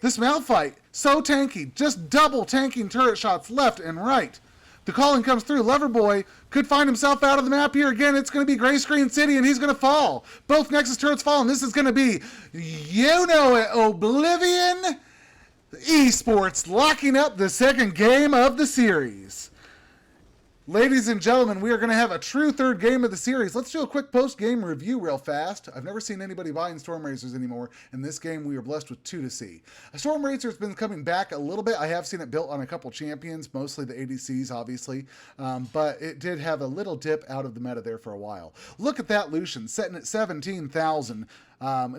This Malphite, so tanky, just double tanking turret shots left and right. The calling comes through. Loverboy could find himself out of the map here again. It's going to be Gray Screen City, and he's going to fall. Both Nexus turrets fall, and this is going to be, you know it, Oblivion Esports locking up the second game of the series. Ladies and gentlemen, we are going to have a true third game of the series. Let's do a quick post-game review real fast. I've never seen anybody buying Storm Racers anymore. In this game, we are blessed with 2 to see. A Storm Racer has been coming back a little bit. I have seen it built on a couple champions, mostly the ADCs, obviously. But it did have a little dip out of the meta there for a while. Look at that Lucian, setting at 17,000.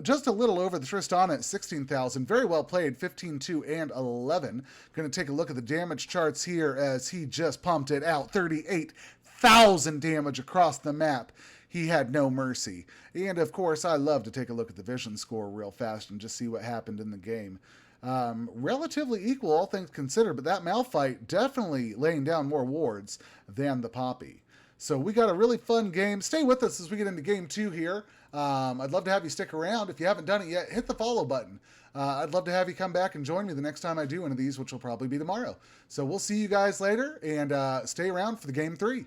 Just a little over the Tristana at 16,000. Very well played, 15, 2, and 11. Going to take a look at the damage charts here as he just pumped it out. 38,000 damage across the map. He had no mercy. And, of course, I love to take a look at the vision score real fast and just see what happened in the game. Relatively equal, all things considered, but that Malphite definitely laying down more wards than the Poppy. So we got a really fun game. Stay with us as we get into game 2 here. I'd love to have you stick around. If you haven't done it yet, hit the follow button. I'd love to have you come back and join me the next time I do one of these, which will probably be tomorrow. So we'll see you guys later, and stay around for the game 3.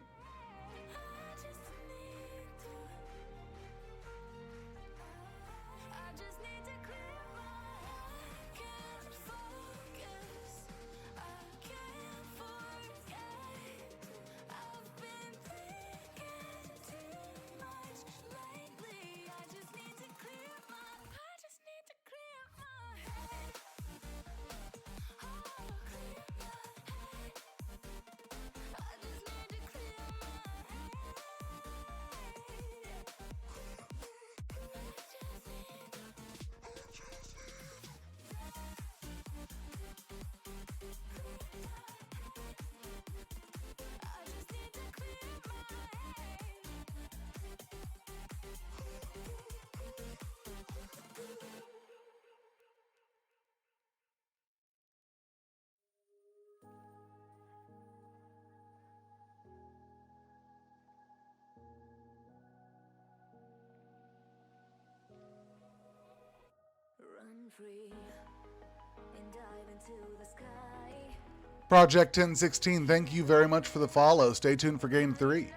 Run free and dive into the sky. Project 1016, thank you very much for the follow. Stay tuned for game 3.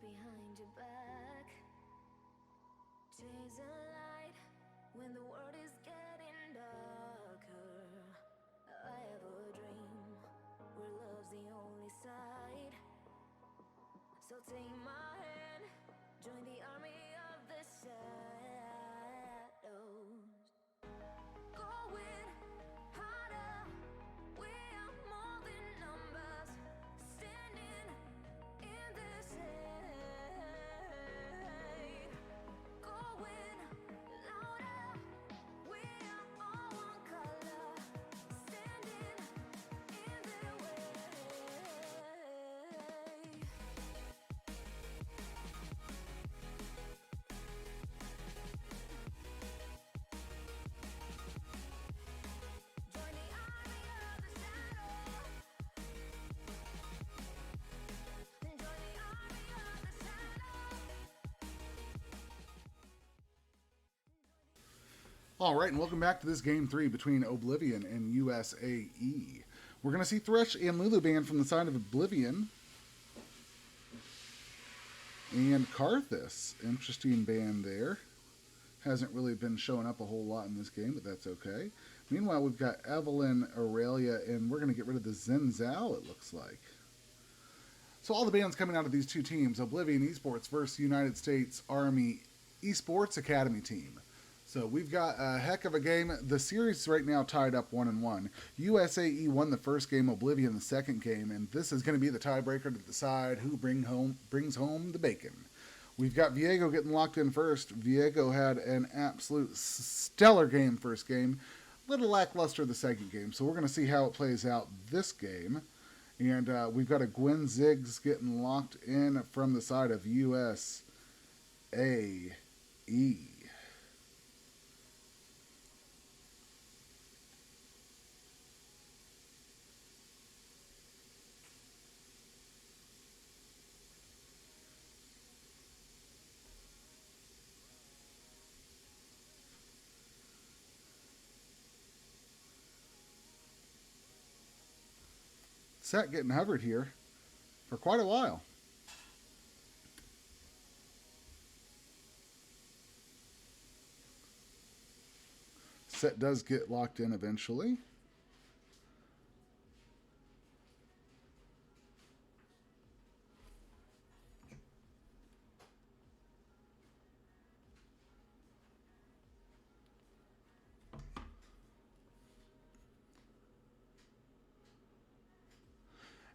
behind your back. Chase a light when the world is getting darker. I have a dream where love's the only side. So take my hand, join the army of the shadows. Going harder, we are more than numbers, standing in the shade. Going louder, we are all one color, standing in the way. Join the army of the shadow. Join the army of the shadow. All right, and welcome back to this game 3 between Oblivion and USAE. We're going to see Thresh and Lulu banned from the side of Oblivion. And Karthus, interesting ban there. Hasn't really been showing up a whole lot in this game, but that's okay. Meanwhile, we've got Evelyn, Irelia, and we're going to get rid of the Zhao, it looks like. So all the bans coming out of these two teams, Oblivion Esports versus United States Army Esports Academy team. So we've got a heck of a game. The series is right now tied up 1-1. USAE won the first game, Oblivion the second game, and this is going to be the tiebreaker to decide who brings home the bacon. We've got Viego getting locked in first. Viego had an absolute stellar game first game. Little lackluster the second game, so we're going to see how it plays out this game. And we've got a Gwen Ziggs getting locked in from the side of USAE. Sett getting hovered here for quite a while. Sett does get locked in eventually.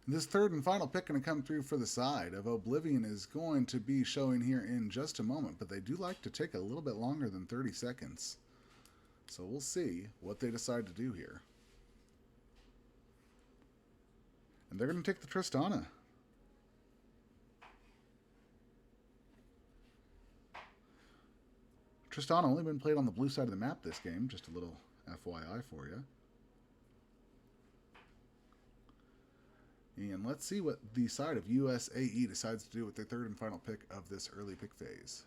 This third and final pick going to come through for the side of Oblivion is going to be showing here in just a moment, but they do like to take a little bit longer than 30 seconds. So we'll see what they decide to do here. And they're going to take the Tristana. Tristana only been played on the blue side of the map this game, just a little FYI for you. And let's see what the side of USAE decides to do with their third and final pick of this early pick phase.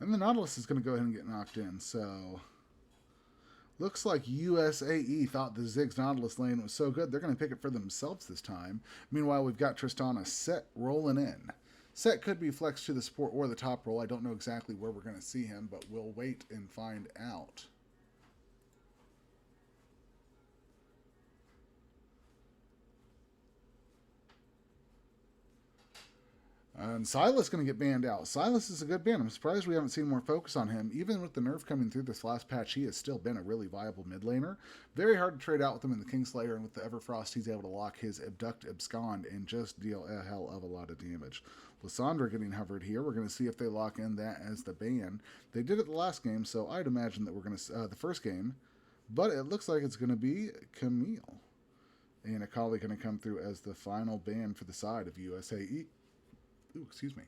And the Nautilus is going to go ahead and get knocked in, so looks like USAE thought the Ziggs Nautilus lane was so good, they're going to pick it for themselves this time. Meanwhile, we've got Tristana Sett rolling in. Sett could be flexed to the support or the top role. I don't know exactly where we're going to see him, but we'll wait and find out. And Sylas is going to get banned out. Sylas is a good ban. I'm surprised we haven't seen more focus on him. Even with the nerf coming through this last patch, he has still been a really viable mid laner. Very hard to trade out with him in the Kingslayer, and with the Everfrost, he's able to lock his Abduct, Abscond, and just deal a hell of a lot of damage. Lissandra getting hovered here. We're going to see if they lock in that as the ban. They did it the last game, so I'd imagine that we're going to the first game, but it looks like it's going to be Camille. And Akali going to come through as the final ban for the side of USAE. Ooh, excuse me.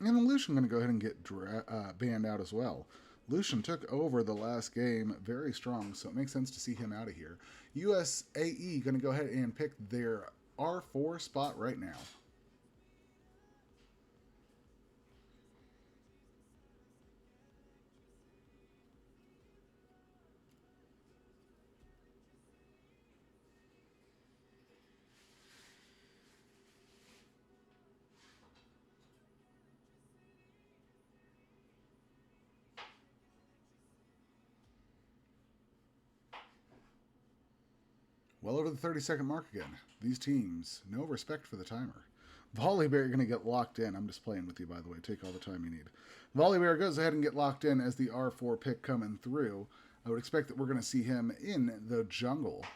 And Lucian going to go ahead and get banned out as well. Lucian took over the last game very strong, so it makes sense to see him out of here. USAE going to go ahead and pick their R4 spot right now. Well over the 30-second mark again. These teams, no respect for the timer. Volibear going to get locked in. I'm just playing with you, by the way. Take all the time you need. Volibear goes ahead and get locked in as the R4 pick coming through. I would expect that we're going to see him in the jungle.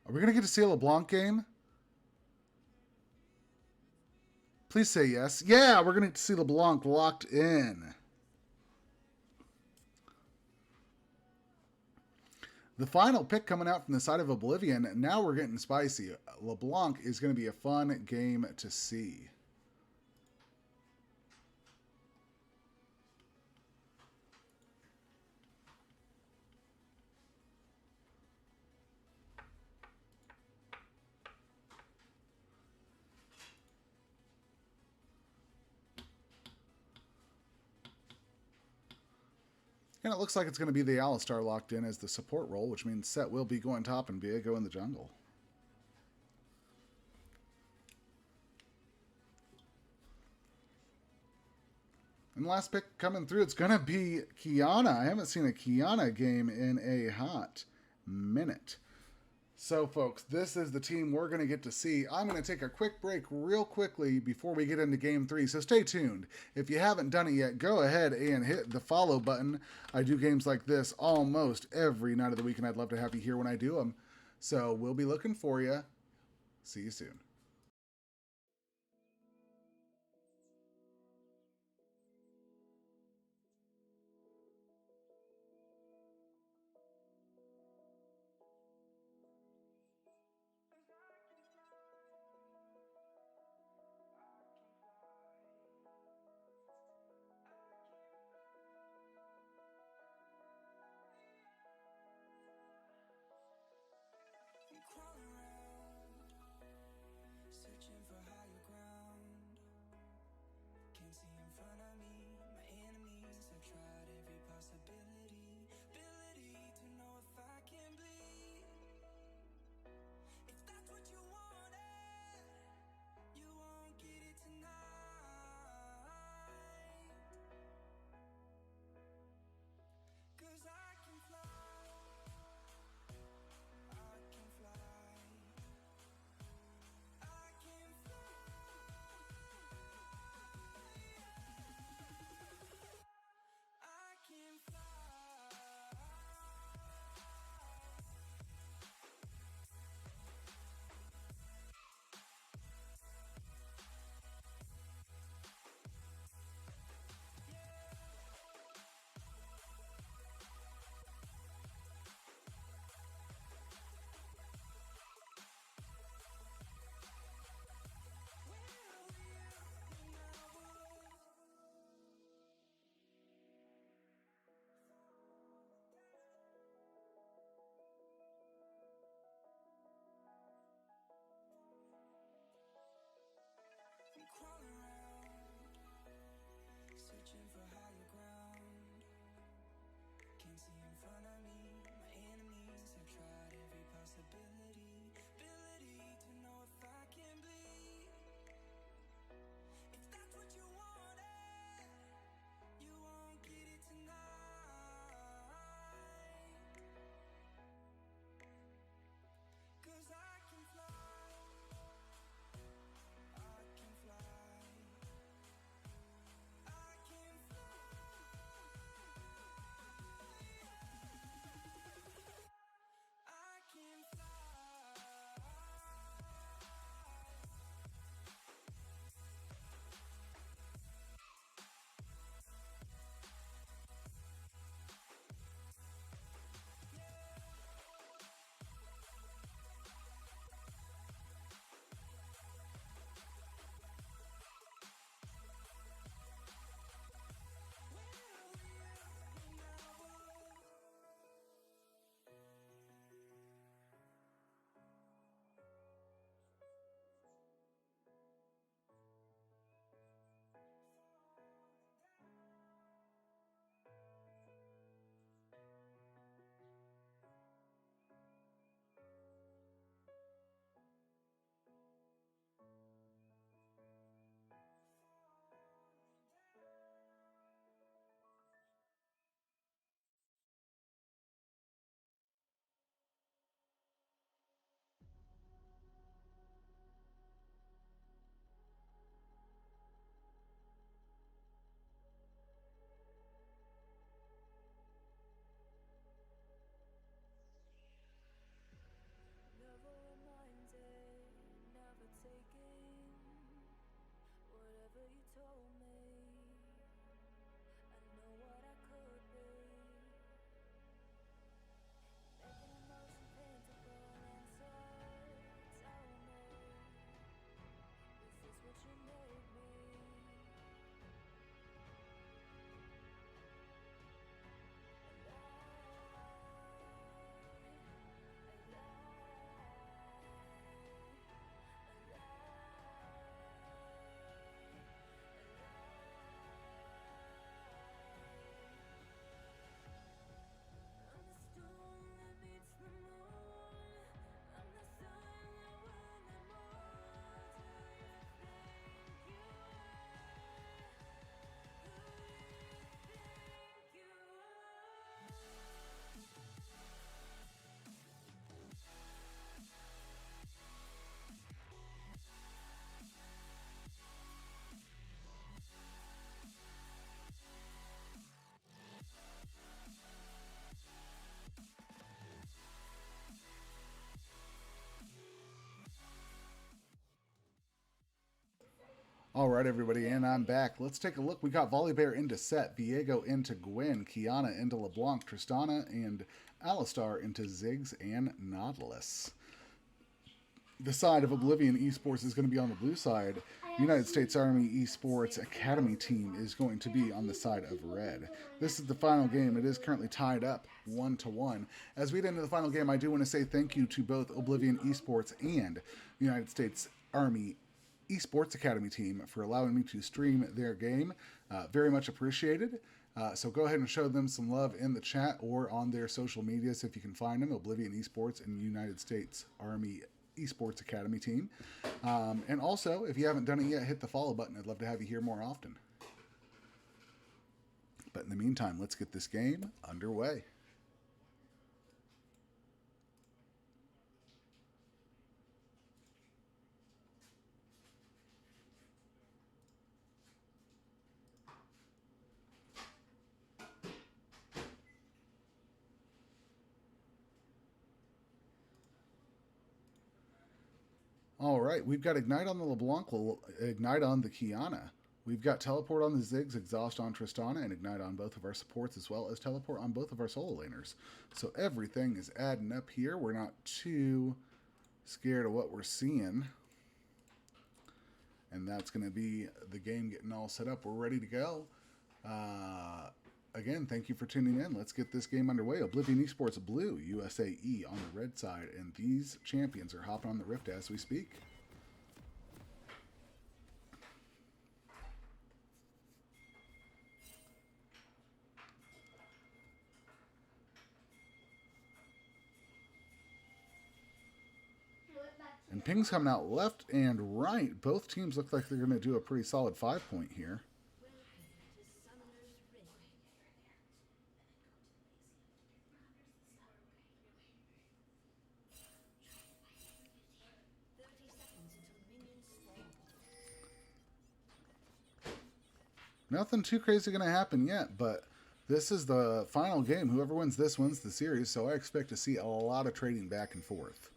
Are we going to get to see a LeBlanc game? Please say yes. Yeah, we're going to see LeBlanc locked in. The final pick coming out from the side of Oblivion. Now we're getting spicy. LeBlanc is going to be a fun game to see. And it looks like it's going to be the Alistar locked in as the support role, which means Sett will be going top and Viego in the jungle. And last pick coming through, it's going to be Qiyana. I haven't seen a Qiyana game in a hot minute. So, folks, this is the team we're going to get to see. I'm going to take a quick break real quickly before we get into Game 3, so stay tuned. If you haven't done it yet, go ahead and hit the follow button. I do games like this almost every night of the week, and I'd love to have you here when I do them. So, we'll be looking for you. See you soon. All right, everybody, and I'm back. Let's take a look. We got Volibear into Sett, Viego into Gwen, Qiyana into LeBlanc, Tristana and Alistar into Ziggs and Nautilus. The side of Oblivion Esports is going to be on the blue side. United States Army Esports Academy team is going to be on the side of red. This is the final game. It is currently tied up 1-1. As we get into the final game, I do want to say thank you to both Oblivion Esports and United States Army Esports Academy team for allowing me to stream their game. Very much appreciated. So go ahead and show them some love in the chat or on their social medias if you can find them, Oblivion Esports and United States Army Esports Academy team. And also, if you haven't done it yet, hit the follow button. I'd love to have you here more often. But in the meantime, let's get this game underway. All right, we've got Ignite on the LeBlanc, Ignite on the Qiyana. We've got Teleport on the Ziggs, Exhaust on Tristana, and Ignite on both of our supports, as well as Teleport on both of our solo laners. So everything is adding up here. We're not too scared of what we're seeing. And that's going to be the game getting all set up. We're ready to go. Again, thank you for tuning in. Let's get this game underway. Oblivion Esports Blue, USAE on the red side, and these champions are hopping on the Rift as we speak. And pings coming out left and right. Both teams look like they're going to do a pretty solid 5-point here. Nothing too crazy going to happen yet, but this is the final game. Whoever wins this wins the series, so I expect to see a lot of trading back and forth.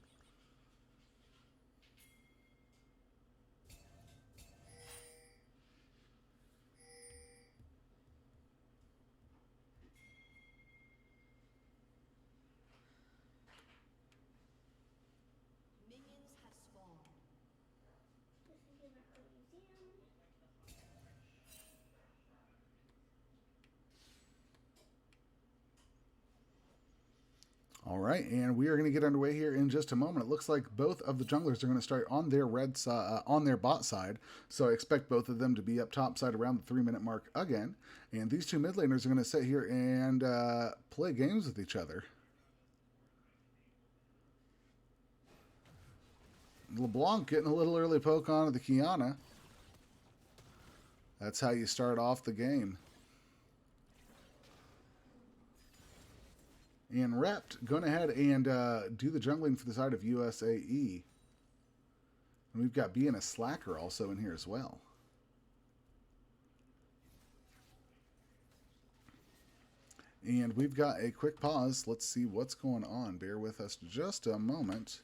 All right, and we are going to get underway here in just a moment. It looks like both of the junglers are going to start on their red side, on their bot side. So I expect both of them to be up top side around the 3-minute mark again. And these two mid laners are going to sit here and play games with each other. LeBlanc getting a little early poke onto the Qiyana. That's how you start off the game. And Rept going ahead and do the jungling for the side of USAE. And we've got being a slacker also in here as well. And we've got a quick pause. Let's see what's going on. Bear with us just a moment.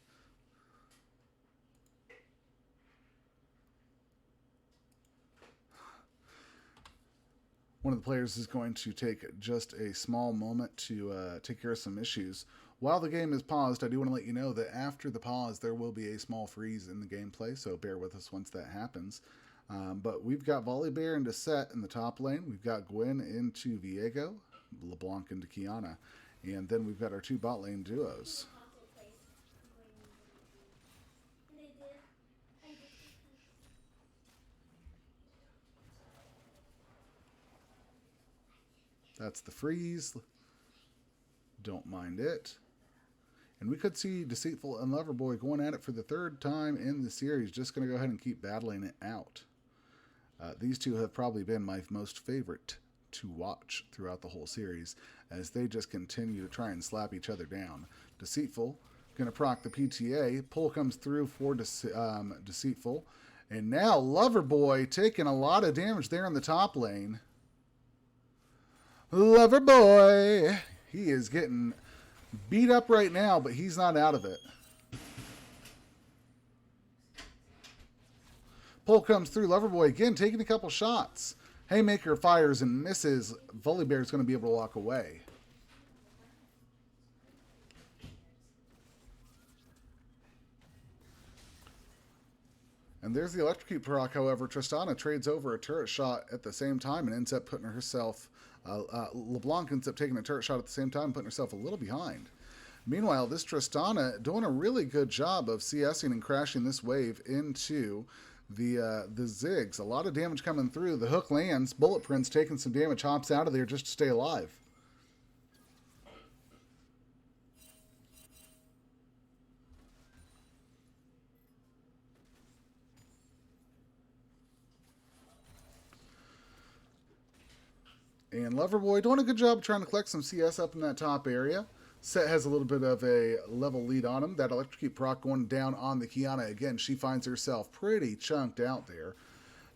One of the players is going to take just a small moment to take care of some issues. While the game is paused, I do want to let you know that after the pause, there will be a small freeze in the gameplay, so bear with us once that happens. But we've got Volibear into Sett in the top lane. We've got Gwen into Viego, LeBlanc into Qiyana. And then we've got our two bot lane duos. That's the freeze. Don't mind it. And we could see Deceitful and Loverboy going at it for the third time in the series. Just going to go ahead and keep battling it out. These two have probably been my most favorite to watch throughout the whole series, as they just continue to try and slap each other down. Deceitful going to proc the PTA. Pull comes through for Deceitful. And now Loverboy taking a lot of damage there in the top lane. Loverboy, he is getting beat up right now, but he's not out of it. Pull comes through. Loverboy again taking a couple shots. Haymaker fires and misses. Volibear is going to be able to walk away. And there's the electrocute proc. However, Tristana trades over a turret shot at the same time and ends up putting herself... LeBlanc ends up taking a turret shot at the same time, putting herself a little behind. Meanwhile, this Tristana doing a really good job of CSing and crashing this wave into the Ziggs. A lot of damage coming through. The hook lands. Bullet Prince taking some damage, hops out of there just to stay alive. And Loverboy doing a good job trying to collect some CS up in that top area. Sett has a little bit of a level lead on him. That electrocute proc going down on the Qiyana again. She finds herself pretty chunked out there.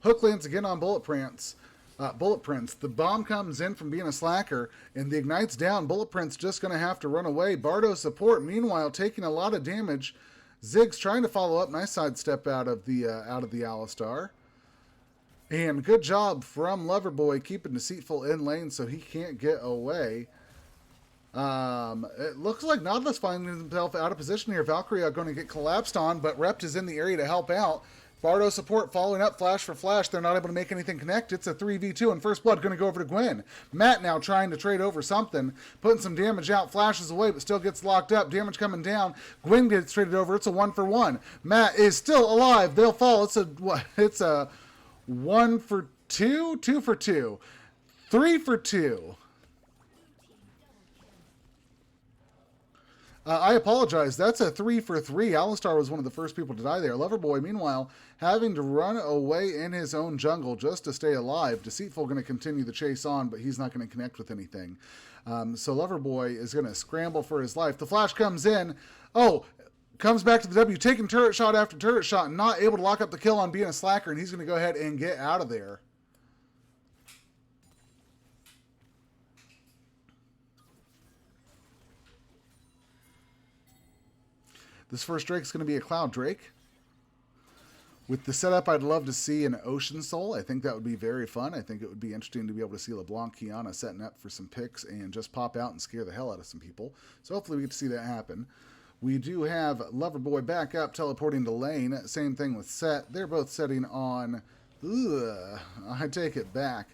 Hook lands again on Bullet Prince. The bomb comes in from being a slacker, and the ignite's down. Bullet Prince just going to have to run away. Bardo support, meanwhile, taking a lot of damage. Ziggs trying to follow up. Nice sidestep out of the Alistar. And good job from Loverboy keeping Deceitful in lane so he can't get away. It looks like Nautilus finding himself out of position here. Valkyrie are going to get collapsed on, but Rept is in the area to help out. Bardo support following up flash for flash. They're not able to make anything connect. It's a 3v2, and First Blood going to go over to Gwen. Matt now trying to trade over something, putting some damage out, flashes away, but still gets locked up. Damage coming down. Gwen gets traded over. It's a 1-for-1. Matt is still alive. They'll fall. It's a 1 for 2, 2 for 2, 3 for 2. I apologize. That's a 3 for 3. Alistar was one of the first people to die there. Loverboy, meanwhile, having to run away in his own jungle just to stay alive. Deceitful going to continue the chase on, but he's not going to connect with anything. So Loverboy is going to scramble for his life. The flash comes in. Oh, comes back to the W, taking turret shot after turret shot, not able to lock up the kill on being a slacker, and he's going to go ahead and get out of there. This first Drake is going to be a Cloud Drake. With the setup, I'd love to see an Ocean Soul. I think that would be very fun. I think it would be interesting to be able to see LeBlanc, Qiyana setting up for some picks and just pop out and scare the hell out of some people. So hopefully we get to see that happen. We do have Loverboy back up, teleporting to lane. Same thing with Sett. They're both setting on... I take it back.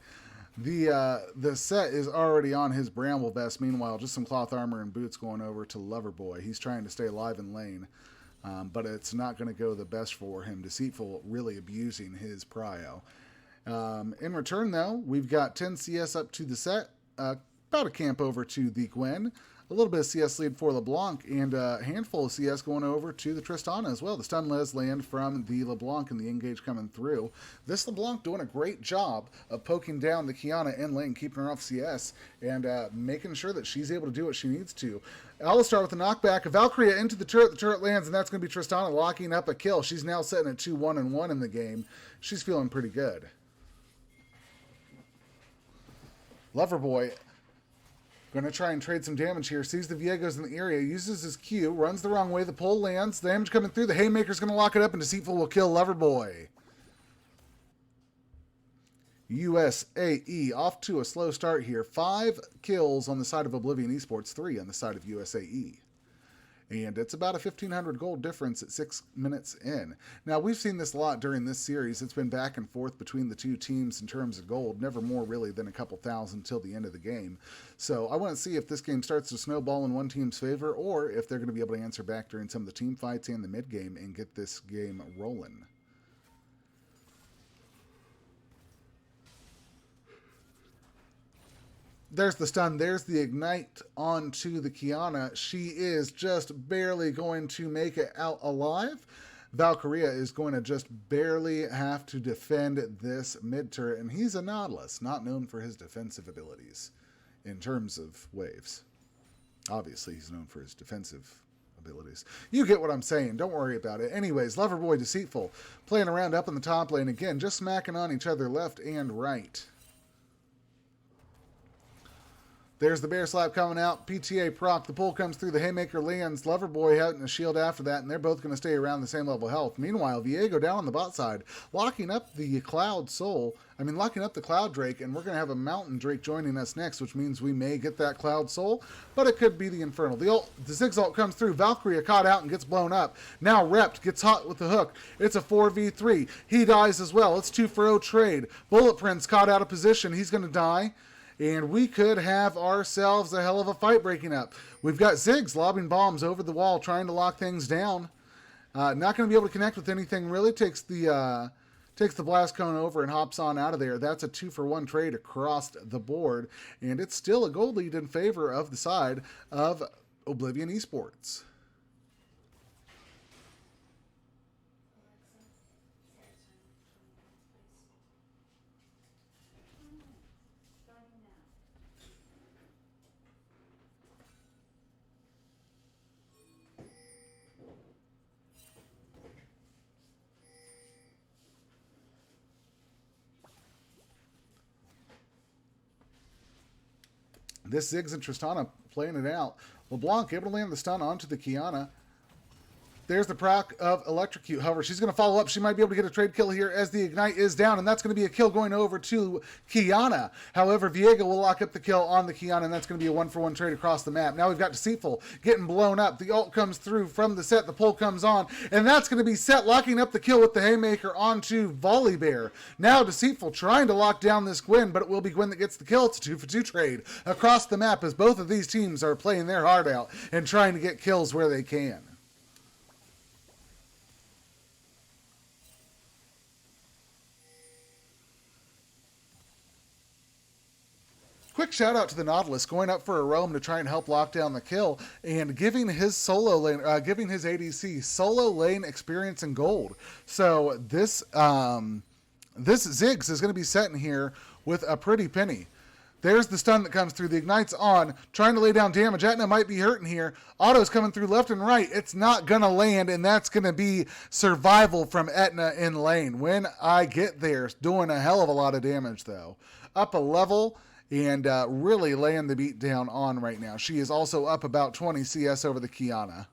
The Sett is already on his Bramble Vest. Meanwhile, just some cloth armor and boots going over to Loverboy. He's trying to stay alive in lane, but it's not going to go the best for him. Deceitful really abusing his prio. In return, though, we've got 10 CS up to the Sett. About a camp over to the Gwen. A little bit of CS lead for LeBlanc, and a handful of CS going over to the Tristana as well. The stun les land from the LeBlanc and the engage coming through. This LeBlanc doing a great job of poking down the Qiyana in lane, keeping her off CS, and making sure that she's able to do what she needs to. Alistar with a knockback. Valkyria into the turret lands, and that's going to be Tristana locking up a kill. She's now sitting at 2-1-1 in the game. She's feeling pretty good. Loverboy going to try and trade some damage here. Sees the Viegos in the area. Uses his Q. Runs the wrong way. The pull lands. The damage coming through. The Haymaker's going to lock it up, and Deceitful will kill Loverboy. USAE off to a slow start here. 5 kills on the side of Oblivion Esports. 3 on the side of USAE. And it's about a 1,500 gold difference at 6 minutes in. Now, we've seen this a lot during this series. It's been back and forth between the two teams in terms of gold. Never more, really, than a couple thousand till the end of the game. So I want to see if this game starts to snowball in one team's favor, or if they're going to be able to answer back during some of the team fights and the mid-game and get this game rolling. There's the stun. There's the ignite onto the Qiyana. She is just barely going to make it out alive. Valkyria is going to just barely have to defend this mid turret, and he's a Nautilus, not known for his defensive abilities in terms of waves. Obviously, he's known for his defensive abilities. You get what I'm saying. Don't worry about it. Anyways, Loverboy Deceitful playing around up in the top lane again, just smacking on each other left and right. There's the bear slap coming out. PTA proc. The pull comes through. The haymaker lands. Loverboy having a shield after that, and they're both going to stay around the same level of health. Meanwhile, Viego down on the bot side, locking up the locking up the Cloud Drake, and we're going to have a Mountain Drake joining us next, which means we may get that Cloud Soul, but it could be the Infernal. The Ziggs ult comes through. Valkyria caught out and gets blown up. Now Rept gets hot with the hook. It's a 4v3. He dies as well. It's 2-for-0 trade. Bullet Prince caught out of position. He's going to die. And we could have ourselves a hell of a fight breaking up. We've got Ziggs lobbing bombs over the wall, trying to lock things down. Not going to be able to connect with anything. Really takes the blast cone over and hops on out of there. That's a 2-for-1 trade across the board. And it's still a gold lead in favor of the side of Oblivion Esports. This Ziggs and Tristana playing it out. LeBlanc able to land the stun onto the Qiyana. There's the proc of Electrocute. However, she's going to follow up. She might be able to get a trade kill here as the Ignite is down, and that's going to be a kill going over to Qiyana. However, Viego will lock up the kill on the Qiyana, and that's going to be a 1-for-1 trade across the map. Now we've got Deceitful getting blown up. The ult comes through from the Sett. The pull comes on, and that's going to be Sett locking up the kill with the Haymaker onto Volibear. Now Deceitful trying to lock down this Gwen, but it will be Gwen that gets the kill. It's a 2-for-2 trade across the map as both of these teams are playing their heart out and trying to get kills where they can. Quick shout out to the Nautilus going up for a roam to try and help lock down the kill and giving his solo lane, giving his ADC solo lane experience and gold. So this Ziggs is going to be sitting here with a pretty penny. There's the stun that comes through. The Ignite's on, trying to lay down damage. Etna might be hurting here. Auto's coming through left and right. It's not going to land, and that's going to be survival from Etna in lane. When I get there, doing a hell of a lot of damage, though. Up a level and really laying the beat down on right now. She is also up about 20 CS over the Qiyana.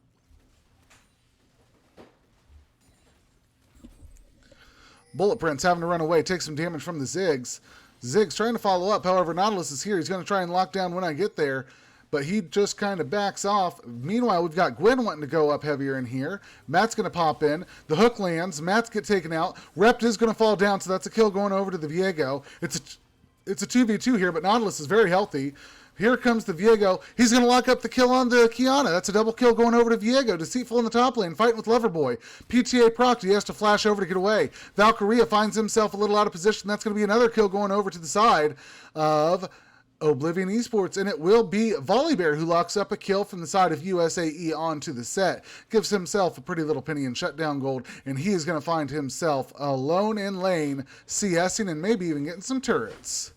Bullet Prince having to run away, take some damage from the Ziggs. Ziggs trying to follow up. However, Nautilus is here. He's going to try and lock down when I get there, but he just kind of backs off. Meanwhile, we've got Gwen wanting to go up heavier in here. Matt's going to pop in. The hook lands. Matt's get taken out. Rept is going to fall down, so that's a kill going over to the Viego. It's a 2v2 here, but Nautilus is very healthy. Here comes the Viego. He's going to lock up the kill on the Qiyana. That's a double kill going over to Viego. Deceitful in the top lane, fighting with Loverboy. PTA proc, he has to flash over to get away. Valkyria finds himself a little out of position. That's going to be another kill going over to the side of Oblivion Esports, and it will be Volibear who locks up a kill from the side of USAE onto the Sett. Gives himself a pretty little penny and shutdown gold, and he is going to find himself alone in lane, CSing and maybe even getting some turrets.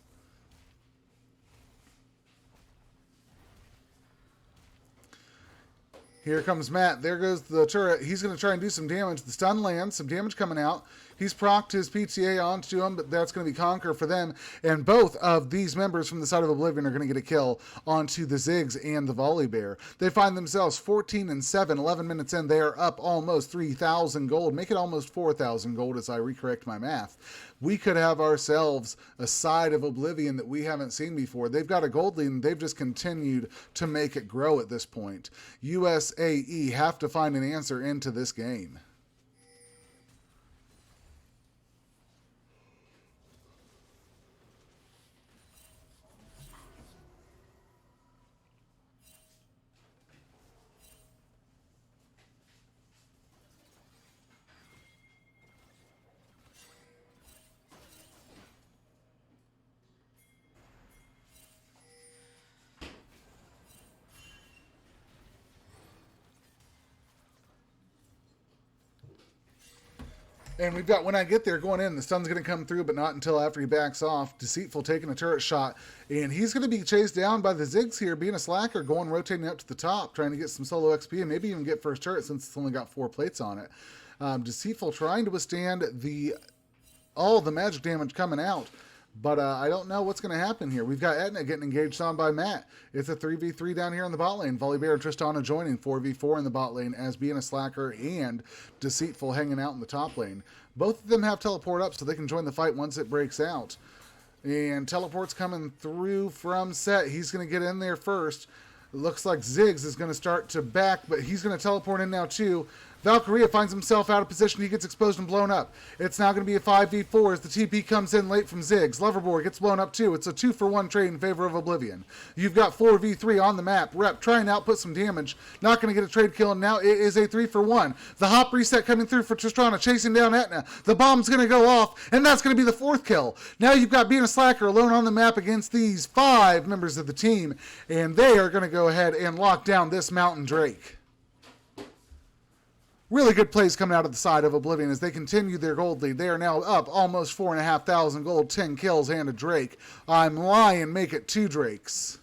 Here comes Matt. There goes the turret. He's going to try and do some damage. The stun lands. Some damage coming out. He's procced his PTA onto him, but that's going to be Conquer for them. And both of these members from the side of Oblivion are going to get a kill onto the Ziggs and the Volibear. They find themselves 14-7, 11 minutes in. They are up almost 3,000 gold. Make it almost 4,000 gold as I recorrect my math. We could have ourselves a side of Oblivion that we haven't seen before. They've got a gold lead, and they've just continued to make it grow at this point. USAE have to find an answer into this game. And we've got When I Get There going in. The stun's going to come through, but not until after he backs off. Deceitful taking a turret shot. And he's going to be chased down by the Ziggs here, being a slacker, rotating up to the top, trying to get some solo XP and maybe even get first turret since it's only got 4 plates on it. Deceitful trying to withstand all the magic damage coming out. But I don't know what's going to happen here. We've got Etna getting engaged on by Matt. It's a 3v3 down here in the bot lane. Volibear and Tristana joining 4v4 in the bot lane as being a slacker and Deceitful hanging out in the top lane. Both of them have teleport up so they can join the fight once it breaks out. And teleport's coming through from Sett. He's going to get in there first. It looks like Ziggs is going to start to back, but he's going to teleport in now too. Valkyria finds himself out of position. He gets exposed and blown up. It's now going to be a 5v4 as the TP comes in late from Ziggs. Loverboy gets blown up too. It's a 2-for-1 trade in favor of Oblivion. You've got 4v3 on the map. Rep trying to output some damage. Not going to get a trade kill, and now it is a 3-for-1. The hop reset coming through for Tristana, chasing down Etna. The bomb's going to go off, and that's going to be the 4th kill. Now you've got being a slacker alone on the map against these 5 members of the team, and they are going to go ahead and lock down this Mountain Drake. Really good plays coming out of the side of Oblivion as they continue their gold lead. They are now up almost 4,500 gold, 10 kills and a Drake. I'm lying, make it 2 Drakes.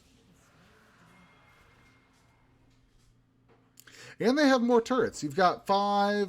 And they have more turrets. You've got 3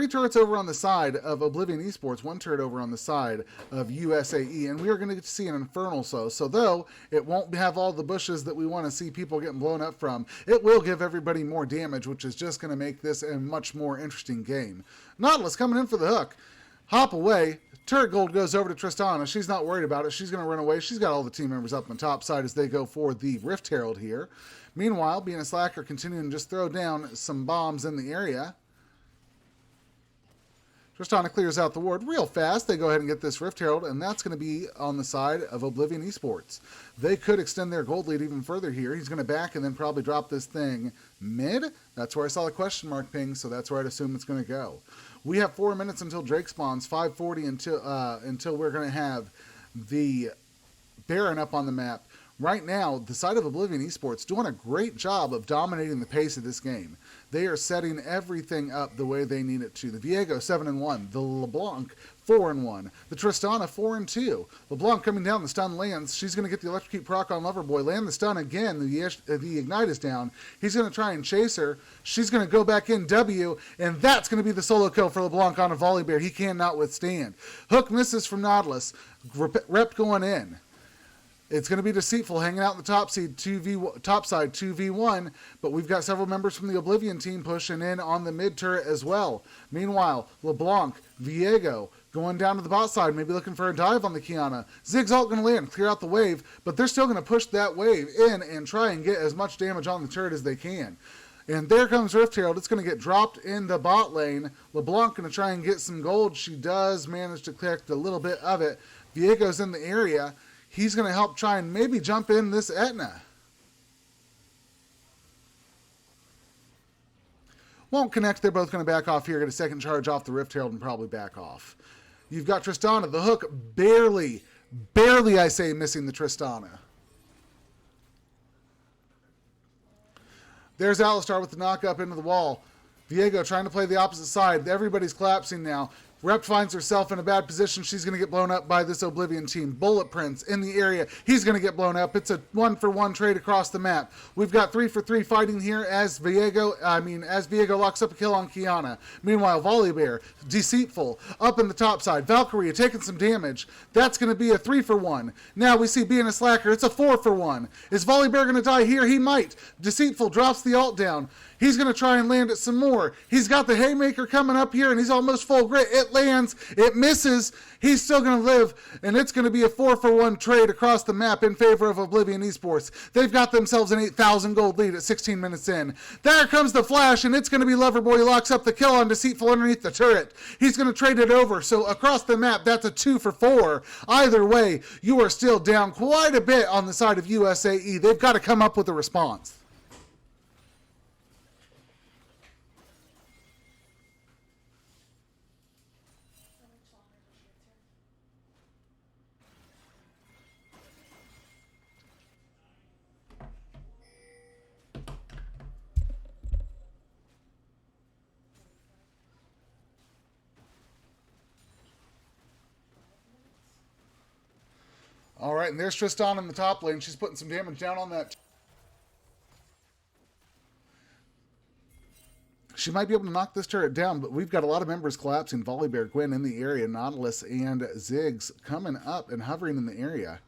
turrets over on the side of Oblivion Esports, 1 turret over on the side of USAE, and we are going to get to see an Infernal Soul. So though it won't have all the bushes that we want to see people getting blown up from, it will give everybody more damage, which is just going to make this a much more interesting game. Nautilus coming in for the hook. Hop away. Turret gold goes over to Tristana. She's not worried about it. She's going to run away. She's got all the team members up on the top side as they go for the Rift Herald here. Meanwhile, being a slacker, continuing to just throw down some bombs in the area. Tristana clears out the ward real fast. They go ahead and get this Rift Herald, and that's going to be on the side of Oblivion Esports. They could extend their gold lead even further here. He's going to back and then probably drop this thing mid. That's where I saw the question mark ping, so that's where I'd assume it's going to go. We have 4 minutes until Drake spawns, 5:40 until we're going to have the Baron up on the map. Right now, the side of Oblivion Esports doing a great job of dominating the pace of this game. They are setting everything up the way they need it to. The Viego 7-1, the LeBlanc 4-1, the Tristana 4-2. LeBlanc coming down, the stun lands. She's going to get the electrocute proc on Loverboy, land the stun again. The ignite is down. He's going to try and chase her. She's going to go back in W, and that's going to be the solo kill for LeBlanc on a Volibear. He cannot withstand. Hook misses from Nautilus. Rep going in. It's going to be Deceitful hanging out in the top side 2v1, but we've got several members from the Oblivion team pushing in on the mid turret as well. Meanwhile, LeBlanc, Viego going down to the bot side, maybe looking for a dive on the Qiyana. Ziggs ult going to land, clear out the wave, but they're still going to push that wave in and try and get as much damage on the turret as they can. And there comes Rift Herald. It's going to get dropped in the bot lane. LeBlanc going to try and get some gold. She does manage to collect a little bit of it. Viego's in the area. He's going to help try and maybe jump in this Etna. Won't connect. They're both going to back off here, get a second charge off the Rift Herald and probably back off. You've got Tristana. The hook barely I say, missing the Tristana. There's Alistar with the knock up into the wall. Viego trying to play the opposite side. Everybody's collapsing now. Rep finds herself in a bad position. She's going to get blown up by this Oblivion team. Bullet Prince in the area. He's going to get blown up. It's a 1-for-1 trade across the map. We've got 3-for-3 fighting here as Viego locks up a kill on Qiyana. Meanwhile, Volibear, Deceitful, up in the top side. Valkyria taking some damage. That's going to be a 3-for-1. Now we see being a slacker. It's a 4-for-1. Is Volibear going to die here? He might. Deceitful drops the ult down. He's going to try and land it some more. He's got the Haymaker coming up here, and he's almost full grit. It lands. It misses. He's still going to live, and it's going to be a 4-for-1 trade across the map in favor of Oblivion Esports. They've got themselves an 8,000 gold lead at 16 minutes in. There comes the flash, and it's going to be Loverboy who locks up the kill on Deceitful underneath the turret. He's going to trade it over, so across the map, that's a 2-for-4. Either way, you are still down quite a bit on the side of USAE. They've got to come up with a response. All right, and there's Tristana in the top lane. She's putting some damage down on that. She might be able to knock this turret down, but we've got a lot of members collapsing. Volibear, Gwen in the area, Nautilus and Ziggs coming up and hovering in the area.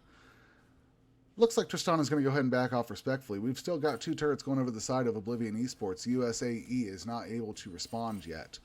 Looks like Tristana is going to go ahead and back off respectfully. We've still got 2 turrets going over the side of Oblivion Esports. USAE is not able to respond yet.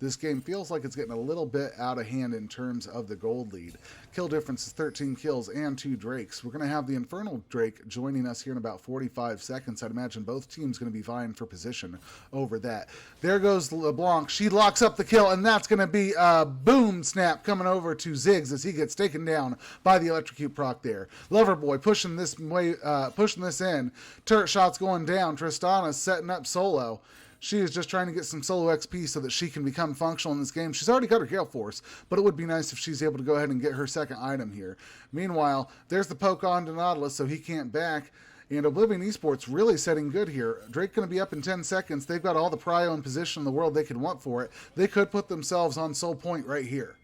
This game feels like it's getting a little bit out of hand in terms of the gold lead. Kill difference is 13 kills and 2 Drakes. We're going to have the Infernal Drake joining us here in about 45 seconds. I'd imagine both teams going to be vying for position over that. There goes LeBlanc. She locks up the kill, and that's going to be a boom snap coming over to Ziggs as he gets taken down by the Electrocute proc there. Loverboy pushing this way, pushing this in. Turret shots going down. Tristana setting up solo. She is just trying to get some solo XP so that she can become functional in this game. She's already got her Gale Force, but it would be nice if she's able to go ahead and get her second item here. Meanwhile, there's the poke on to Nautilus, so he can't back. And Oblivion Esports really setting good here. Drake going to be up in 10 seconds. They've got all the prio and position in the world they could want for it. They could put themselves on soul point right here.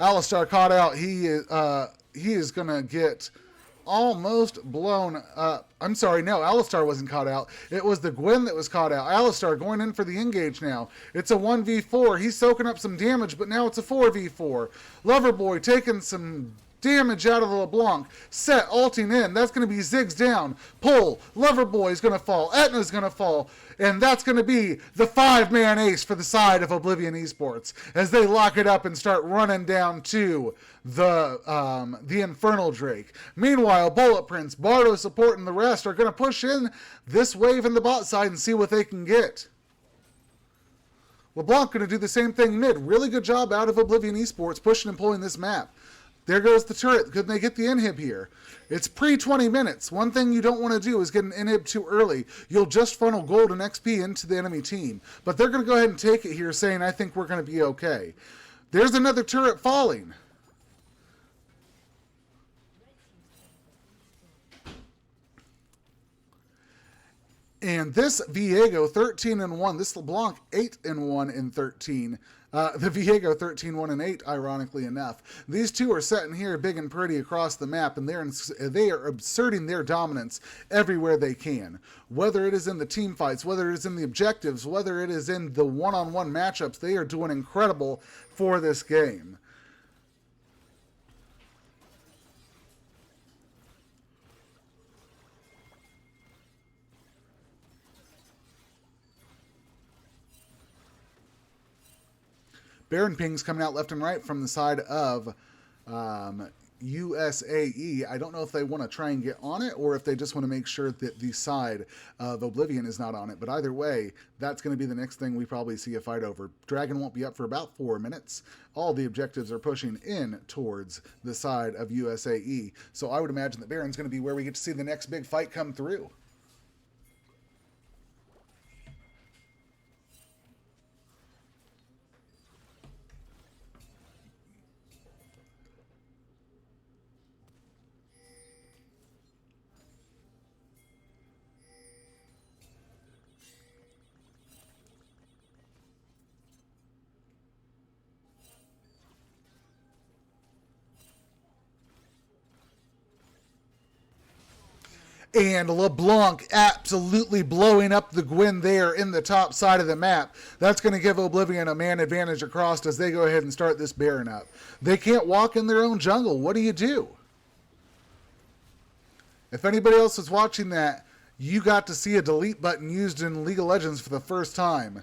Alistar caught out. He is going to get almost blown up. I'm sorry, no, Alistar wasn't caught out. It was the Gwen that was caught out. Alistar going in for the engage now. It's a 1v4. He's soaking up some damage, but now it's a 4v4. Loverboy taking some damage out of the LeBlanc. Sett ulting in. That's going to be Ziggs down. Pull. Loverboy's going to fall. Etna's going to fall. And that's going to be the 5-man ace for the side of Oblivion Esports as they lock it up and start running down to the Infernal Drake. Meanwhile, Bullet Prince, Bardo Support, and the rest are going to push in this wave in the bot side and see what they can get. LeBlanc going to do the same thing mid. Really good job out of Oblivion Esports pushing and pulling this map. There goes the turret. Could they get the inhib here? It's pre-20 minutes. One thing you don't want to do is get an inhib too early. You'll just funnel gold and XP into the enemy team. But they're going to go ahead and take it here, saying, I think we're going to be okay. There's another turret falling. And this Viego 13-1, this LeBlanc 8-1 in 13. The Viego 13-1-8, ironically enough. These two are sitting here big and pretty across the map, and they are asserting their dominance everywhere they can. Whether it is in the team fights, whether it is in the objectives, whether it is in the one-on-one matchups, they are doing incredible for this game. Baron pings coming out left and right from the side of USAE. I don't know if they want to try and get on it or if they just want to make sure that the side of Oblivion is not on it. But either way, that's going to be the next thing we probably see a fight over. Dragon won't be up for about 4 minutes. All the objectives are pushing in towards the side of USAE. So I would imagine that Baron's going to be where we get to see the next big fight come through. And LeBlanc absolutely blowing up the Gwen there in the top side of the map. That's going to give Oblivion a man advantage across as they go ahead and start this Baron up. They can't walk in their own jungle. What do you do? If anybody else was watching that, you got to see a delete button used in League of Legends for the first time.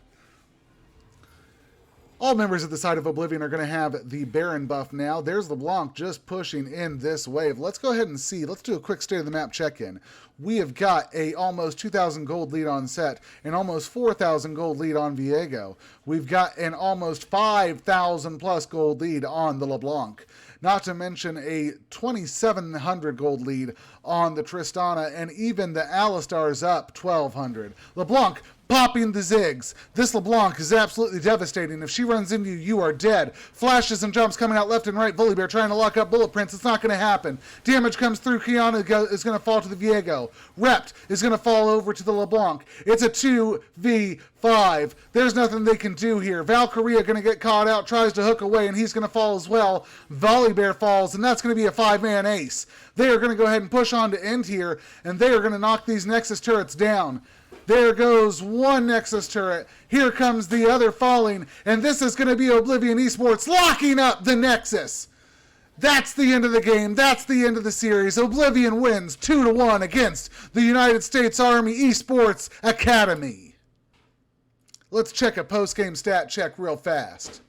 All members of the side of Oblivion are going to have the Baron buff now. There's LeBlanc just pushing in this wave. Let's go ahead and see. Let's do a quick state of the map check-in. We have got a almost 2,000 gold lead on Sett, an almost 4,000 gold lead on Viego. We've got an almost 5,000 plus gold lead on the LeBlanc. Not to mention a 2,700 gold lead on the Tristana, and even the Alistar's up 1,200. LeBlanc popping the Ziggs. This LeBlanc is absolutely devastating. If she runs into you, you are dead. Flashes and jumps coming out left and right. Volibear trying to lock up bullet prints. It's not going to happen. Damage comes through. Qiyana is going to fall to the Viego. Rept is going to fall over to the LeBlanc. It's a 2v5. There's nothing they can do here. Valkyria going to get caught out, tries to hook away, and he's going to fall as well. Volibear falls, and that's going to be a 5-man ace. They are going to go ahead and push on to end here, and they are going to knock these Nexus turrets down. There goes one Nexus turret. Here comes the other falling. And this is going to be Oblivion Esports locking up the Nexus. That's the end of the game. That's the end of the series. Oblivion wins 2-1 against the United States Army Esports Academy. Let's check a post-game stat check real fast.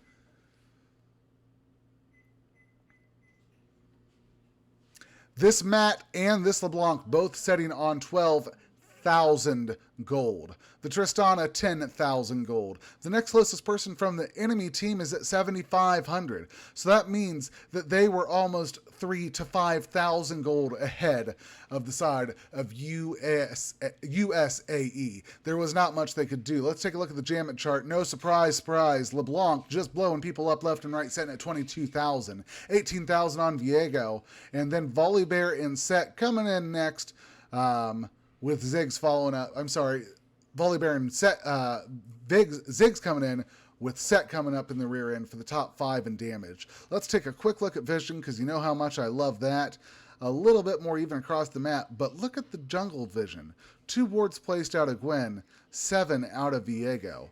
This Matt and this LeBlanc both setting on 12,000 gold. The Tristana, 10,000 gold. The next closest person from the enemy team is at 7,500. So that means that they were almost 3,000 to 5,000 gold ahead of the side of USAE. There was not much they could do. Let's take a look at the Jammet chart. No surprise. LeBlanc just blowing people up left and right, setting at 22,000. 18,000 on Viego. And then Volibear and Sett coming in next. With Ziggs following up. I'm sorry, Volibear and Sett, Ziggs coming in, with Sett coming up in the rear end for the top 5 in damage. Let's take a quick look at vision, because you know how much I love that. A little bit more even across the map, but look at the jungle vision. 2 wards placed out of Gwen, 7 out of Viego.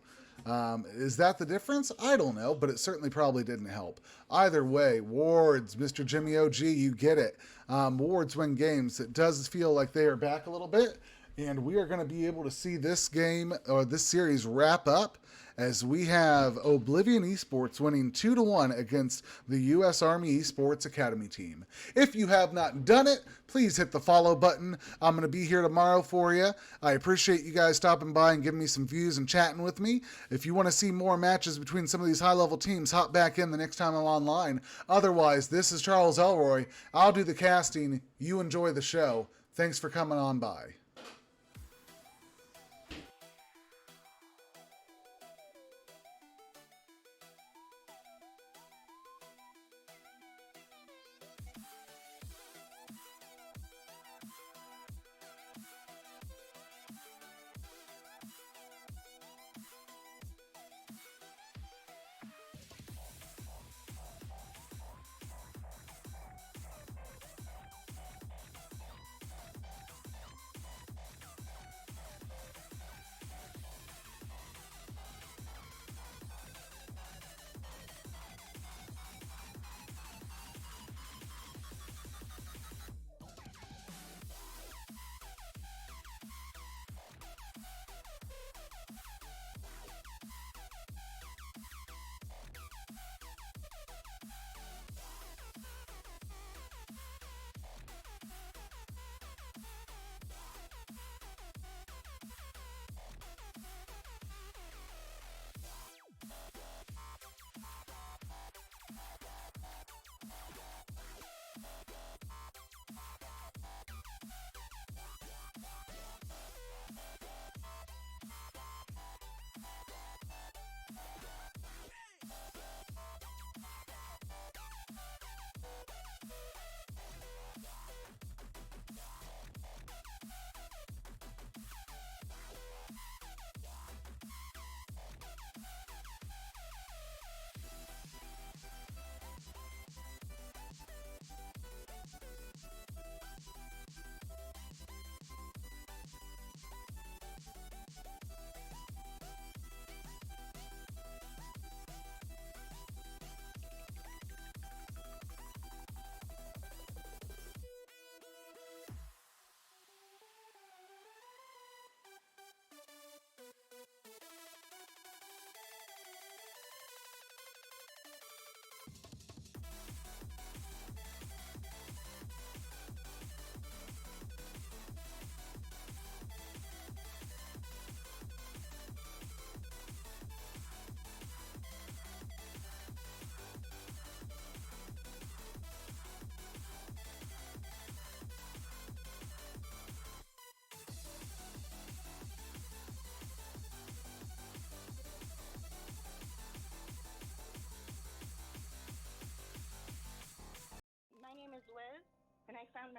Is that the difference? I don't know, but it certainly probably didn't help. Either way, wards, Mr. Jimmy OG, you get it. Wards win games. It does feel like they are back a little bit, and we are going to be able to see this game, or this series, wrap up as we have Oblivion Esports winning 2-1 against the U.S. Army Esports Academy team. If you have not done it, please hit the follow button. I'm going to be here tomorrow for you. I appreciate you guys stopping by and giving me some views and chatting with me. If you want to see more matches between some of these high-level teams, hop back in the next time I'm online. Otherwise, this is Charles Elroy. I'll do the casting. You enjoy the show. Thanks for coming on by.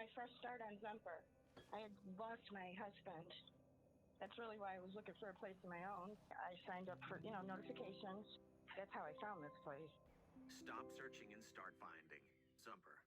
my first start on Zumper. I had lost my husband. That's really why I was looking for a place of my own. I signed up for, notifications. That's how I found this place. Stop searching and start finding. Zumper.